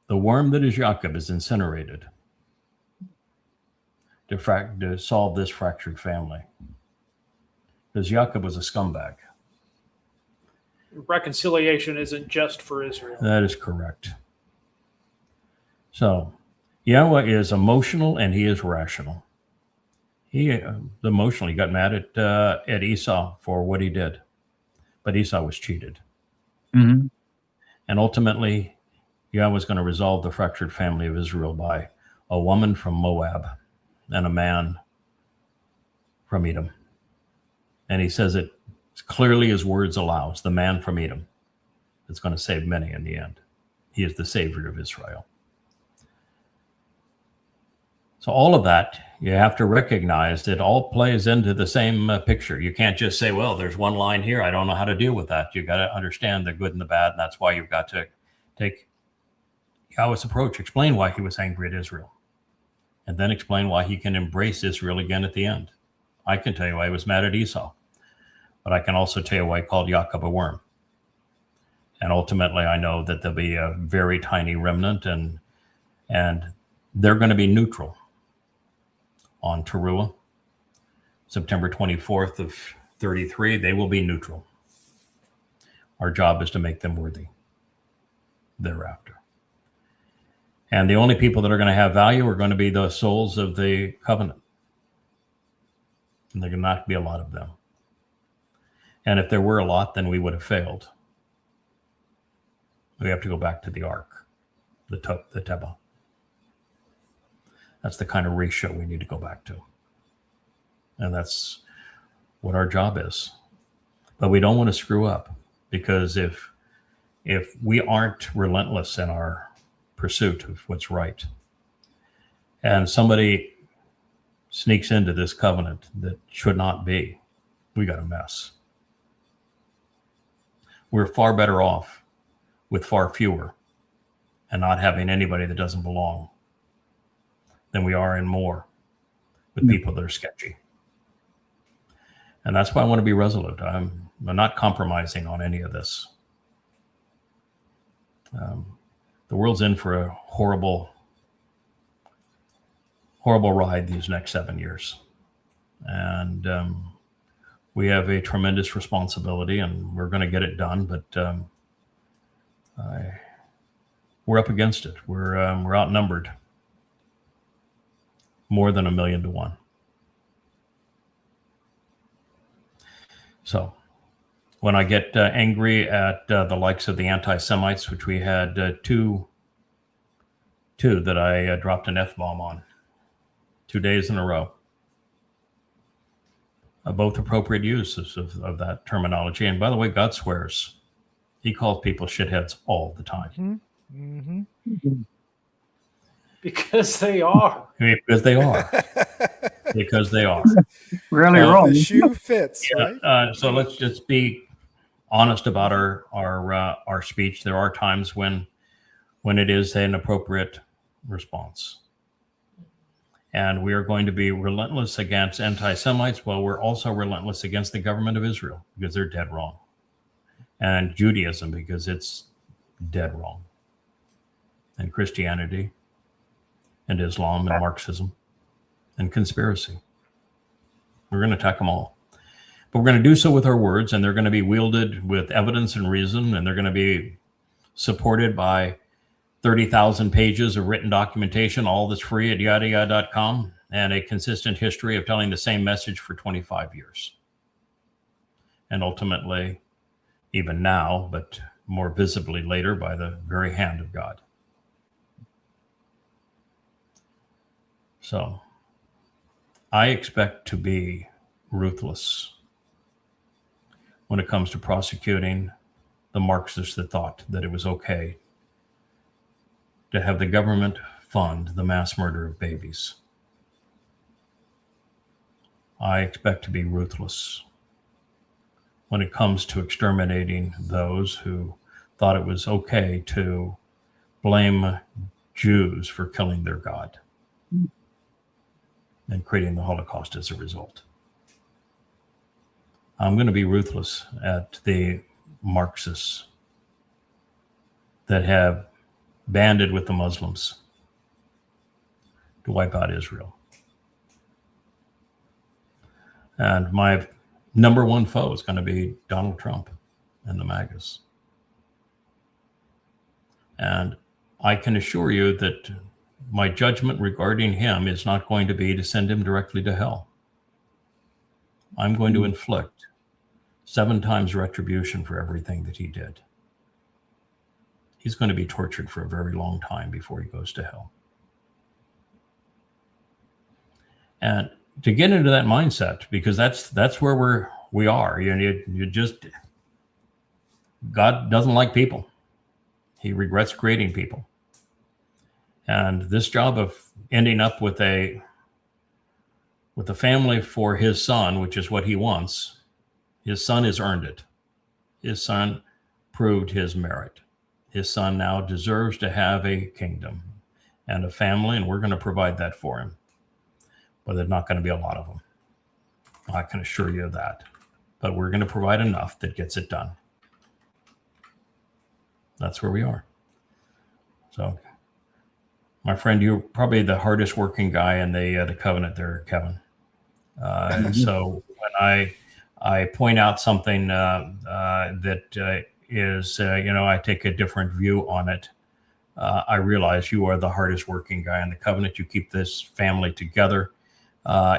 Speaker 2: The worm that is Jacob is incinerated to solve this fractured family. Because Jacob was a scumbag.
Speaker 5: Reconciliation isn't just for Israel.
Speaker 2: That is correct. So Yahweh is emotional and he is rational. He emotionally got mad at Esau for what he did, but Esau was cheated.
Speaker 3: Mm-hmm.
Speaker 2: And ultimately, Yahweh was going to resolve the fractured family of Israel by a woman from Moab and a man from Edom. And he says it as clearly as words allow. It's the man from Edom that's going to save many in the end. He is the savior of Israel. So all of that, you have to recognize that all plays into the same picture. You can't just say, well, there's one line here. I don't know how to deal with that. You've got to understand the good and the bad. And that's why you've got to take Yahweh's approach, explain why he was angry at Israel, and then explain why he can embrace Israel again at the end. I can tell you why he was mad at Esau, but I can also tell you why he called Jacob a worm. And ultimately, I know that there'll be a very tiny remnant, and they're going to be neutral on Teruah, September 24th of 33. They will be neutral. Our job is to make them worthy thereafter. And the only people that are going to have value are going to be the souls of the covenant. And there are not be a lot of them. And if there were a lot, then we would have failed. We have to go back to the ark, the Teba. That's the kind of ratio we need to go back to. And that's what our job is. But we don't want to screw up, because if we aren't relentless in our pursuit of what's right, and somebody sneaks into this covenant that should not be, we got a mess. We're far better off with far fewer and not having anybody that doesn't belong than we are in more with people that are sketchy. And that's why I want to be resolute. I'm not compromising on any of this. The world's in for a horrible ride these next 7 years. And we have a tremendous responsibility, and we're going to get it done, but we're up against it. We're outnumbered more than 1,000,000 to 1. So when I get angry at the likes of the anti-Semites, which we had two that I dropped an F-bomb on 2 days in a row, both appropriate uses of that terminology. And by the way, God swears. He calls people shitheads all the time.
Speaker 5: Because they are.
Speaker 2: Because they are. because they are.
Speaker 3: Really
Speaker 2: So-
Speaker 3: wrong.
Speaker 4: The shoe fits, right?
Speaker 2: So let's just be honest about our speech. There are times when it is an appropriate response. And we are going to be relentless against anti-Semites. Well, we're also relentless against the government of Israel because they're dead wrong. And Judaism because it's dead wrong. And Christianity and Islam and Marxism and conspiracy. We're going to attack them all. But we're going to do so with our words, and they're going to be wielded with evidence and reason, and they're going to be supported by 30,000 pages of written documentation, all that's free at yadayada.com, and a consistent history of telling the same message for 25 years. And ultimately, even now, but more visibly later, by the very hand of God. So, I expect to be ruthless when it comes to prosecuting the Marxists that thought that it was okay to have the government fund the mass murder of babies. I expect to be ruthless when it comes to exterminating those who thought it was okay to blame Jews for killing their God and creating the Holocaust as a result. I'm going to be ruthless at the Marxists that have banded with the Muslims to wipe out Israel. And my number one foe is going to be Donald Trump and the MAGAs. And I can assure you that my judgment regarding him is not going to be to send him directly to hell. I'm going to inflict 7 times retribution for everything that he did. He's going to be tortured for a very long time before he goes to hell. And to get into that mindset, because that's where we are. You just, God doesn't like people. He regrets creating people. And this job of ending up with a family for his son, which is what he wants, his son has earned it. His son proved his merit. His son now deserves to have a kingdom and a family, and we're going to provide that for him. But there's not going to be a lot of them. I can assure you of that. But we're going to provide enough that gets it done. That's where we are. So, my friend, you're probably the hardest working guy in the covenant there, Kevin. So when I point out something that is, I take a different view on it. I realize you are the hardest working guy in the covenant. You keep this family together.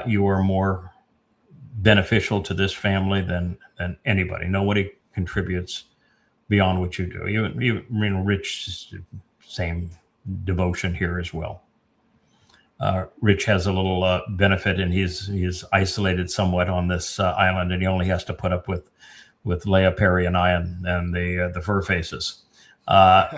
Speaker 2: You are more beneficial to this family than anybody. Nobody contributes beyond what you do. Even Rich, same devotion here as well. Rich has a little benefit, and he's isolated somewhat on this island, and he only has to put up with Leia Perry and I and the fur faces,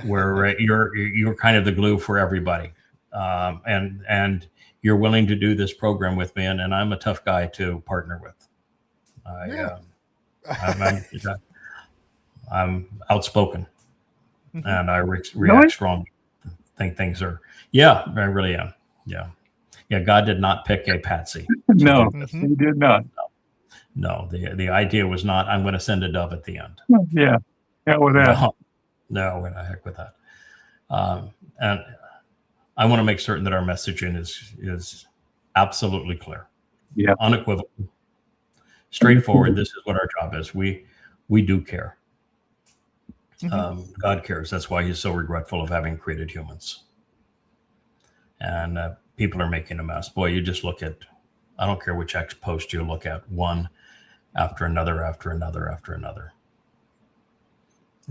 Speaker 2: where you're kind of the glue for everybody, and you're willing to do this program with me, and I'm a tough guy to partner with. I'm outspoken, and I react strong. Think things are, I really am. Yeah. God did not pick a patsy.
Speaker 3: No, he did not.
Speaker 2: No, the idea was not, I'm going to send a dove at the end.
Speaker 3: Yeah, with that.
Speaker 2: No, we're not heck with that. And I want to make certain that our messaging is absolutely clear, unequivocal, straightforward. This is what our job is. We do care. God cares. That's why he's so regretful of having created humans. And people are making a mess. Boy, you just look at, I don't care which X post you look at, one after another, after another, after another.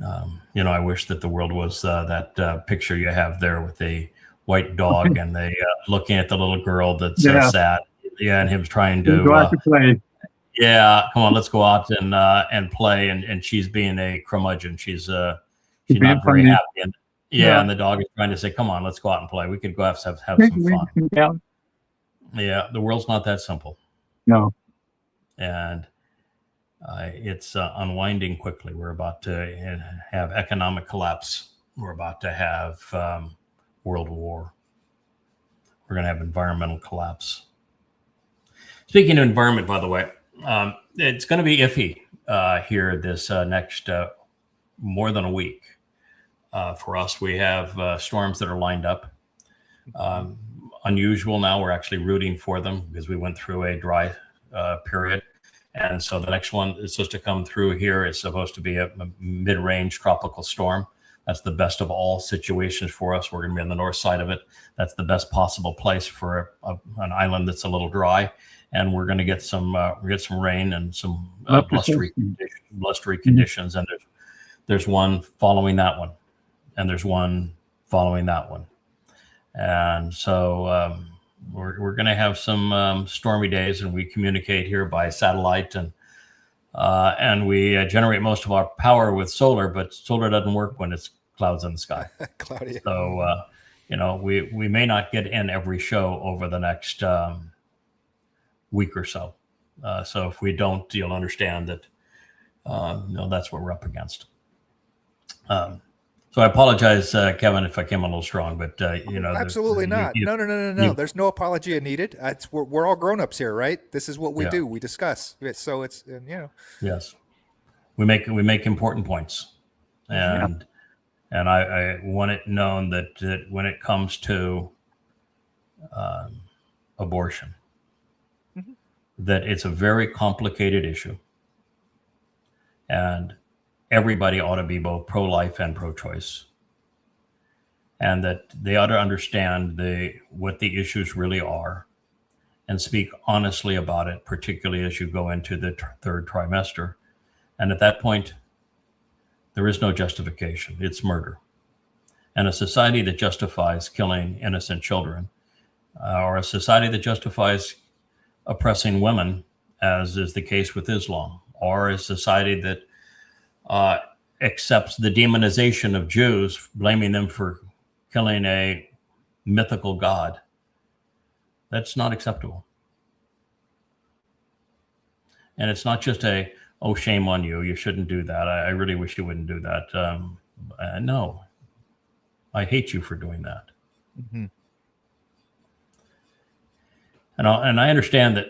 Speaker 2: I wish that the world was that picture you have there with the white dog and the looking at the little girl that's sad. Yeah, and him trying to
Speaker 3: go out to play.
Speaker 2: Yeah, come on, let's go out and play. And she's being a curmudgeon. She's not very happy. And the dog is trying to say, "Come on, let's go out and play. We could go have some fun." Yeah, the world's not that simple.
Speaker 3: No.
Speaker 2: And it's unwinding quickly. We're about to have economic collapse. We're about to have world war. We're going to have environmental collapse. Speaking of environment, by the way, it's going to be iffy here this next more than a week for us. We have storms that are lined up. Unusual now. We're actually rooting for them because we went through a dry period. And so the next one is supposed to come through here. It's supposed to be a mid-range tropical storm. That's the best of all situations for us. We're going to be on the north side of it. That's the best possible place for an island that's a little dry. And we're going to get some rain and some blustery conditions. And there's one following that one, and there's one following that one. And so we're going to have some stormy days, and we communicate here by satellite, and we generate most of our power with solar, but solar doesn't work when it's clouds in the sky.
Speaker 4: Cloudy.
Speaker 2: So, we may not get in every show over the next week or so. So if we don't, you'll understand that, that's what we're up against. So I apologize, Kevin, if I came a little strong, but
Speaker 4: absolutely not. No. There's no apology needed. We're all grown-ups here, right? This is what we do. We discuss. So it's
Speaker 2: Yes, we make important points, and I want it known that when it comes to abortion, that it's a very complicated issue, and everybody ought to be both pro-life and pro-choice, and that they ought to understand what the issues really are and speak honestly about it, particularly as you go into the third trimester. And at that point, there is no justification. It's murder. And a society that justifies killing innocent children, or a society that justifies oppressing women, as is the case with Islam, or a society that accepts the demonization of Jews, blaming them for killing a mythical god. That's not acceptable. And it's not just oh, shame on you. You shouldn't do that. I really wish you wouldn't do that. No, I hate you for doing that.
Speaker 4: Mm-hmm.
Speaker 2: And I understand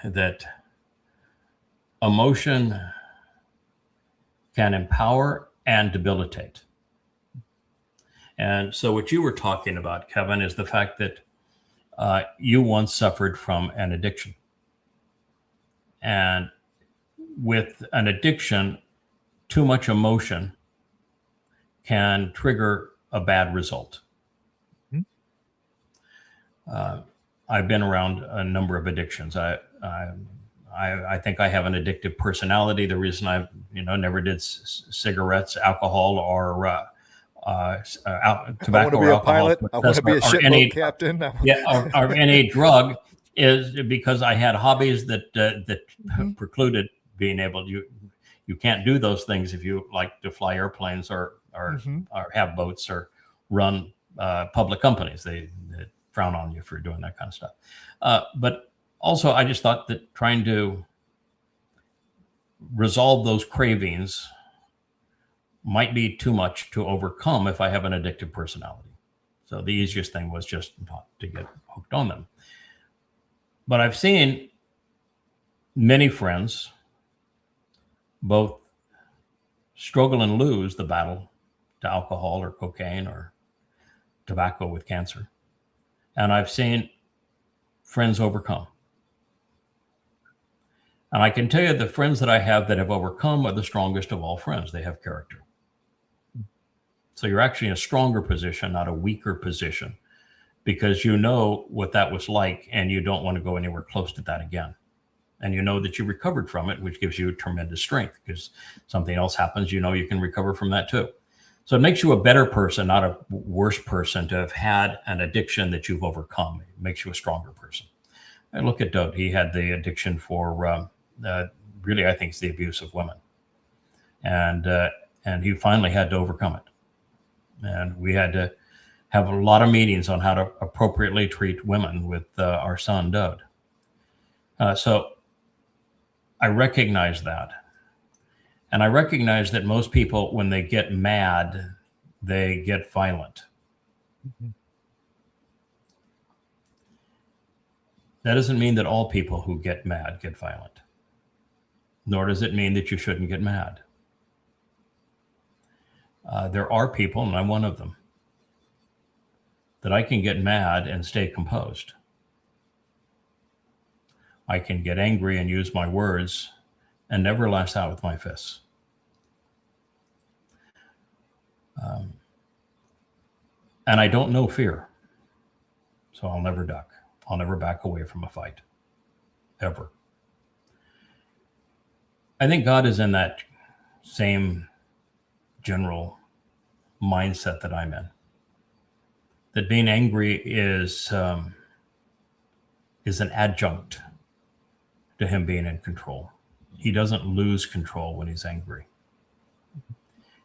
Speaker 2: that emotion can empower and debilitate. And so what you were talking about, Kevin, is the fact that you once suffered from an addiction. And with an addiction, too much emotion can trigger a bad result. I've been around a number of addictions. I think I have an addictive personality. The reason I, never did cigarettes, alcohol, or tobacco.
Speaker 4: I want to be
Speaker 2: or
Speaker 4: a
Speaker 2: alcohol,
Speaker 4: pilot. I want to be a shipboat captain.
Speaker 2: or any drug, is because I had hobbies that precluded being able to. You can't do those things if you like to fly airplanes or have boats or run public companies. They frown on you for doing that kind of stuff. But also, I just thought that trying to resolve those cravings might be too much to overcome if I have an addictive personality. So the easiest thing was just not to get hooked on them. But I've seen many friends both struggle and lose the battle to alcohol or cocaine or tobacco with cancer. And I've seen friends overcome. And I can tell you the friends that I have that have overcome are the strongest of all friends. They have character. So you're actually in a stronger position, not a weaker position, because you know what that was like and you don't want to go anywhere close to that again. And you know that you recovered from it, which gives you tremendous strength, because something else happens, you can recover from that too. So it makes you a better person, not a worse person, to have had an addiction that you've overcome. It makes you a stronger person. And look at Doug. He had the addiction for really, I think it's the abuse of women. And he finally had to overcome it. And we had to have a lot of meetings on how to appropriately treat women with our son, Dode. So I recognize that. And I recognize that most people, when they get mad, they get violent. That doesn't mean that all people who get mad get violent. Nor does it mean that you shouldn't get mad. There are people, and I'm one of them, that I can get mad and stay composed. I can get angry and use my words and never lash out with my fists. And I don't know fear, so I'll never duck. I'll never back away from a fight, ever. I think God is in that same general mindset that I'm in. That being angry is an adjunct to him being in control. He doesn't lose control when he's angry.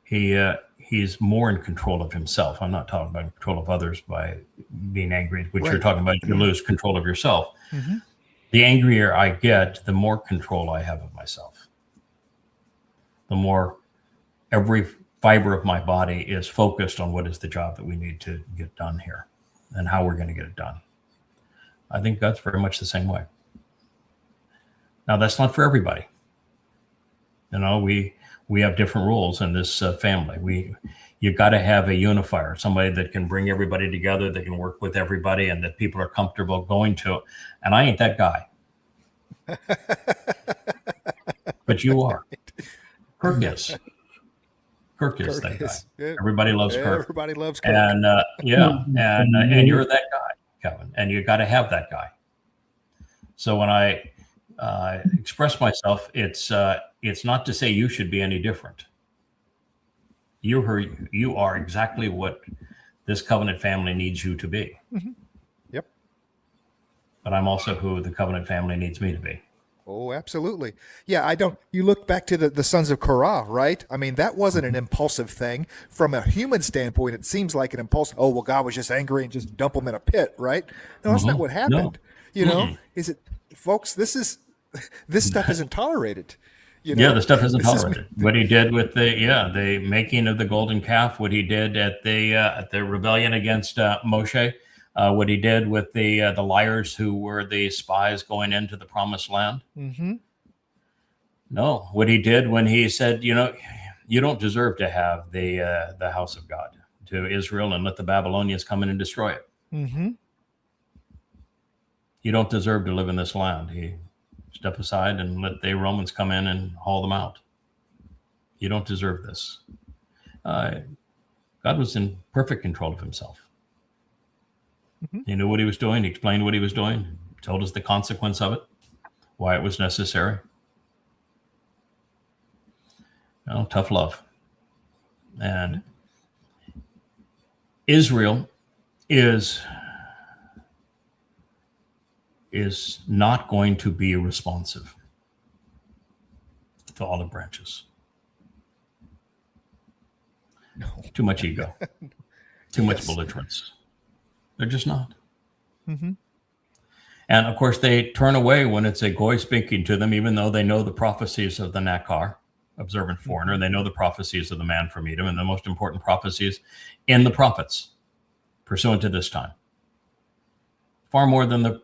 Speaker 2: He's more in control of himself. I'm not talking about control of others by being angry, which you're talking about. You lose control of yourself.
Speaker 4: Mm-hmm.
Speaker 2: The angrier I get, the more control I have of myself. The more every fiber of my body is focused on what is the job that we need to get done here and how we're going to get it done. I think God's very much the same way. Now, that's not for everybody. You know, we have different rules in this family. You've got to have a unifier, somebody that can bring everybody together, that can work with everybody, and that people are comfortable going to. And I ain't that guy. But you are. Kirk is. Kirk is that guy.
Speaker 4: Yeah.
Speaker 2: Everybody loves Kirk.
Speaker 4: Everybody loves Kirk.
Speaker 2: And and you're that guy, Kevin. And you got to have that guy. So when I express myself, it's not to say you should be any different. You are exactly what this covenant family needs you to be.
Speaker 4: Mm-hmm. Yep.
Speaker 2: But I'm also who the covenant family needs me to be.
Speaker 4: Oh, absolutely. Yeah, you look back to the sons of Korah, right? I mean, that wasn't an impulsive thing. From a human standpoint, it seems like an impulse. Oh, well, God was just angry and just dump them in a pit, right? No, that's not what happened.
Speaker 2: No.
Speaker 4: You know, is it, folks, this stuff isn't tolerated. You know?
Speaker 2: Yeah, the stuff isn't tolerated. What he did with the making of the golden calf, what he did at the rebellion against Moshe, what he did with the liars who were the spies going into the promised land.
Speaker 4: Mm-hmm.
Speaker 2: No, what he did when he said, you know, you don't deserve to have the house of God to Israel and let the Babylonians come in and destroy it.
Speaker 4: Mm-hmm.
Speaker 2: You don't deserve to live in this land. He step aside and let the Romans come in and haul them out. You don't deserve this. God was in perfect control of himself. Mm-hmm. He knew what he was doing. He explained what he was doing, told us the consequence of it, why it was necessary. You know, tough love. And Israel is not going to be responsive to olive branches.
Speaker 4: No.
Speaker 2: Too much ego. Too much belligerence. They're just not.
Speaker 4: Mm-hmm.
Speaker 2: And of course, they turn away when it's a goy speaking to them, even though they know the prophecies of the Nakar, observant foreigner. They know the prophecies of the man from Edom, and the most important prophecies in the prophets pursuant to this time. Far more than the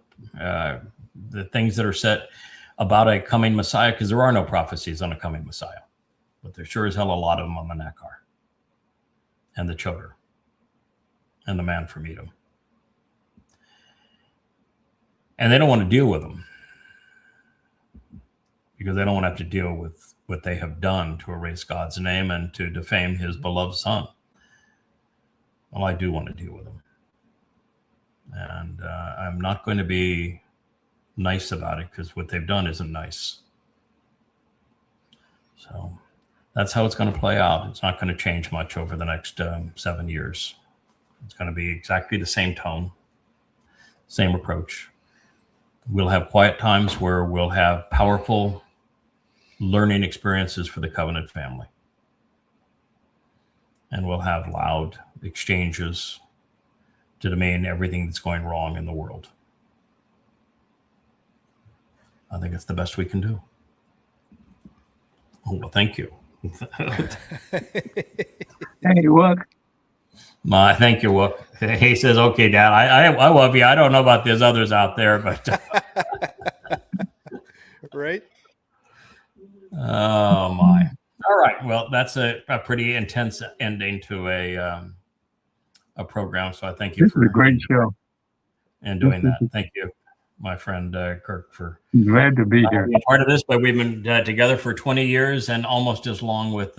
Speaker 2: things that are said about a coming Messiah, because there are no prophecies on a coming Messiah. But there sure is hell a lot of them on the Nakar and the Chodar and the man from Edom. And they don't want to deal with them because they don't want to have to deal with what they have done to erase God's name and to defame his beloved son. Well, I do want to deal with them. And I'm not going to be nice about it because what they've done isn't nice. So that's how it's going to play out. It's not going to change much over the next 7 years. It's going to be exactly the same tone, same approach. We'll have quiet times where we'll have powerful learning experiences for the covenant family. And we'll have loud exchanges to demean everything that's going wrong in the world. I think it's the best we can do. Oh, well, thank you.
Speaker 3: Hey, look.
Speaker 2: Thank you, Wook. He says, okay, Dad, I love you. I don't know about these others out there, but
Speaker 4: Right?
Speaker 2: oh my. All right. Well, that's a pretty intense ending to a program. So I thank you
Speaker 3: This is a
Speaker 2: for
Speaker 3: great show.
Speaker 2: and doing that. Thank you, my friend Kirk, for
Speaker 3: Glad to be here.
Speaker 2: being a part of this. But we've been together for 20 years and almost as long with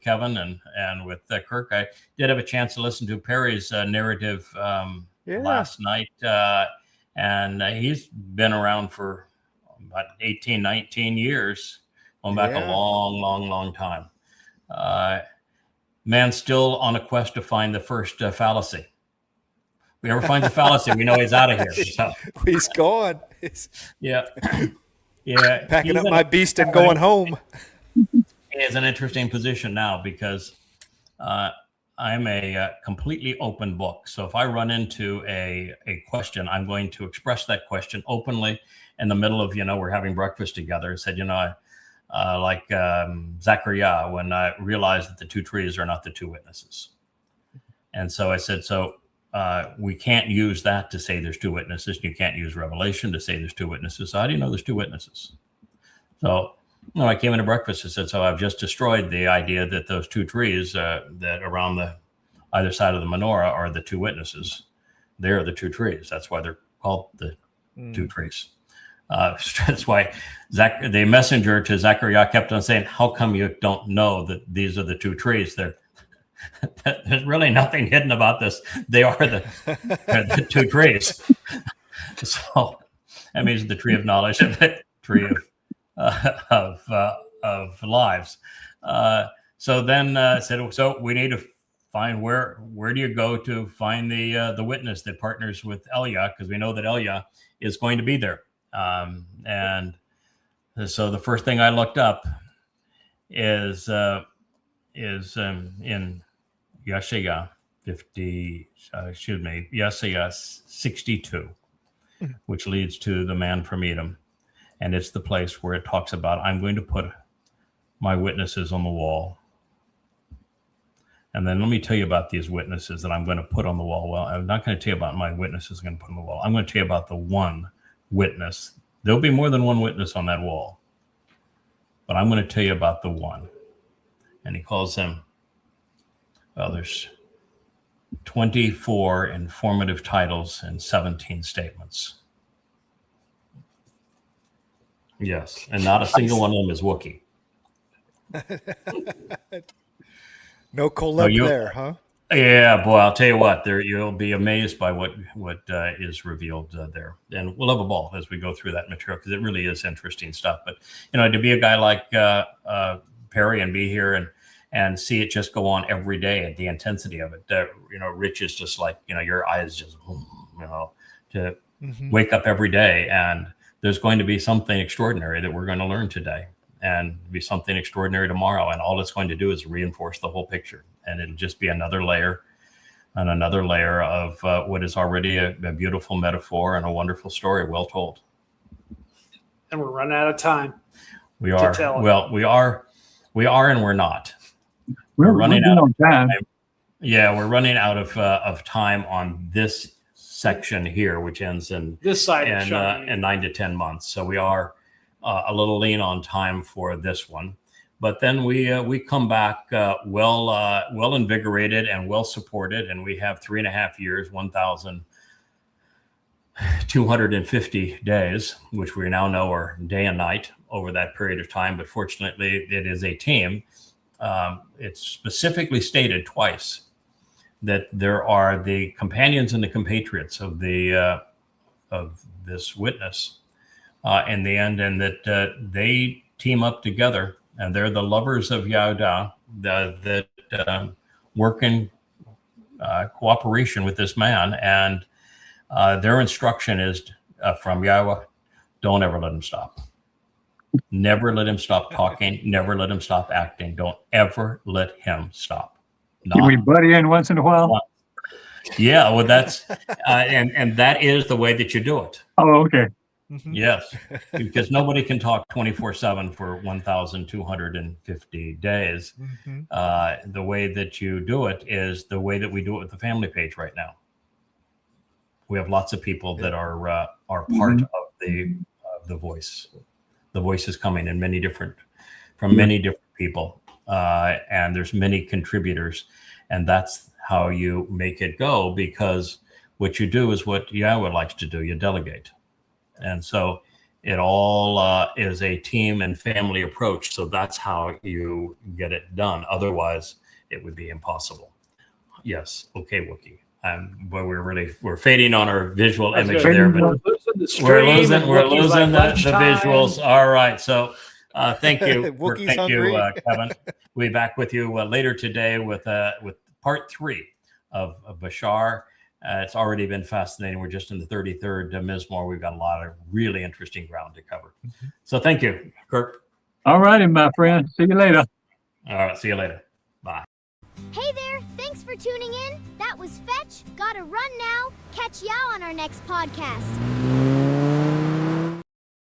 Speaker 2: Kevin and with Kirk. I did have a chance to listen to Perry's narrative last night, and he's been around for about 18, 19 years, going back a long time. Man still on a quest to find the first fallacy. If we ever find the fallacy, we know he's out of here. So,
Speaker 4: He's gone.
Speaker 2: yeah. Yeah.
Speaker 4: Packing
Speaker 2: he's
Speaker 4: up
Speaker 2: in
Speaker 4: my beast and going home.
Speaker 2: He is an interesting position now because I'm a completely open book. So if I run into a question, I'm going to express that question openly in the middle of, we're having breakfast together. I said, like Zachariah, when I realized that the two trees are not the two witnesses. And so I said, we can't use that to say there's two witnesses. You can't use Revelation to say there's two witnesses. So how do you know there's two witnesses? So when I came into breakfast, I said, so I've just destroyed the idea that those two trees that around the either side of the menorah are the two witnesses. They're the two trees. That's why they're called the two trees. That's why the messenger to Zechariah kept on saying, how come you don't know that these are the two trees? There's really nothing hidden about this. They are the two trees. So that means the tree of knowledge and the tree of lives. So then said, so we need to find where do you go to find the witness that partners with Elia, because we know that Elia is going to be there. And so the first thing I looked up is in Yeshaya 62, which leads to the man from Edom. And it's the place where it talks about, I'm going to put my witnesses on the wall. And then let me tell you about these witnesses that I'm going to put on the wall. Well, I'm not going to tell you about my witnesses I'm going to put on the wall. I'm going to tell you about the one witness. There'll be more than one witness on that wall. But I'm going to tell you about the one. And he calls him, well, there's 24 informative titles and 17 statements. Yes, and not a single one of them is Wookiee.
Speaker 4: No collab there, huh?
Speaker 2: Yeah, boy, I'll tell you what, you'll be amazed by what is revealed there. And we'll have a ball as we go through that material, because it really is interesting stuff. But, to be a guy like Perry and be here and see it just go on every day and the intensity of it, Rich is just like, your eyes just, to wake up every day. And there's going to be something extraordinary that we're going to learn today, and be something extraordinary tomorrow. And all it's going to do is reinforce the whole picture. And it'll just be another layer and another layer of what is already a beautiful metaphor and a wonderful story well told.
Speaker 5: And we're running out of time.
Speaker 2: We are. Well, we are and we're not.
Speaker 3: We're running out of time.
Speaker 2: Yeah, we're running out of time on this section here, which ends in
Speaker 5: this side
Speaker 2: in 9 to 10 months. So we are a little lean on time for this one. But then we come back well invigorated and well supported, and we have 3.5 years, 1,250 days, which we now know are day and night over that period of time. But fortunately, it is a team. It's specifically stated twice that there are the companions and the compatriots of this witness in the end, and that they team up together. And they're the lovers of Yahudah that work in cooperation with this man. And their instruction is from Yahweh, don't ever let him stop. Never let him stop talking. Never let him stop acting. Don't ever let him stop.
Speaker 3: Can we butt in once in a while?
Speaker 2: Yeah, well, that's and that is the way that you do it.
Speaker 3: Oh, okay.
Speaker 4: Mhm.
Speaker 2: Yes, because nobody can talk 24/7 for 1,250 days.
Speaker 4: Mhm.
Speaker 2: The way that you do it is the way that we do it with the family page right now. We have lots of people that are part of the voice. The voice is coming in from many different people, and there's many contributors, and that's how you make it go. Because what you do is what Yahweh likes to do: you delegate. And so it all is a team and family approach. So that's how you get it done. Otherwise, it would be impossible. Yes. Okay, Wookie. But we're fading on our visual
Speaker 5: That's
Speaker 2: image
Speaker 5: good.
Speaker 2: there,
Speaker 5: We're
Speaker 2: but
Speaker 5: losing the stream.
Speaker 2: we're
Speaker 5: and
Speaker 2: losing
Speaker 5: Wookie's like
Speaker 2: the
Speaker 5: lunchtime.
Speaker 2: visuals. All right. So thank you.
Speaker 4: Wookie's
Speaker 2: Thank
Speaker 4: hungry.
Speaker 2: you, Kevin. We'll be back with you later today with part 3 of Bashar. It's already been fascinating. We're just in the 33rd Mizmor. We've got a lot of really interesting ground to cover. So thank you, Kirk.
Speaker 3: All righty, my friend. See you later.
Speaker 2: All right. See you later. Bye.
Speaker 7: Hey there, thanks for tuning in. That was Fetch. Gotta run now. Catch y'all on our next podcast.